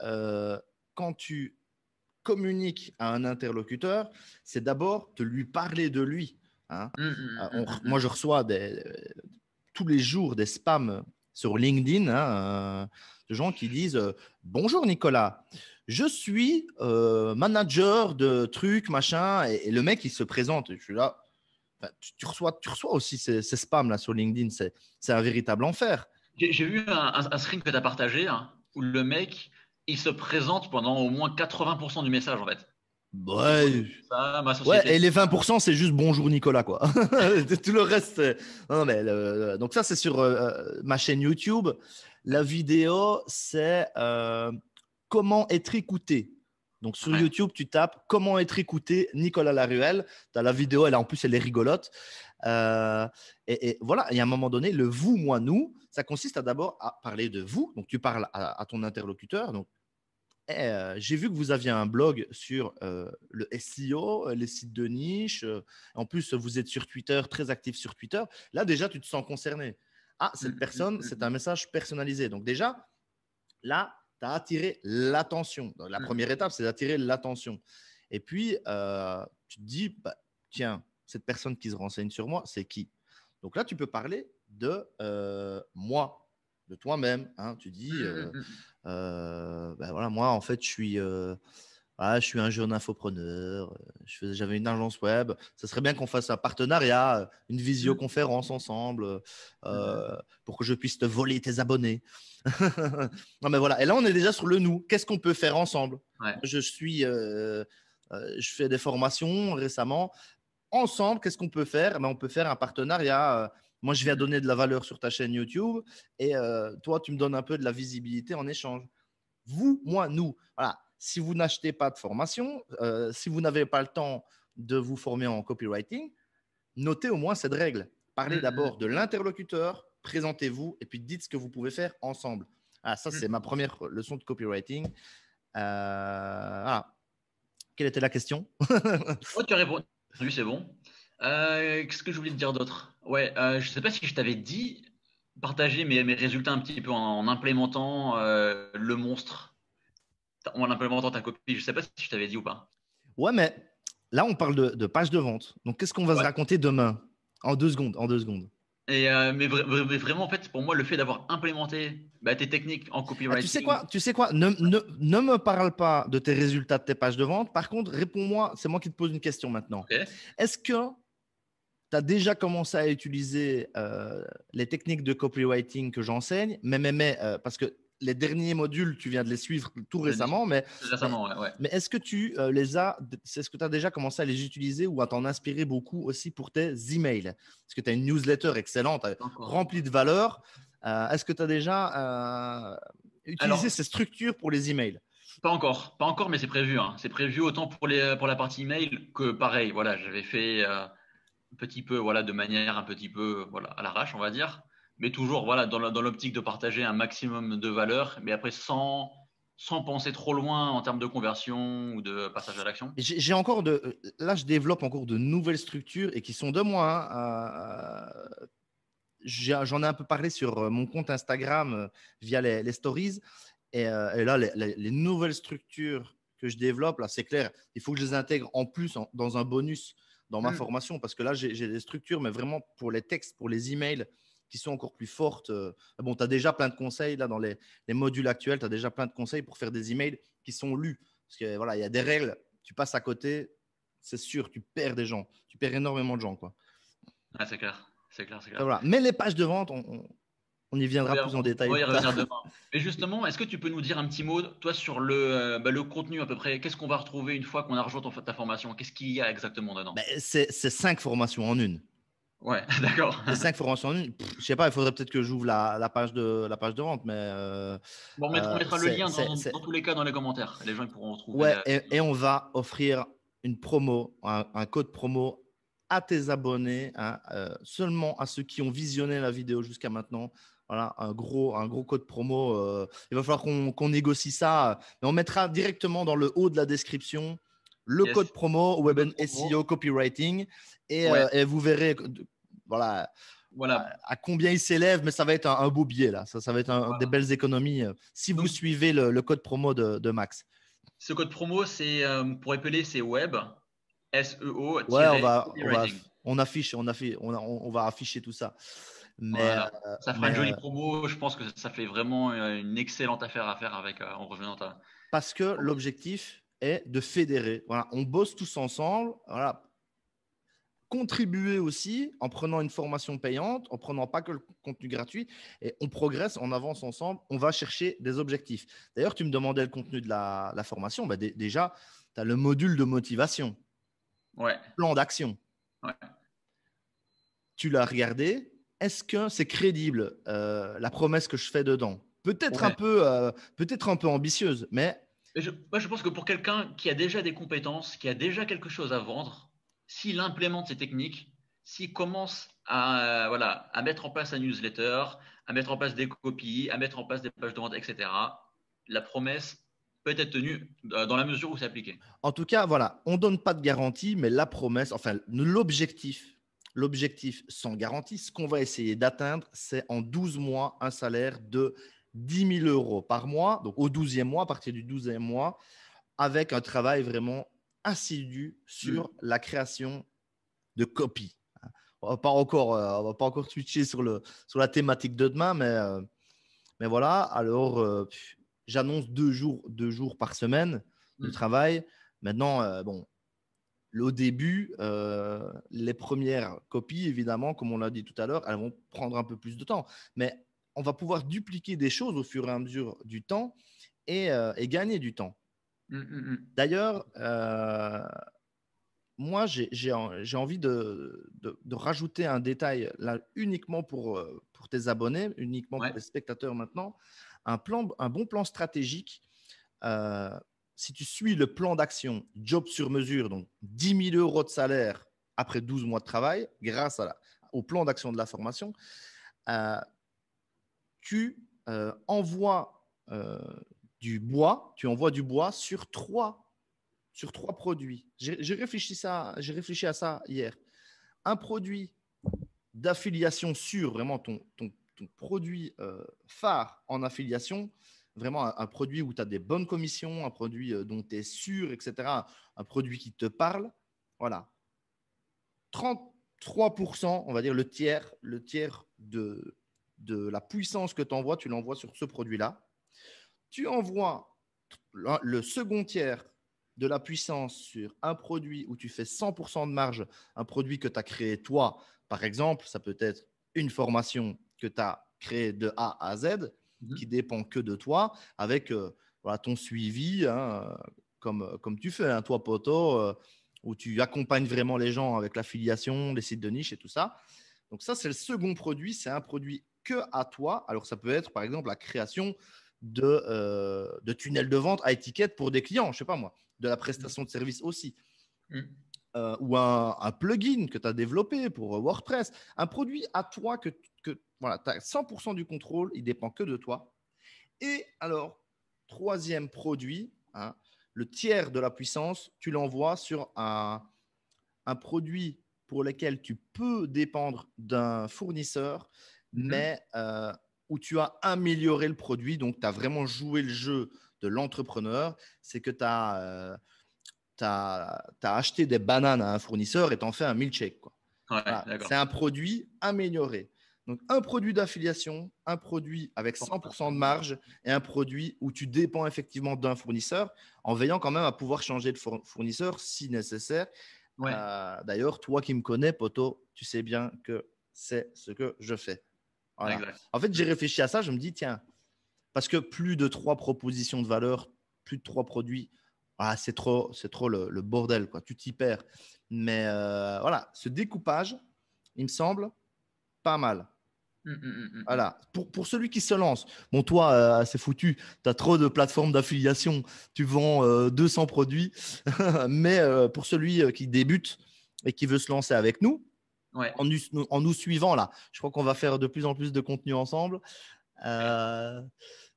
Speaker 2: quand tu communiques à un interlocuteur, c'est d'abord de lui parler de lui. Hein. Moi, je reçois tous les jours des spams sur LinkedIn hein, de gens qui disent bonjour Nicolas, je suis manager de trucs, machin, et le mec il se présente. Je suis là. Enfin, tu reçois aussi ces spams là sur LinkedIn. C'est un véritable enfer.
Speaker 1: J'ai vu un screen que tu as partagé hein, où le mec, il se présente pendant au moins 80% du message en fait. C'est moi,
Speaker 2: Ouais,
Speaker 1: ça, ma
Speaker 2: ouais,
Speaker 1: société.
Speaker 2: et les 20%, c'est juste bonjour Nicolas, quoi. Tout le reste, non, mais donc ça, c'est sur ma chaîne YouTube. La vidéo, c'est comment être écouté. Donc sur
Speaker 1: Ouais.
Speaker 2: YouTube, tu tapes comment être écouté Nicolas Laruelle. Tu as la vidéo, en plus, elle est rigolote. Et voilà, il y a un moment donné, le vous, moi, nous, ça consiste à d'abord à parler de vous. Donc tu parles à ton interlocuteur. Donc j'ai vu que vous aviez un blog sur le SEO, les sites de niche. En plus, vous êtes sur Twitter, très actif sur Twitter. Là, déjà, tu te sens concerné. Ah, cette personne, c'est un message personnalisé. Donc déjà, là, tu as attiré l'attention. Donc, la première étape, c'est d'attirer l'attention. Et puis, tu te dis, bah, tiens, cette personne qui se renseigne sur moi, c'est qui? Donc là, tu peux parler de moi, de toi-même. Hein. Tu dis, ben voilà, moi, en fait, je suis un jeune infopreneur. J'avais une agence web. Ça serait bien qu'on fasse un partenariat, une visioconférence ensemble pour que je puisse te voler tes abonnés. Non, mais voilà. Et là, on est déjà sur le nous. Qu'est-ce qu'on peut faire ensemble?
Speaker 1: Ouais.
Speaker 2: Je fais des formations récemment. Ensemble, qu'est-ce qu'on peut faire? On peut faire un partenariat. Moi, je viens donner de la valeur sur ta chaîne YouTube et toi, tu me donnes un peu de la visibilité en échange. Vous, moi, nous. Voilà. Si vous n'achetez pas de formation, si vous n'avez pas le temps de vous former en copywriting, notez au moins cette règle. Parlez d'abord de l'interlocuteur, présentez-vous et puis dites ce que vous pouvez faire ensemble. Ah, ça, c'est ma première leçon de copywriting. Voilà. Quelle était la question?
Speaker 1: Oh, tu as répondu, c'est bon. Qu'est-ce que je voulais te dire d'autre? Ouais, je sais pas si je t'avais dit partager mes résultats un petit peu en implémentant le monstre, en implémentant ta copie. Je sais pas si je t'avais dit ou pas.
Speaker 2: Ouais, mais là, on parle de page de vente. Donc, qu'est-ce qu'on va se
Speaker 1: Ouais.
Speaker 2: raconter demain? En 2 secondes, en 2 secondes.
Speaker 1: Et, mais vraiment, en fait, pour moi, le fait d'avoir implémenté bah, tes techniques en
Speaker 2: Ah, tu sais
Speaker 1: copywriting,
Speaker 2: quoi? Tu sais quoi? Ne me parle pas de tes résultats de tes pages de vente. Par contre, réponds-moi. C'est moi qui te pose une question maintenant.
Speaker 1: ok.
Speaker 2: Est-ce que tu as déjà commencé à utiliser les techniques de copywriting que j'enseigne, mais parce que les derniers modules, tu viens de les suivre tout récemment,
Speaker 1: Récemment, ouais.
Speaker 2: mais est-ce que tu est-ce que tu as déjà commencé à les utiliser ou à t'en inspirer beaucoup aussi pour tes emails? Parce que tu as une newsletter excellente,
Speaker 1: Encore.
Speaker 2: remplie de valeur. Est-ce que tu as déjà utilisé
Speaker 1: Alors,
Speaker 2: ces structures pour les emails?
Speaker 1: pas encore, mais c'est prévu, hein. C'est prévu autant pour la partie email que pareil. Voilà, j'avais fait un petit peu, voilà, de manière un petit peu, voilà, à l'arrache, on va dire, mais toujours, voilà, dans l'optique de partager un maximum de valeur, mais après sans penser trop loin en termes de conversion ou de passage à l'action.
Speaker 2: J'ai encore là, je développe encore de nouvelles structures et qui sont de moi, hein. J'en ai un peu parlé sur mon compte Instagram via les stories. Et là, les nouvelles structures que je développe, là, c'est clair, il faut que je les intègre en plus dans un bonus dans ma
Speaker 1: Hmm.
Speaker 2: formation parce que là, j'ai des structures, mais vraiment pour les textes, pour les emails qui sont encore plus fortes. Bon, tu as déjà plein de conseils là dans les modules actuels, tu as déjà plein de conseils pour faire des emails qui sont lus. Parce que voilà, il y a des règles, tu passes à côté, c'est sûr, tu perds des gens, tu perds énormément de gens, quoi.
Speaker 1: Ouais, c'est clair, c'est clair, c'est
Speaker 2: Enfin,
Speaker 1: clair.
Speaker 2: voilà. Mais les pages de vente, on y viendra plus en
Speaker 1: On
Speaker 2: détail
Speaker 1: va y
Speaker 2: plus
Speaker 1: revenir
Speaker 2: tard.
Speaker 1: demain. Et justement, est-ce que tu peux nous dire un petit mot, toi, sur le contenu à peu près? Qu'est-ce qu'on va retrouver une fois qu'on a rejoint ta formation? Qu'est-ce qu'il y a exactement dedans?
Speaker 2: Ben, c'est 5 formations en une.
Speaker 1: Ouais, d'accord.
Speaker 2: C'est 5 formations en une. Je sais pas, il faudrait peut-être que j'ouvre la page de vente, mais
Speaker 1: Bon, on mettra le lien dans
Speaker 2: c'est…
Speaker 1: tous les cas dans les commentaires. Les gens ils pourront retrouver
Speaker 2: Ouais, et on va offrir une promo, un code promo à tes abonnés, hein, seulement à ceux qui ont visionné la vidéo jusqu'à maintenant. Voilà, un gros code promo. Il va falloir qu'on négocie ça. Mais on mettra directement dans le haut de la description le code
Speaker 1: Yes.
Speaker 2: promo
Speaker 1: Le
Speaker 2: Web
Speaker 1: code
Speaker 2: SEO
Speaker 1: promo.
Speaker 2: Copywriting.
Speaker 1: Ouais,
Speaker 2: Et vous verrez voilà,
Speaker 1: voilà.
Speaker 2: à combien il s'élève, mais ça va être un beau billet là. Ça va être des
Speaker 1: Voilà.
Speaker 2: belles économies si vous
Speaker 1: Donc,
Speaker 2: suivez le code promo de Max.
Speaker 1: ce code promo, c'est pour épeler, c'est web,
Speaker 2: Ouais,
Speaker 1: SEO-copywriting.
Speaker 2: on va afficher tout ça. Mais,
Speaker 1: Voilà. Ça fera
Speaker 2: mais
Speaker 1: une jolie promo. Je pense que ça fait vraiment une excellente affaire à faire avec, en revenant à.
Speaker 2: parce que l'objectif est de fédérer. Voilà, on bosse tous ensemble. Voilà, contribuer aussi en prenant une formation payante, en prenant pas que le contenu gratuit, et on progresse, on avance ensemble, on va chercher des objectifs. D'ailleurs, tu me demandais le contenu de la formation. Bah, déjà, tu as le module de motivation,
Speaker 1: Ouais,
Speaker 2: plan d'action.
Speaker 1: ouais,
Speaker 2: Tu l'as regardé. Est-ce que c'est crédible la promesse que je fais dedans?
Speaker 1: ouais.
Speaker 2: Peut-être un peu ambitieuse, mais
Speaker 1: Mais moi, je pense que pour quelqu'un qui a déjà des compétences, qui a déjà quelque chose à vendre, s'il implémente ces techniques, s'il commence voilà, à mettre en place un newsletter, à mettre en place des copies, à mettre en place des pages de vente, etc., la promesse peut être tenue dans la mesure où c'est appliqué.
Speaker 2: en tout cas, voilà, on ne donne pas de garantie, mais la promesse, enfin l'objectif sans garantie, ce qu'on va essayer d'atteindre, c'est en 12 mois un salaire de 10 000 € par mois, donc au 12e mois, à partir du 12e mois, avec un travail vraiment assidu sur
Speaker 1: Mm.
Speaker 2: la création de copies. On va pas encore switcher sur la thématique de demain, mais voilà. Alors, j'annonce 2 jours par semaine de
Speaker 1: Mm.
Speaker 2: travail. Maintenant, bon, au début, les premières copies, évidemment, comme on l'a dit tout à l'heure, elles vont prendre un peu plus de temps. Mais on va pouvoir dupliquer des choses au fur et à mesure du temps et gagner du temps.
Speaker 1: Mm, mm, mm.
Speaker 2: D'ailleurs, moi, j'ai envie de rajouter un détail là uniquement pour tes abonnés, uniquement
Speaker 1: Ouais.
Speaker 2: pour les spectateurs maintenant, un bon plan stratégique. euh, Si tu suis le plan d'action job sur mesure, donc 10 000 € de salaire après 12 mois de travail, grâce au plan d'action de la formation, euh, tu envoies tu envoies du bois sur trois produits. J'ai réfléchi à ça hier. Un produit d'affiliation sûr, vraiment ton produit phare en affiliation, vraiment un produit où tu as des bonnes commissions, un produit dont tu es sûr, etc. Un produit qui te parle. Voilà. 33%, on va dire le tiers de la puissance que tu envoies, tu l'envoies sur ce produit-là. Tu envoies le second tiers de la puissance sur un produit où tu fais 100% de marge, un produit que tu as créé toi, par exemple, ça peut être une formation que tu as créée de A à Z. qui dépend que de toi, avec voilà, ton suivi, hein, comme tu fais, hein, toi, Poto, où tu accompagnes vraiment les gens avec l'affiliation, les sites de niche et tout ça. Donc ça, c'est le second produit. C'est un produit que à toi. Alors, ça peut être, par exemple, la création de tunnels de vente à étiquette pour des clients, je ne sais pas moi, de la prestation de service aussi. Ou un plugin que tu as développé pour WordPress. Un produit à toi que voilà, tu as 100% du contrôle, il dépend que de toi. Et alors, troisième produit, hein, le tiers de la puissance, tu l'envoies sur un produit pour lequel tu peux dépendre d'un fournisseur, mais où tu as amélioré le produit. Donc, tu as vraiment joué le jeu de l'entrepreneur. C'est que tu as, acheté des bananes à un fournisseur et tu en fais un milkshake, quoi.
Speaker 1: Ouais,
Speaker 2: Voilà.
Speaker 1: d'accord.
Speaker 2: C'est un produit amélioré. Donc, un produit d'affiliation, un produit avec 100% de marge et un produit où tu dépends effectivement d'un fournisseur en veillant quand même à pouvoir changer de fournisseur si nécessaire.
Speaker 1: Ouais.
Speaker 2: D'ailleurs, toi qui me connais, Poto, tu sais bien que c'est ce que je fais. Voilà.
Speaker 1: Exact.
Speaker 2: En fait, j'ai réfléchi à ça. Je me dis, tiens, parce que plus de 3 propositions de valeur, plus de 3 produits, voilà, c'est trop le bordel, quoi. Tu t'y perds. Mais voilà, ce découpage, il me semble pas mal. Voilà. Pour celui qui se lance, bon, toi, c'est foutu. Tu as trop de plateformes d'affiliation. Tu vends 200 produits. Mais pour celui qui débute et qui veut se lancer avec nous,
Speaker 1: Ouais.
Speaker 2: en nous suivant, là, je crois qu'on va faire de plus en plus de contenu ensemble.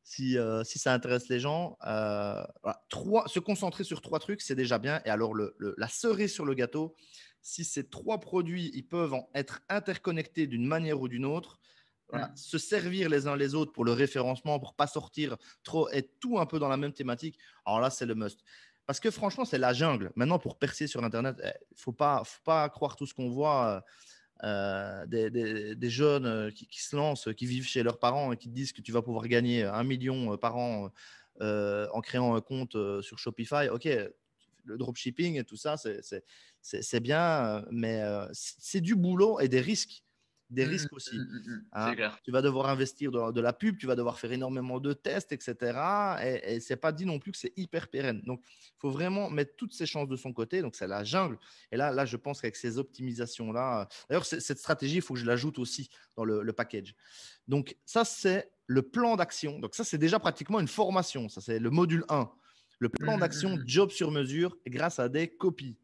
Speaker 2: Si ça intéresse les gens, voilà. Se concentrer sur 3 trucs, c'est déjà bien. Et alors, la cerise sur le gâteau, si ces 3 produits, ils peuvent être interconnectés d'une manière ou d'une autre, voilà, se servir les uns les autres pour le référencement, pour pas sortir trop, être tout un peu dans la même thématique. Alors là, c'est le must. Parce que franchement, c'est la jungle. Maintenant, pour percer sur Internet, il faut pas croire tout ce qu'on voit. Des jeunes qui se lancent, qui vivent chez leurs parents et qui te disent que tu vas pouvoir gagner 1 million par an en créant un compte sur Shopify. OK, le dropshipping et tout ça, c'est bien, mais c'est du boulot et des risques. Des risques aussi. Hein.
Speaker 1: C'est clair.
Speaker 2: Tu vas devoir investir de la pub, tu vas devoir faire énormément de tests, etc. Et ce n'est pas dit non plus que c'est hyper pérenne. Donc, il faut vraiment mettre toutes ses chances de son côté. Donc, c'est la jungle. Et là, je pense qu'avec ces optimisations-là, d'ailleurs, cette stratégie, il faut que je l'ajoute aussi dans le package. Donc, ça, c'est le plan d'action. Donc, ça, c'est déjà pratiquement une formation. Ça, c'est le module 1. Le plan d'action job sur mesure grâce à des copies.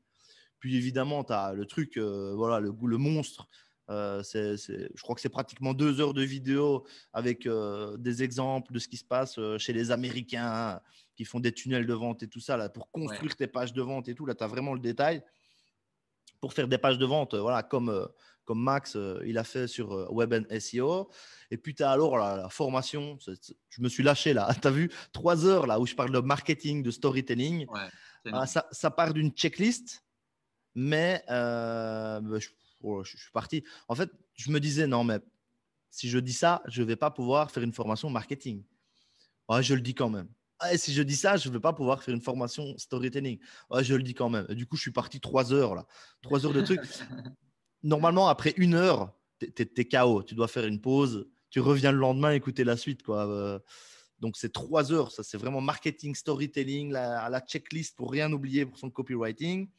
Speaker 2: Puis, évidemment, tu as le truc, voilà, le monstre. Je crois que c'est pratiquement 2 heures de vidéo avec des exemples de ce qui se passe chez les Américains qui font des tunnels de vente et tout ça, là, pour construire tes pages de vente et tout. Là, tu as vraiment le détail. Pour faire des pages de vente, voilà, comme Max, il a fait sur Web and SEO. Et puis, tu as alors la formation. Je me suis lâché là. Tu as vu 3 heures là où je parle de marketing, de storytelling.
Speaker 1: Ouais,
Speaker 2: ça part d'une checklist, mais je suis parti. En fait, je me disais, non, mais si je dis ça, je ne vais pas pouvoir faire une formation marketing. Ouais, je le dis quand même. Et si je dis ça, je ne vais pas pouvoir faire une formation storytelling. Ouais, je le dis quand même. Et du coup, je suis parti 3 heures, là. 3 heures de trucs. Normalement, après 1 heure, tu es KO. Tu dois faire une pause. Tu reviens le lendemain écouter la suite, quoi. Donc, c'est 3 heures. Ça, c'est vraiment marketing, storytelling, la checklist pour rien oublier pour son copywriting.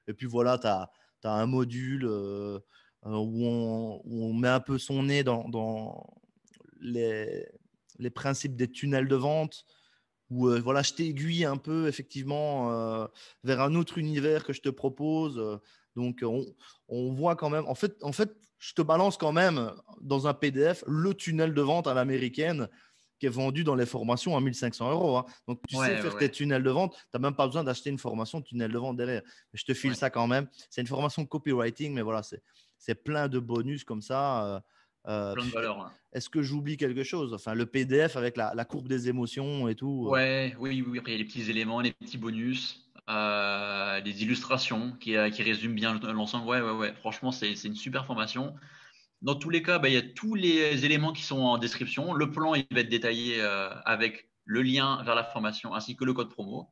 Speaker 2: Et puis voilà, tu as un module où on met un peu son nez dans les principes des tunnels de vente, où voilà, je t'aiguille un peu effectivement vers un autre univers que je te propose. Donc, on voit quand même, en fait, je te balance quand même dans un PDF le tunnel de vente à l'américaine qui est vendu dans les formations à 1 500 €. Hein. Donc, tu sais faire tes tunnels de vente. Tu n'as même pas besoin d'acheter une formation de tunnel de vente derrière. Mais je te file ça quand même. C'est une formation de copywriting, mais voilà, c'est plein de bonus comme ça.
Speaker 1: plein de valeurs. Hein.
Speaker 2: Est-ce que j'oublie quelque chose? Enfin, le PDF avec la courbe des émotions et tout.
Speaker 1: Oui. Après, il y a les petits éléments, les petits bonus, des illustrations qui résument bien l'ensemble. Ouais. Franchement, c'est une super formation. Dans tous les cas, il y a tous les éléments qui sont en description. Le plan, il va être détaillé avec le lien vers la formation ainsi que le code promo.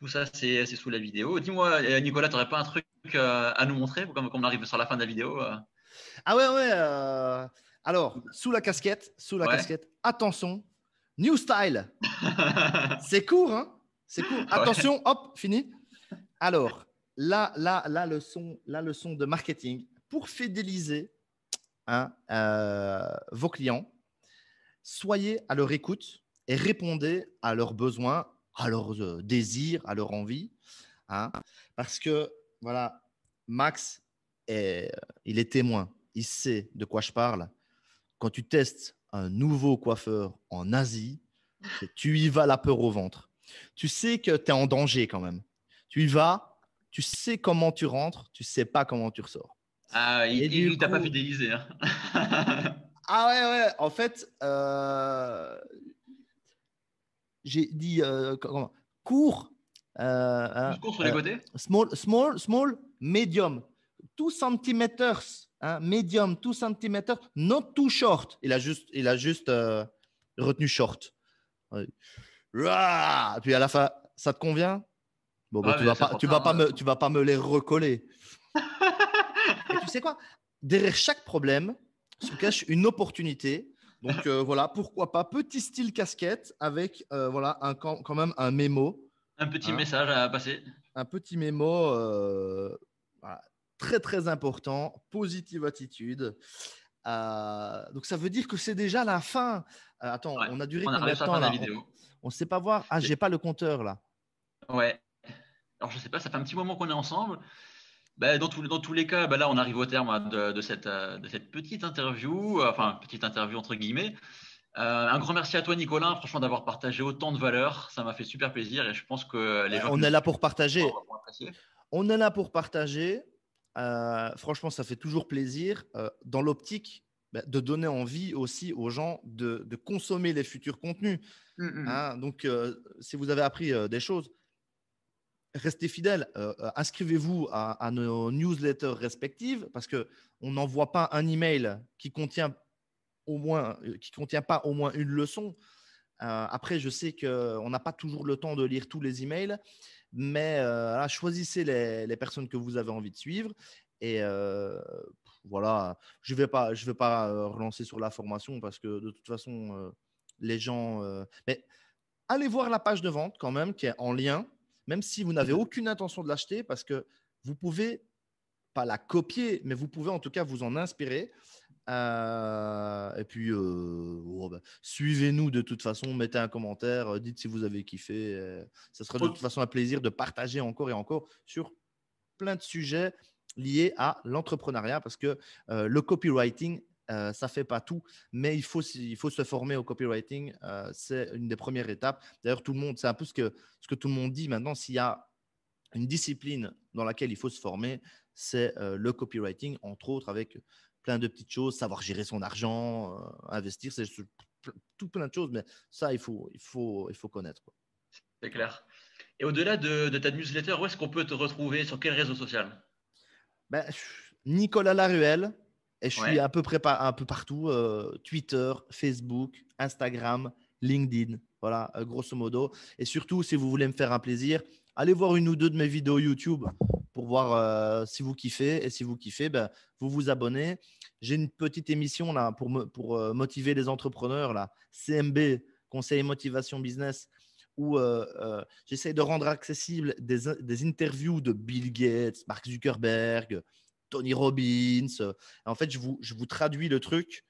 Speaker 1: Tout ça, c'est sous la vidéo. Dis-moi, Nicolas, tu n'aurais pas un truc à nous montrer comme on arrive sur la fin de la vidéo
Speaker 2: Ah ouais. Alors, sous la casquette,
Speaker 1: Ouais.
Speaker 2: attention, New style. C'est court, hein? C'est court. Attention, hop, fini. Alors, la leçon de marketing pour fidéliser hein, vos clients, soyez à leur écoute et répondez à leurs besoins, à leurs désirs, à leurs envies. Hein, parce que, voilà, Max, il est témoin. Il sait de quoi je parle. Quand tu testes un nouveau coiffeur en Asie, tu y vas la peur au ventre. Tu sais que tu es en danger quand même. Tu y vas, tu sais comment tu rentres, tu sais pas comment tu ressors.
Speaker 1: Ah,
Speaker 2: Et du
Speaker 1: il t'a pas
Speaker 2: coup,
Speaker 1: fidélisé. Hein.
Speaker 2: ah ouais, en fait, j'ai dit court,
Speaker 1: Plus court sur les côtés?
Speaker 2: small, medium, 2 centimeters, hein, medium, 2 centimeters, not too short. Il a juste retenu short. Ouais. Puis à la fin, ça te convient? Bon, bah,
Speaker 1: Ouais, mais ça prend ça. Hein.
Speaker 2: tu vas pas me les recoller. Et tu sais quoi? Derrière chaque problème se cache une opportunité. Donc voilà, pourquoi pas petit style casquette avec voilà quand même un mémo,
Speaker 1: Un petit
Speaker 2: hein,
Speaker 1: message à passer.
Speaker 2: un petit mémo voilà, très très important, positive attitude. Donc ça veut dire que c'est déjà la fin. Attends,
Speaker 1: Ouais.
Speaker 2: on a duré
Speaker 1: On
Speaker 2: combien
Speaker 1: arrive
Speaker 2: de
Speaker 1: sur la
Speaker 2: temps
Speaker 1: fin de la
Speaker 2: là?
Speaker 1: vidéo.
Speaker 2: On ne sait pas voir. Ah, j'ai pas le compteur là.
Speaker 1: Ouais. Alors, je sais pas, ça fait un petit moment qu'on est ensemble. Bah, dans tous les cas, bah, là, on arrive au terme hein, de cette petite interview, enfin, petite interview entre guillemets. Un grand merci à toi, Nicolas, franchement, d'avoir partagé autant de valeurs. Ça m'a fait super plaisir et je pense que les gens qui
Speaker 2: On
Speaker 1: nous
Speaker 2: est là
Speaker 1: suivent
Speaker 2: pour partager.
Speaker 1: vont apprécier.
Speaker 2: On est là pour partager. Franchement, ça fait toujours plaisir dans l'optique de donner envie aussi aux gens de consommer les futurs contenus. Hein. Donc, si vous avez appris des choses, restez fidèles. Inscrivez-vous à nos newsletters respectives parce qu'on n'envoie pas un email qui contient qui contient pas au moins une leçon. Après, je sais qu'on n'a pas toujours le temps de lire tous les emails, mais choisissez les personnes que vous avez envie de suivre. Et voilà, je vais pas relancer sur la formation parce que de toute façon, les gens. Mais allez voir la page de vente quand même qui est en lien, même si vous n'avez aucune intention de l'acheter, parce que vous pouvez pas la copier, mais vous pouvez en tout cas vous en inspirer. Et puis, suivez-nous de toute façon, mettez un commentaire, dites si vous avez kiffé. Ce sera de toute façon un plaisir de partager encore et encore sur plein de sujets liés à l'entrepreneuriat parce que le copywriting, ça fait pas tout, mais il faut se former au copywriting. C'est une des premières étapes. D'ailleurs, tout le monde, c'est un peu ce que tout le monde dit maintenant. S'il y a une discipline dans laquelle il faut se former, c'est le copywriting, entre autres avec plein de petites choses, savoir gérer son argent, investir, c'est tout plein de choses, mais ça, il faut connaître. Quoi.
Speaker 1: C'est clair. Et au-delà de ta newsletter, où est-ce qu'on peut te retrouver? Sur quel réseau social?
Speaker 2: Ben, Nicolas Laruelle, et je suis
Speaker 1: Ouais.
Speaker 2: à peu près un peu partout, Twitter, Facebook, Instagram, LinkedIn, voilà, grosso modo. Et surtout, si vous voulez me faire un plaisir, allez voir une ou deux de mes vidéos YouTube pour voir si vous kiffez. Et si vous kiffez, ben, vous vous abonnez. J'ai une petite émission là pour motiver les entrepreneurs, là, CMB, Conseil Motivation Business, où j'essaie de rendre accessible des interviews de Bill Gates, Mark Zuckerberg, Tony Robbins. En fait, je vous traduis le truc.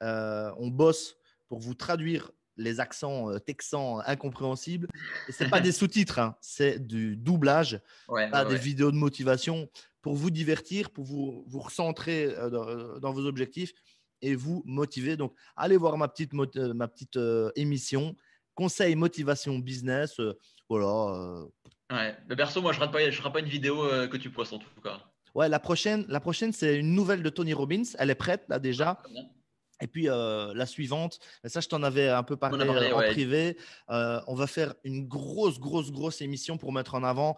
Speaker 2: On bosse pour vous traduire les accents texans incompréhensibles. Et ce n'est pas des sous-titres, hein, c'est du doublage,
Speaker 1: Ouais,
Speaker 2: pas
Speaker 1: ouais,
Speaker 2: des
Speaker 1: ouais.
Speaker 2: vidéos de motivation pour vous divertir, pour vous recentrer dans vos objectifs et vous motiver. Donc, allez voir ma petite émission Conseil Motivation Business. Voilà.
Speaker 1: Ouais. Mais perso, moi, je rate pas une vidéo que tu postes en tout cas.
Speaker 2: Ouais, la prochaine, c'est une nouvelle de Tony Robbins. Elle est prête là
Speaker 1: Ah,
Speaker 2: déjà.
Speaker 1: très bien.
Speaker 2: Et puis la suivante, ça je t'en avais un peu
Speaker 1: On a
Speaker 2: parlé
Speaker 1: parlé,
Speaker 2: en
Speaker 1: ouais.
Speaker 2: privé. On va faire une grosse émission pour mettre en avant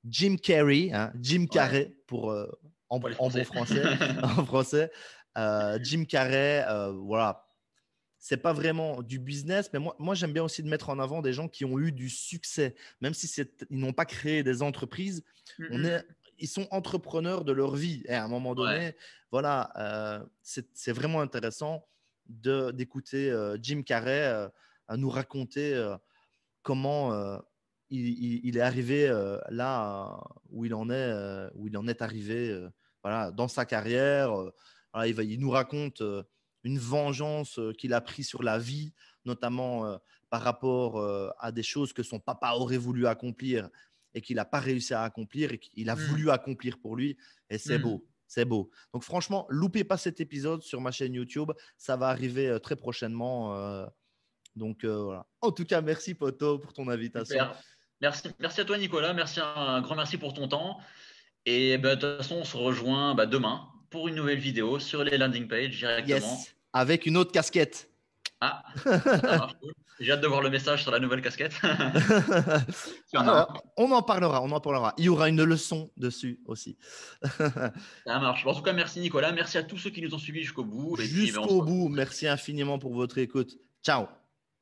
Speaker 2: Jim Carrey, hein, Jim
Speaker 1: Ouais,
Speaker 2: Carrey
Speaker 1: pour les
Speaker 2: en bon
Speaker 1: Français.
Speaker 2: français, en français. Jim Carrey, voilà. C'est pas vraiment du business, mais moi j'aime bien aussi de mettre en avant des gens qui ont eu du succès, même si ils n'ont pas créé des entreprises. Ils sont entrepreneurs de leur vie. Et à un moment
Speaker 1: Ouais.
Speaker 2: donné, voilà, c'est vraiment intéressant d'écouter Jim Carrey. nous raconter comment il est arrivé là où il en est arrivé voilà, dans sa carrière. Voilà, il nous raconte une vengeance qu'il a prise sur la vie, notamment par rapport à des choses que son papa aurait voulu accomplir et qu'il n'a pas réussi à accomplir et qu'il a voulu accomplir pour lui. Et c'est beau. C'est beau. Donc franchement, loupez pas cet épisode sur ma chaîne YouTube. Ça va arriver très prochainement. Donc voilà. En tout cas, merci Poto pour ton invitation.
Speaker 1: Super. Merci à toi, Nicolas. Un grand merci pour ton temps. Et bah, de toute façon, on se rejoint demain pour une nouvelle vidéo sur les landing pages directement.
Speaker 2: Yes, avec une autre casquette.
Speaker 1: Ah, ça marche. Cool. J'ai hâte de voir le message sur la nouvelle casquette.
Speaker 2: On en parlera. Il y aura une leçon dessus aussi.
Speaker 1: Ça marche. En tout cas, merci Nicolas. Merci à tous ceux qui nous ont suivis jusqu'au bout. Et puis,
Speaker 2: Jusqu'au bout, merci infiniment pour votre écoute. Ciao.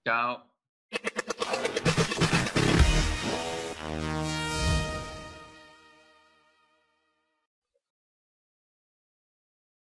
Speaker 1: Ciao.